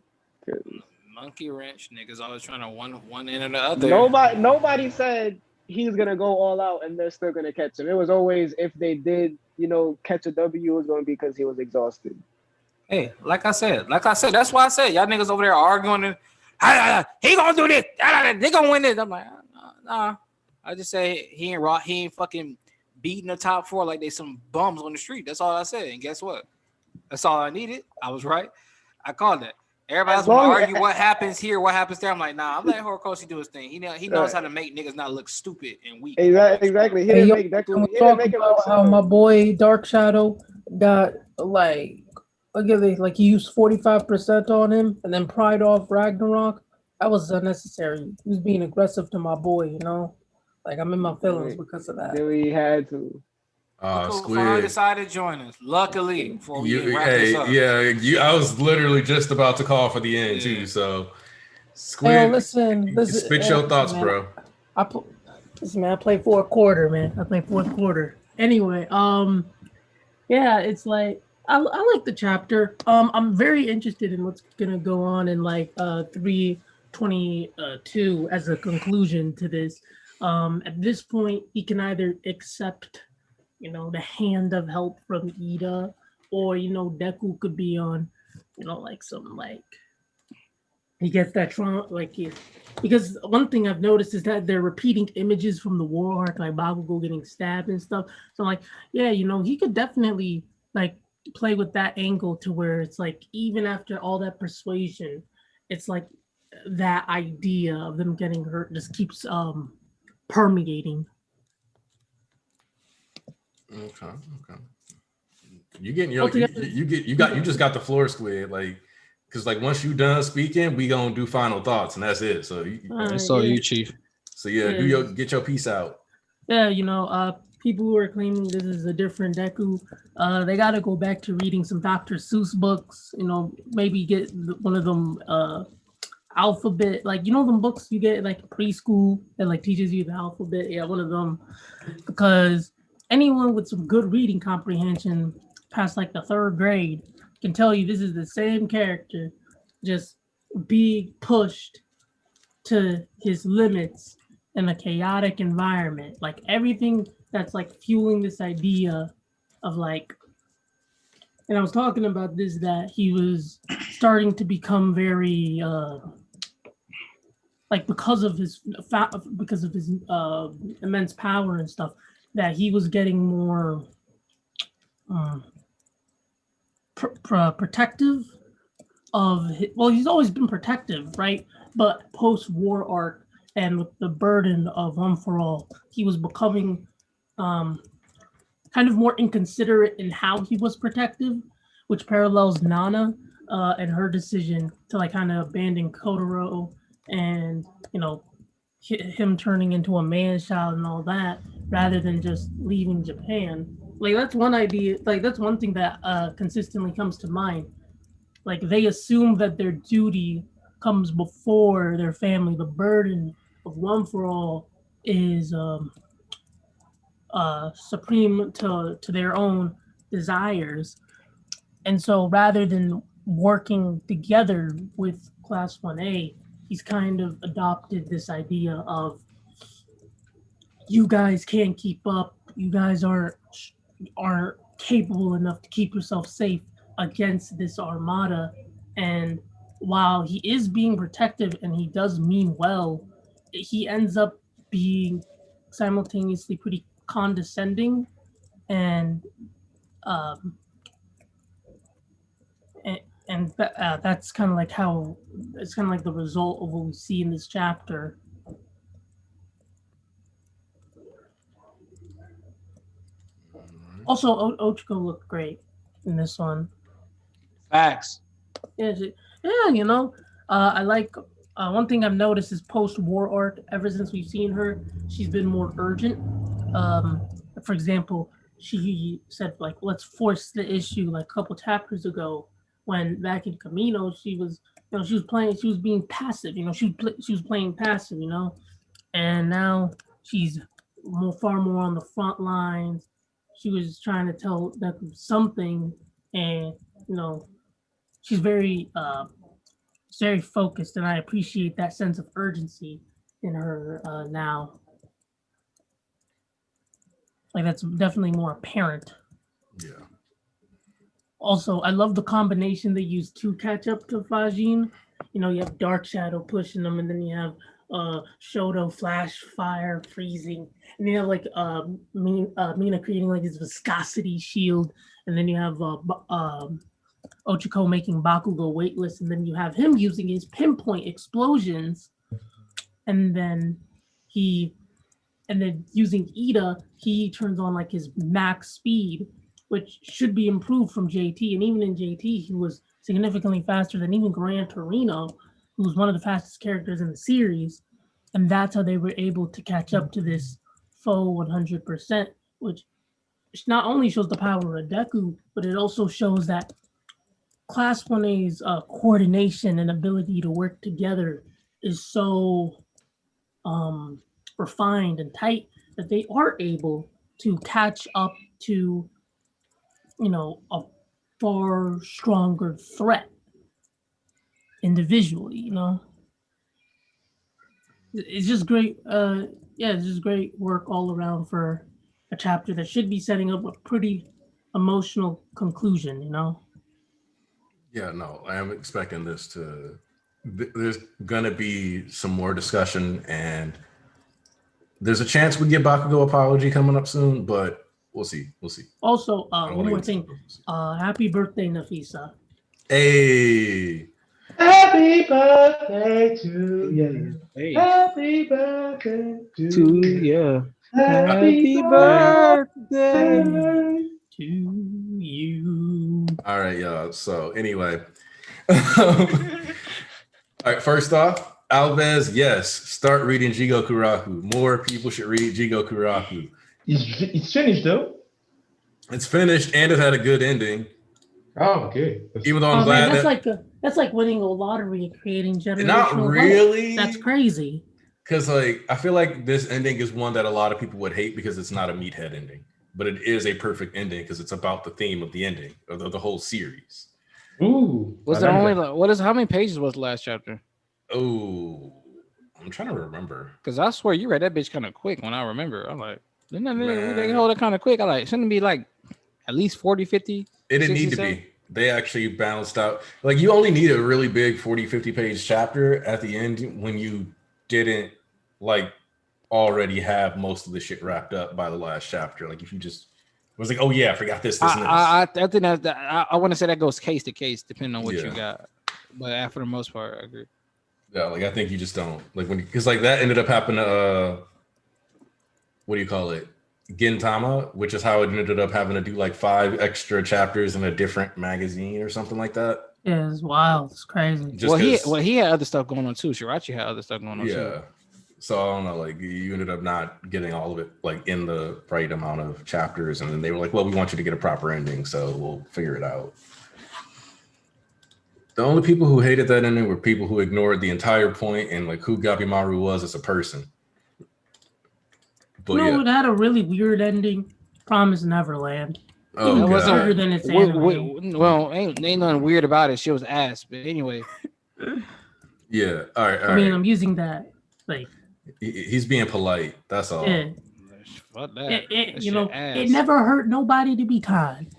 Monkey wrench, niggas always trying to one end or the other. Nobody said he's gonna go all out and they're still gonna catch him. It was always if they did, catch a W, it was gonna be because he was exhausted. Hey, like I said, that's why I said y'all niggas over there arguing and he gonna do this, they gonna win this. I'm like, nah. I just say he ain't fucking beating the top 4 like they some bums on the street. That's all I said. And guess what? That's all I needed. I was right. I called that. Everybody's gonna argue what happens here, what happens there. I'm like, nah, I'm letting Horikoshi do his thing. He knows how to make niggas not look stupid and weak. Exactly. He didn't make Deku. He didn't make it look how my boy Dark Shadow got like he used 45% on him and then pried off Ragnarok. That was unnecessary. He was being aggressive to my boy, Like I'm in my feelings because of that. Really had to. Squid decided to join us. Luckily, before we wrap this up. I was literally just about to call for the end too. So, Squid, listen, spit your thoughts, man, bro. I play fourth quarter, man. I play fourth quarter. Anyway, it's like I like the chapter. I'm very interested in what's gonna go on in like 322 as a conclusion to this. At this point, he can either accept, the hand of help from Ida, or Deku could be on, he gets that trauma, because one thing I've noticed is that they're repeating images from the war arc, like Bakugo getting stabbed and stuff. So I'm like, yeah, he could definitely play with that angle to where it's like even after all that persuasion, it's like that idea of them getting hurt just keeps permeating. Okay. You getting your you just got the floor squid, like, because like once you done speaking, we gonna do final thoughts and that's it. So It's all you, Chief. So get your piece out. Yeah, people who are claiming this is a different Deku, they got to go back to reading some Dr. Seuss books. Maybe get one of them alphabet, like them books you get like preschool that like teaches you the alphabet. Yeah, one of them, because anyone with some good reading comprehension past like the 3rd grade can tell you this is the same character, just being pushed to his limits in a chaotic environment. Like everything that's like fueling this idea of like, and I was talking about this, that he was starting to become very like because of his immense power and stuff, that he was getting more protective of he's always been protective, right? But post-war arc and with the burden of One for All, he was becoming kind of more inconsiderate in how he was protective, which parallels Nana and her decision to like kind of abandon Kotaro and him turning into a man-child and all that, rather than just leaving Japan. Like that's one idea. Like that's one thing that consistently comes to mind. Like they assume that their duty comes before their family. The burden of One for All is supreme to their own desires, and so rather than working together with Class 1A, he's kind of adopted this idea of, you guys can't keep up. You guys aren't capable enough to keep yourself safe against this armada. And while he is being protective and he does mean well, he ends up being simultaneously pretty condescending and that's kind of like how it's kind of like the result of what we see in this chapter. Also, Ochiko looked great in this one. Facts. Yeah, I like one thing I've noticed is post-war arc. Ever since we've seen her, she's been more urgent. For example, she said like, "Let's force the issue." Like a couple chapters ago, when back in Camino, she was being passive. She was playing passive. And now she's far more on the front lines. She was trying to tell Deku something, and she's very focused, and I appreciate that sense of urgency in her now. Like that's definitely more apparent. Yeah. Also, I love the combination they use to catch up to Fajin. You have Dark Shadow pushing them, and then you have Shoto Flash Fire freezing, and then you have like Mina creating like this viscosity shield, and then you have Ochiko making Bakugo weightless, and then you have him using his pinpoint explosions, and then using Ida, he turns on like his max speed, which should be improved from JT, and even in JT, he was significantly faster than even Gran Torino, who was one of the fastest characters in the series, and that's how they were able to catch up to this foe 100%, which not only shows the power of Deku, but it also shows that Class 1A's coordination and ability to work together is so refined and tight that they are able to catch up to, a far stronger threat individually, It's just great. It's just great work all around for a chapter that should be setting up a pretty emotional conclusion, Yeah, no, I am expecting this to. There's gonna be some more discussion, and there's a chance we get Bakugo apology coming up soon, but we'll see. Also, one more thing. Happy birthday, Nafisa. Hey. Happy birthday to you. Hey. Happy birthday to you. Happy birthday to you. All right, y'all. So anyway, all right. First off, Alves, yes, start reading Jigoku Raku. More people should read Jigoku Raku. It's finished though. It's finished and it had a good ending. Oh, okay. Even though I'm Oh glad man, that's like winning a lottery and creating generational not wealth. really. That's crazy. Because like I feel like this ending is one that a lot of people would hate because it's not a meathead ending, but it is a perfect ending because it's about the theme of the ending of the whole series. Ooh. Was it only how many pages was the last chapter? Oh, I'm trying to remember. Because I swear you read that bitch kind of quick when I remember. I'm like, didn't they hold it kind of quick? I like, shouldn't it be like at least 40, 50? It didn't need to be. They actually balanced out. Like you only need a really big 40, 50 page chapter at the end when you didn't like already have most of the shit wrapped up by the last chapter. Like if you just was like, oh yeah, I forgot this, and this. I think I want to say that goes case to case depending on what you got. But for the most part, I agree. Yeah, like I think you just don't like when because like that ended up happening to what do you call it? Gintama, which is how it ended up having to do like 5 extra chapters in a different magazine or something like that. Yeah, it's wild. It's crazy. He had other stuff going on too. Shirachi had other stuff going on too. Yeah. So I don't know, like you ended up not getting all of it like in the right amount of chapters, and then they were like, well, we want you to get a proper ending, so we'll figure it out. The only people who hated that ending were people who ignored the entire point and like who Gabimaru was as a person. But it had a really weird ending. Promise Neverland. Oh, it wasn't weirder than its anime. Well, ain't nothing weird about it. She was ass, but anyway. Yeah. All right. I mean, I'm using that like he's being polite. That's all. Yeah. Fuck that. It never hurt nobody to be kind.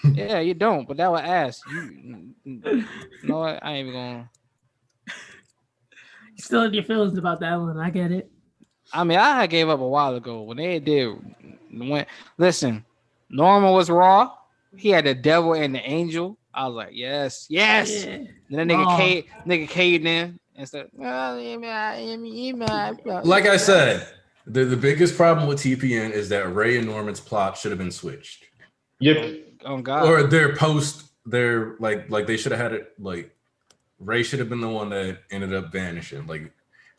Yeah, you don't, but that was ass. You know what? I ain't even gonna. You still in your feelings about that one. I get it. I mean, I gave up a while ago when they did. Listen, Norman was raw. He had the devil and the angel. I was like, yes. Yeah. Then that nigga caved in and said, like I said, the biggest problem with TPN is that Ray and Norman's plot should have been switched. Yep. Oh God. Or their like they should have had it like Ray should have been the one that ended up vanishing. Like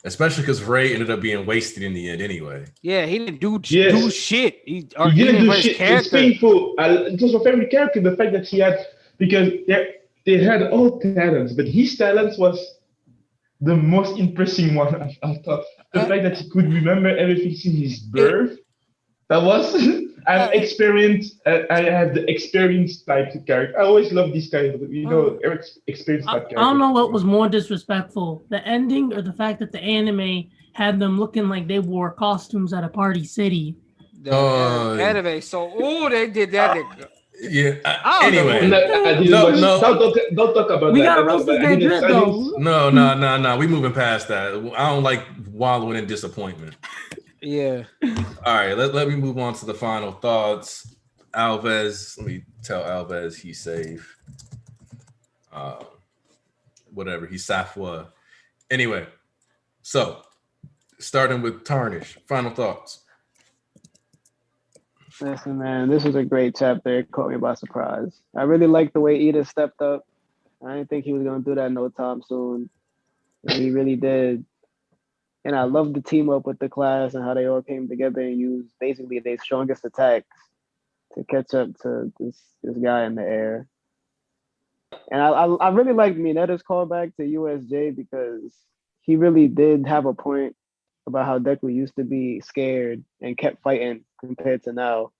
especially because Ray ended up being wasted in the end anyway. Yeah, he didn't do shit. He didn't do shit. It's painful. It was a favorite character. The fact that he had because they had all talents, but his talents was the most impressive one. I thought the fact that he could remember everything since his birth. That was I'm experienced. I have the experienced type of character. I always love this kind of experienced type character. I don't know what was more disrespectful, the ending or the fact that the anime had them looking like they wore costumes at a party city. The anime. So they did that. Yeah. Anyway, don't talk about we that. Gotta roast this man drip, though. No. We moving past that. I don't like wallowing in disappointment. Yeah. All right. Let me move on to the final thoughts. Alves. Let me tell Alves he's safe. Whatever. He's Safwa. Anyway. So, starting with Tarnish. Final thoughts. Listen, man, this was a great chapter. It caught me by surprise. I really liked the way Ida stepped up. I didn't think he was going to do that no time soon. And he really did. And I love the team up with the class and how they all came together and used basically their strongest attacks to catch up to this guy in the air. And I really liked Mineta's callback to USJ because he really did have a point about how Deku used to be scared and kept fighting compared to now.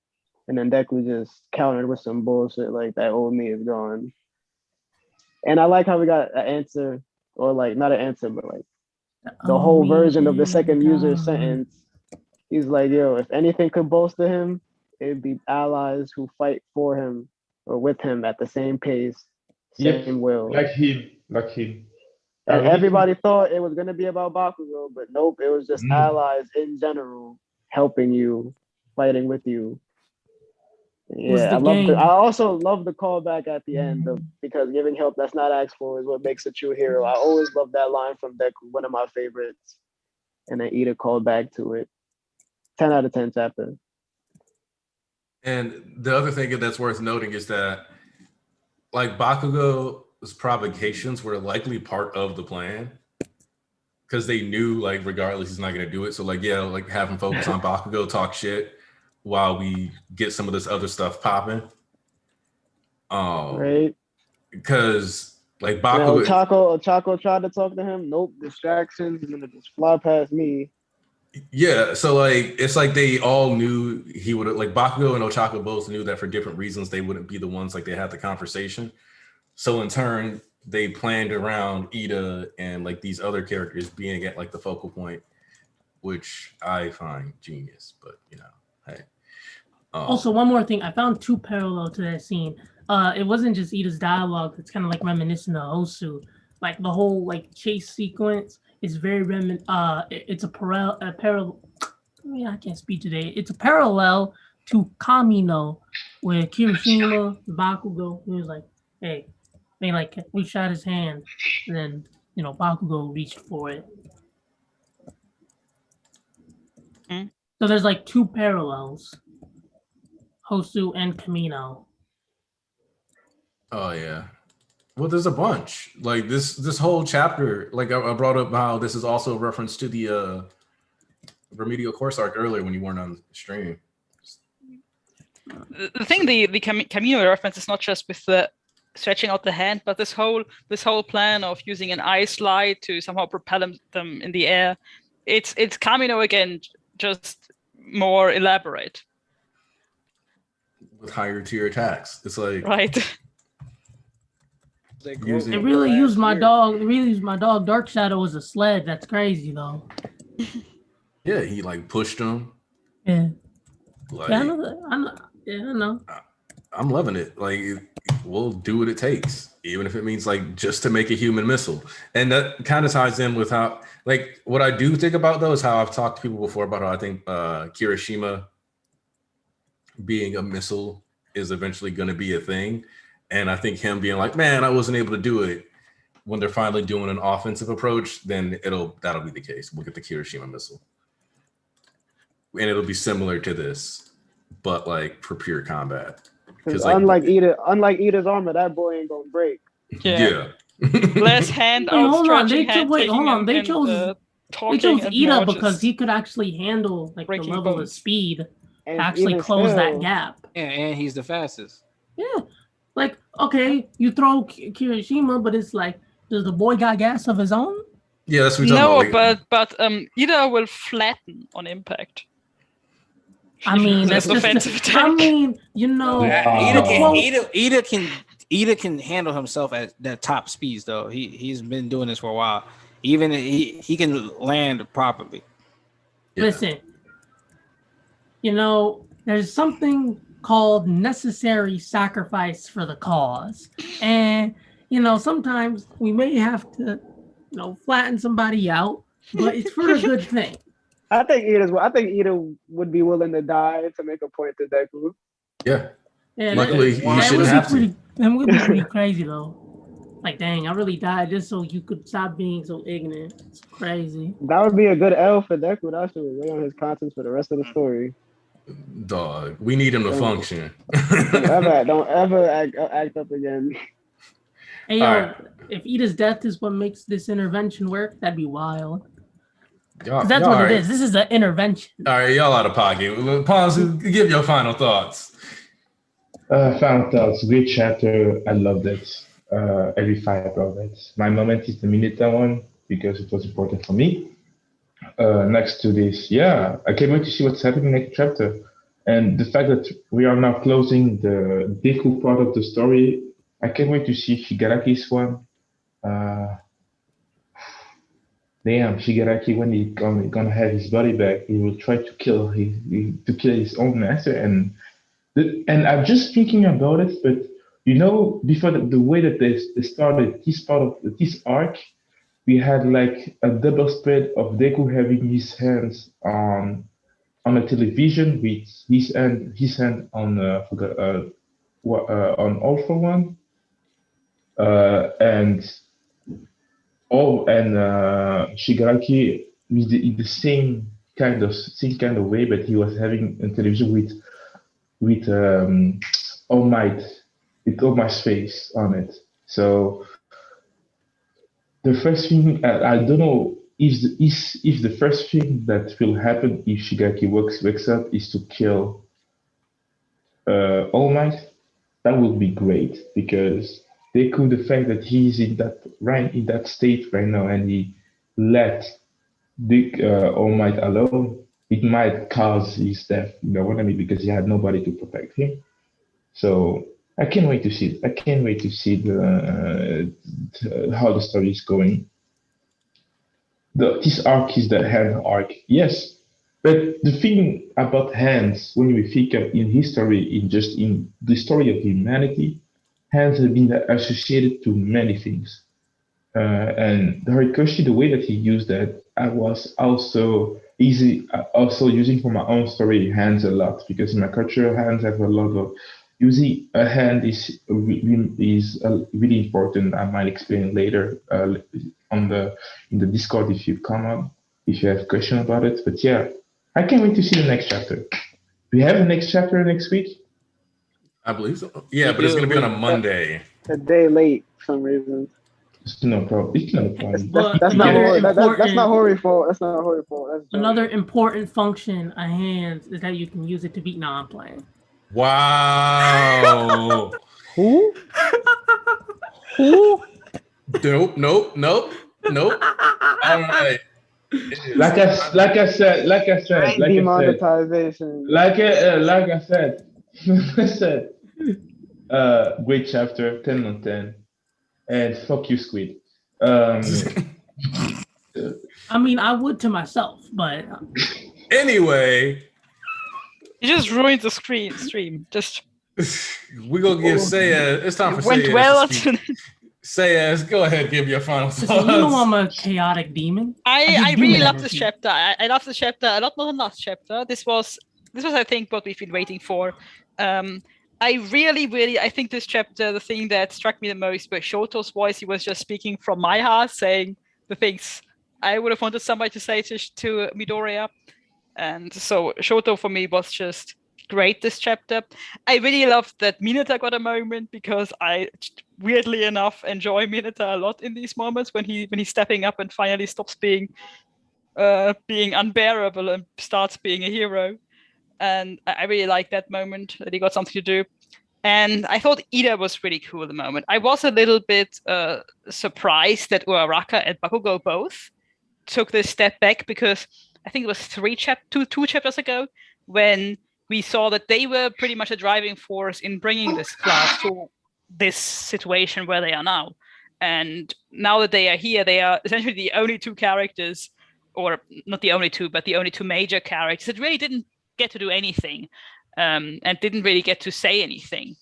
And then Deku just countered with some bullshit like that old me is gone. And I like how we got an answer, or like not an answer, but like the whole version of the second user sentence. He's like, yo, if anything could bolster him, it'd be allies who fight for him or with him at the same pace, same will. Like him. And everybody thought it was going to be about Bakugo, but nope, it was just allies in general helping you, fighting with you. Yeah, I also love the callback at the end because giving help that's not asked for is what makes a true hero. I always love that line from Deku, one of my favorites. And then Ida called back to it. 10 out of 10 chapter. And the other thing that's worth noting is that like Bakugo's provocations were likely part of the plan. Because they knew, like, regardless, he's not gonna do it. So, like, yeah, like have him focus on Bakugo, talk shit while we get some of this other stuff popping. Right. Because like Now, Bakugo, Ochako tried to talk to him. Nope, distractions. He's gonna just fly past me. yeah. So like, it's like they all knew he would, like Bakugo and Ochako both knew that for different reasons they wouldn't be the ones like they had the conversation. So in turn, they planned around Ida and like these other characters being at like the focal point, which I find genius. But you know, hey. Also, one more thing, I found two parallel to that scene. It wasn't just Ida's dialogue; it's kind of like reminiscent of Osu. Like the whole like chase sequence is very it's a parallel. I can't speak today. It's a parallel to Kamino, where Kirishima, Bakugo, he was like, "Hey," they like we shot his hand, and then you know Bakugo reached for it. So there's like two parallels, Hosu and Kamino. Oh yeah. Well, there's a bunch. Like this whole chapter, like I brought up how this is also a reference to the remedial course arc earlier when you weren't on stream. The thing, the Camino reference is not just with the stretching out the hand, but this whole plan of using an ice slide to somehow propel them in the air. It's Camino again, just more elaborate. With higher tier attacks. It's like right. It really used my dog. It really used my dog. Dark Shadow as a sled. That's crazy though. Yeah, he like pushed him. Yeah. Like, yeah, I know that. I know. I'm loving it. Like, we'll do what it takes, even if it means like just to make a human missile. And that kind of ties in with how, like, what I do think about though is how I've talked to people before about how I think Kirishima being a missile is eventually going to be a thing. And I think him being like, man, I wasn't able to do it. When they're finally doing an offensive approach, then that'll be the case. We'll get the Kirishima missile. And it'll be similar to this, but like for pure combat. Because like, unlike Ida's armor, that boy ain't gonna break. Yeah. Less hand outstretching, hand taking, They chose Ida because he could actually handle like the level of speed to actually close that gap. Yeah, and he's the fastest. Yeah. Like, okay, you throw Kirishima, but it's like, does the boy got gas of his own? Yeah, that's what we're talking about. But Ida will flatten on impact. I mean, that's offensive attack. I mean, you know, Ida can handle himself at that top speeds though. He's been doing this for a while. Even he can land properly. Yeah. Listen, you know, there's something called necessary sacrifice for the cause, and you know sometimes we may have to, you know, flatten somebody out, but it's for a good thing. I think Ida would be willing to die to make a point to Deku. Yeah. Luckily, he shouldn't have to. That would be pretty crazy though. Like, dang, I really died just so you could stop being so ignorant. It's crazy. That would be a good L for Deku. That should weigh on his conscience for the rest of the story. Dog, we need him to function. Don't ever act up again. Hey, yo, if Ida's death is what makes this intervention work, that'd be wild. That's what it is. This is an intervention. All right, y'all out of pocket. Pause. Give your final thoughts. Final thoughts. Great chapter. I loved it. Every fiber of it. My moment is the Mineta one because it was important for me. Next to this, I can't wait to see what's happening next chapter. And the fact that we are now closing the Deku part of the story, I can't wait to see Shigaraki's one. Damn, Shigaraki, when he's gonna have his body back, he will try to kill his own master. And I'm just thinking about it, but you know, before the way that they started this part of this arc, we had like a double spread of Deku having his hands on a television with his hand on All for One, and Shigaraki in the same kind of way, but he was having a television with All Might with All Might's face on it. So the first thing I don't know if the first thing that will happen if Shigaki wakes up is to kill All Might. That would be great because they could the fact that he's in that state right now and he let Dick All Might alone. It might cause his death. You know what I mean? Because he had nobody to protect him. So I can't wait to see it. I can't wait to see how the story is going. This arc is the hand arc, yes. But the thing about hands, when we think of in history, in the story of humanity, hands have been associated to many things. And Horikoshi, the way that he used that, I was also using for my own story hands a lot because in my culture, hands have a lot of using a hand is really important. I might explain later on the in the Discord if you come up if you have question about it. But yeah, I can't wait to see the next chapter. Do we have the next chapter next week? I believe so. Yeah, but it's going to be on a Monday. A day late for some reason. It's no problem. It's no problem. That's not Hori fault. That's not Hori fault. That's another important function of hands is that you can use it to beat non-playing. Wow. Who? Nope. All right. Like I said, demonetization. Like I said, great chapter, 10 on 10, and fuck you, Squid. I mean, I would to myself, but anyway, you just ruined the stream. Just we're gonna give Sayaz. It's time for went Sayaz well to speak. Sayaz, go ahead, give your final thoughts. You know I'm a chaotic demon. I really love this chapter. I love this chapter a lot more than last chapter. This was I think what we've been waiting for. I really I think this chapter, the thing that struck me the most was Shoto's voice. He was just speaking from my heart, saying the things I would have wanted somebody to say to Midoriya. And so Shoto for me was just great this chapter. I really loved that Mineta got a moment because I weirdly enough enjoy Mineta a lot in these moments when he's stepping up and finally stops being unbearable and starts being a hero. And I really like that moment that he got something to do. And I thought Ida was really cool at the moment. I was a little bit surprised that Uraraka and Bakugo both took this step back because I think it was two chapters ago when we saw that they were pretty much a driving force in bringing this class to this situation where they are now. And now that they are here, they are essentially the only two characters, or not the only two, but the only two major characters that really didn't get to do anything and didn't really get to say anything.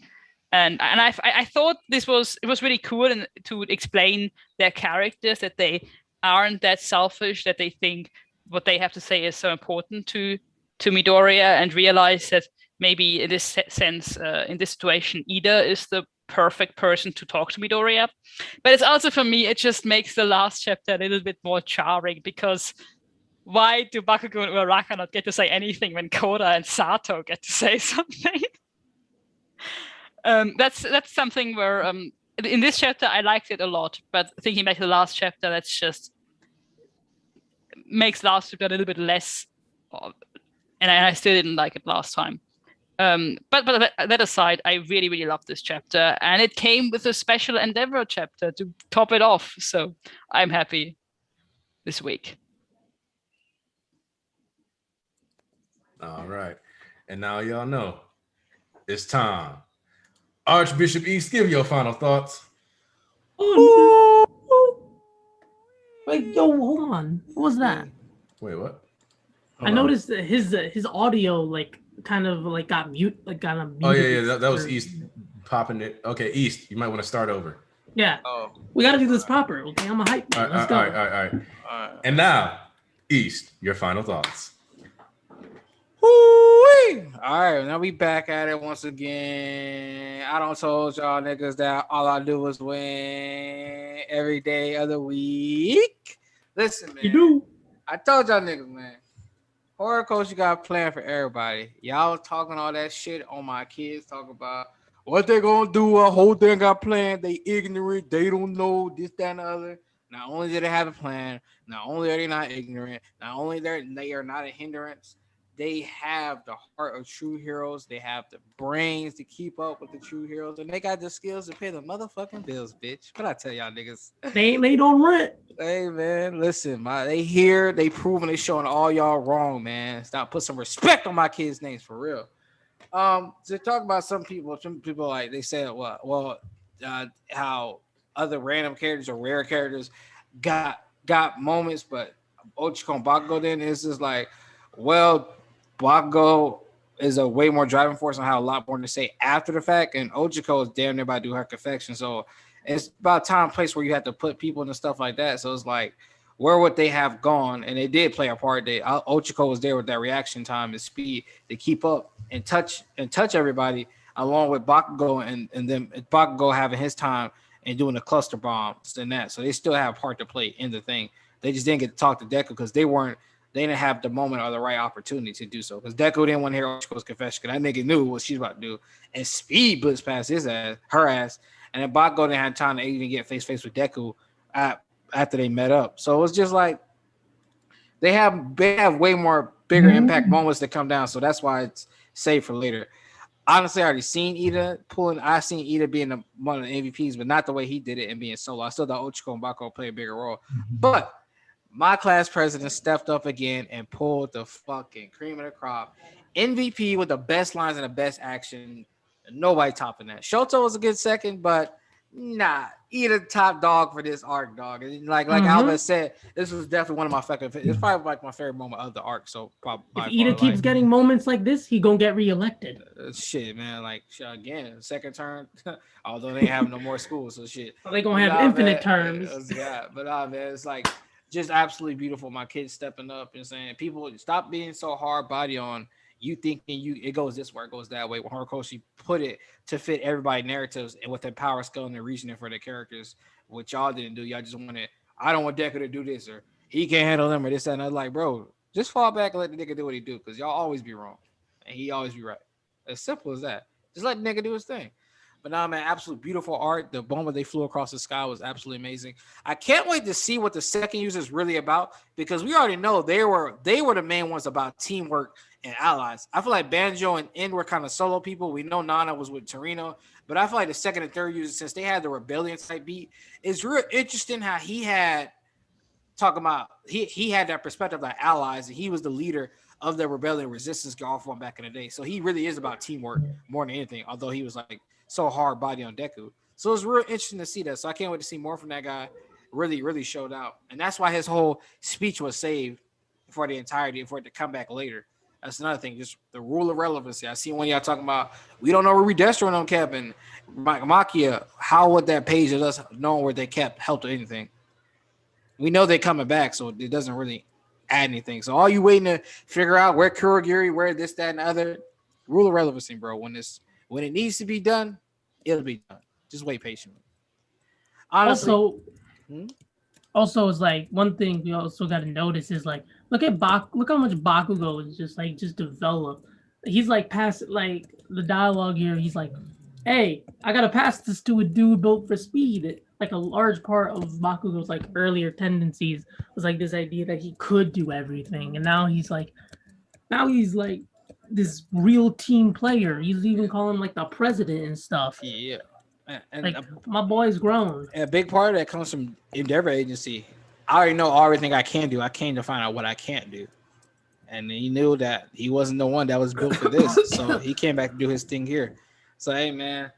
And I thought it was really cool and to explain their characters, that they aren't that selfish, that they think what they have to say is so important to Midoriya, and realize that maybe in this sense, in this situation, Ida is the perfect person to talk to Midoriya. But it's also, for me, it just makes the last chapter a little bit more jarring, because why do Bakugo and Uraraka not get to say anything when Koda and Sato get to say something? That's something where in this chapter I liked it a lot, but thinking back to the last chapter, that's just makes last chapter a little bit less, and I still didn't like it last time. But that aside, I really loved this chapter, and it came with a special Endeavor chapter to top it off. So I'm happy this week. All right, and now y'all know it's time. Archbishop East, give your final thoughts. Wait, yo, hold on. What was that? Wait, what? I noticed that his audio kind of got mute, got a mute. Oh yeah, that was East popping it. Okay, East, you might want to start over. Yeah. We gotta do this proper. Okay, I'm a hype man. Let's go. All right. And now, East, your final thoughts. All right, now we back at it once again. I don't told y'all niggas that all I do is win every day of the week. Listen, man. You do. I told y'all niggas, man. Horikoshi got a plan for everybody. Y'all talking all that shit on my kids, talk about, what they gonna do? A whole thing got planned. They ignorant. They don't know this, that, and the other. Not only do they have a plan, not only are they not ignorant, not only they are not a hindrance, they have the heart of true heroes. They have the brains to keep up with the true heroes, and they got the skills to pay the motherfucking bills, bitch. What I tell y'all niggas? They ain't late on rent. Hey man, listen, they here, they proving, they showing all y'all wrong, man. Stop, put some respect on my kids' names for real. To talk about some people like they said, how other random characters or rare characters got moments, but Ochiko and Bakugo then is just like, well, Bakugo is a way more driving force on how a lot more to say after the fact, and Ochiko is damn near about to do her confection. So it's about time and place where you have to put people into stuff like that. So it's like, where would they have gone? And they did play a part. Ochiko was there with that reaction time and speed to keep up and touch everybody, along with Bakugo and then Bakugo having his time and doing the cluster bombs and that. So they still have a part to play in the thing. They just didn't get to talk to Deku because they didn't have the moment or the right opportunity to do so. Because Deku didn't want to hear Ochiko's confession because that nigga knew what she's about to do. And speed blitzed past her ass. And then Bakugo didn't have time to even get face to face with Deku after they met up. So it's just like they have way more bigger impact moments that come down. So that's why it's saved for later. Honestly, I already seen Ida pulling. I seen Ida being one of the MVPs, but not the way he did it and being solo. I still thought Ochiko and Bakugo play a bigger role. But my class president stepped up again and pulled the fucking cream of the crop. MVP with the best lines and the best action. Nobody topping that. Shoto was a good second, but nah, Ida top dog for this arc, dog. And like Albert said, this was definitely one of my it's probably like my favorite moment of the arc. So probably if Ida keeps getting moments like this, he gonna get reelected. Shit, man. Like again, second term. Although they have no more schools, so shit. Well, they gonna have infinite terms. Yeah, but man, it's like just absolutely beautiful. My kids stepping up and saying, people stop being so hard body on you thinking it goes this way, it goes that way. When Horikoshi put it to fit everybody's narratives and with their power, skill, and the reasoning for the characters, which y'all didn't do. Y'all just wanted, I don't want Deku to do this, or he can't handle them, or this, that, and I was like, bro, just fall back and let the nigga do what he do, because y'all always be wrong and he always be right. As simple as that. Just let the nigga do his thing. But now, man, absolute beautiful art. The moment they flew across the sky was absolutely amazing. I can't wait to see what the second user is really about, because we already know they were the main ones about teamwork and allies. I feel like Banjo and N were kind of solo people. We know Nana was with Torino, but I feel like the second and third user, since they had the rebellion type beat, it's real interesting how he had he had that perspective of allies, and he was the leader of the rebellion resistance golf one back in the day. So he really is about teamwork more than anything, although he was like so hard body on Deku. So it's real interesting to see that. So I can't wait to see more from that guy. Really, really showed out. And that's why his whole speech was saved for the entirety, for it to come back later. That's another thing, just the rule of relevancy. I see one of y'all talking about, we don't know where we Destro on kept, and Makia, how would that page of us knowing where they kept help or anything? We know they're coming back, so it doesn't really add anything. So all you waiting to figure out where Kurogiri, where this, that, and the other, rule of relevancy, bro. When it needs to be done, it'll be done. Just wait patiently. Honestly. Also, it's like one thing we also got to notice is like, look how much Bakugo is just developed. He's like past like the dialogue here. He's like, hey, I gotta pass this to a dude built for speed. Like a large part of Bakugo's like earlier tendencies was like this idea that he could do everything, and now he's like this real team player. He's even calling like the president and stuff. Yeah. And like my boy's grown. And a big part of that comes from Endeavor Agency. I already know everything I can do. I came to find out what I can't do. And he knew that he wasn't the one that was built for this. So he came back to do his thing here. So, hey, man,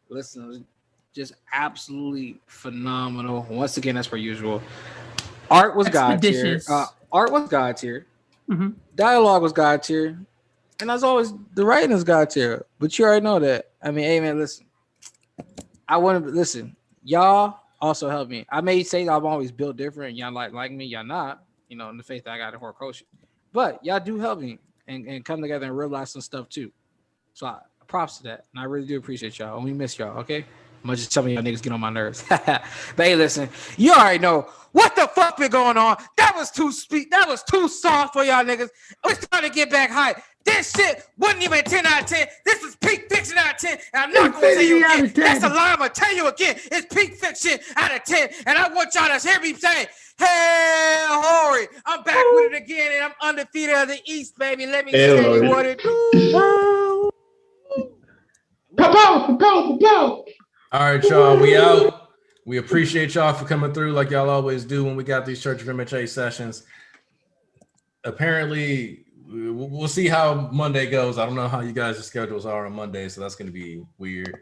listen, just absolutely phenomenal. Once again, as per usual. Art was God tier. Art was God tier. Mm-hmm. Dialogue was God tier. And as always, the writing is God tier. But you already know that. I mean, hey, man, listen. I want to listen. Y'all also help me. I may say I'm always built different. Y'all like me. Y'all not. You know, in the faith that I got a Horikoshi. But y'all do help me and come together and realize some stuff too. So props to that. And I really do appreciate y'all. And we miss y'all. Okay. I'm just telling y'all niggas get on my nerves. But hey, listen. You already know what the fuck been going on. That was too That was too soft for y'all niggas. It's time to get back high. This shit wasn't even 10 out of 10. This is peak 10. fiction out of 10, and I'm not going to tell you Infinity out again. of 10. That's a lie. I'm going to tell you again. It's peak fiction out of 10, and I want y'all to hear me say, hey, Hori, I'm back with it again, and I'm undefeated of the East, baby. Let me Hey, tell you Lord. what it do. Pow. All right, y'all. We out. We appreciate y'all for coming through like y'all always do when we got these Church of MHA sessions. Apparently, we'll see how Monday goes. I don't know how you guys' schedules are on Monday, so that's going to be weird.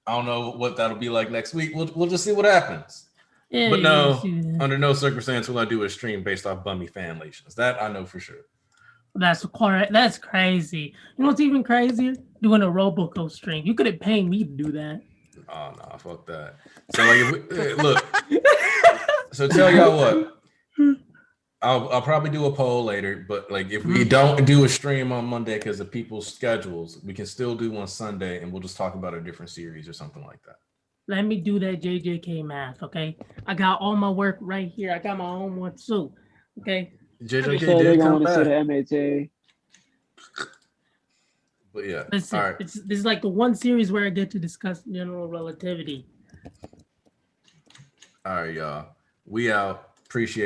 I don't know what that'll be like next week. We'll just see what happens. Yeah, But yeah, no, see that. under no circumstance will I do a stream based off bummy fan relations. That I know for sure. That's crazy. You know what's even crazier? Doing a Roboco stream. You could have paid me to do that. Oh no, fuck that. So like, if we, look. So tell y'all what. I'll probably do a poll later, but like if we don't do a stream on Monday because of people's schedules, we can still do one Sunday, and we'll just talk about a different series or something like that. Let me do that JJK math, okay? I got all my work right here. I got my own one too, okay? JJK So they're did gonna come want to see the back, MHA. but yeah. Listen, All right. this is like the one series where I get to discuss general relativity. All right, y'all. We out. Appreciate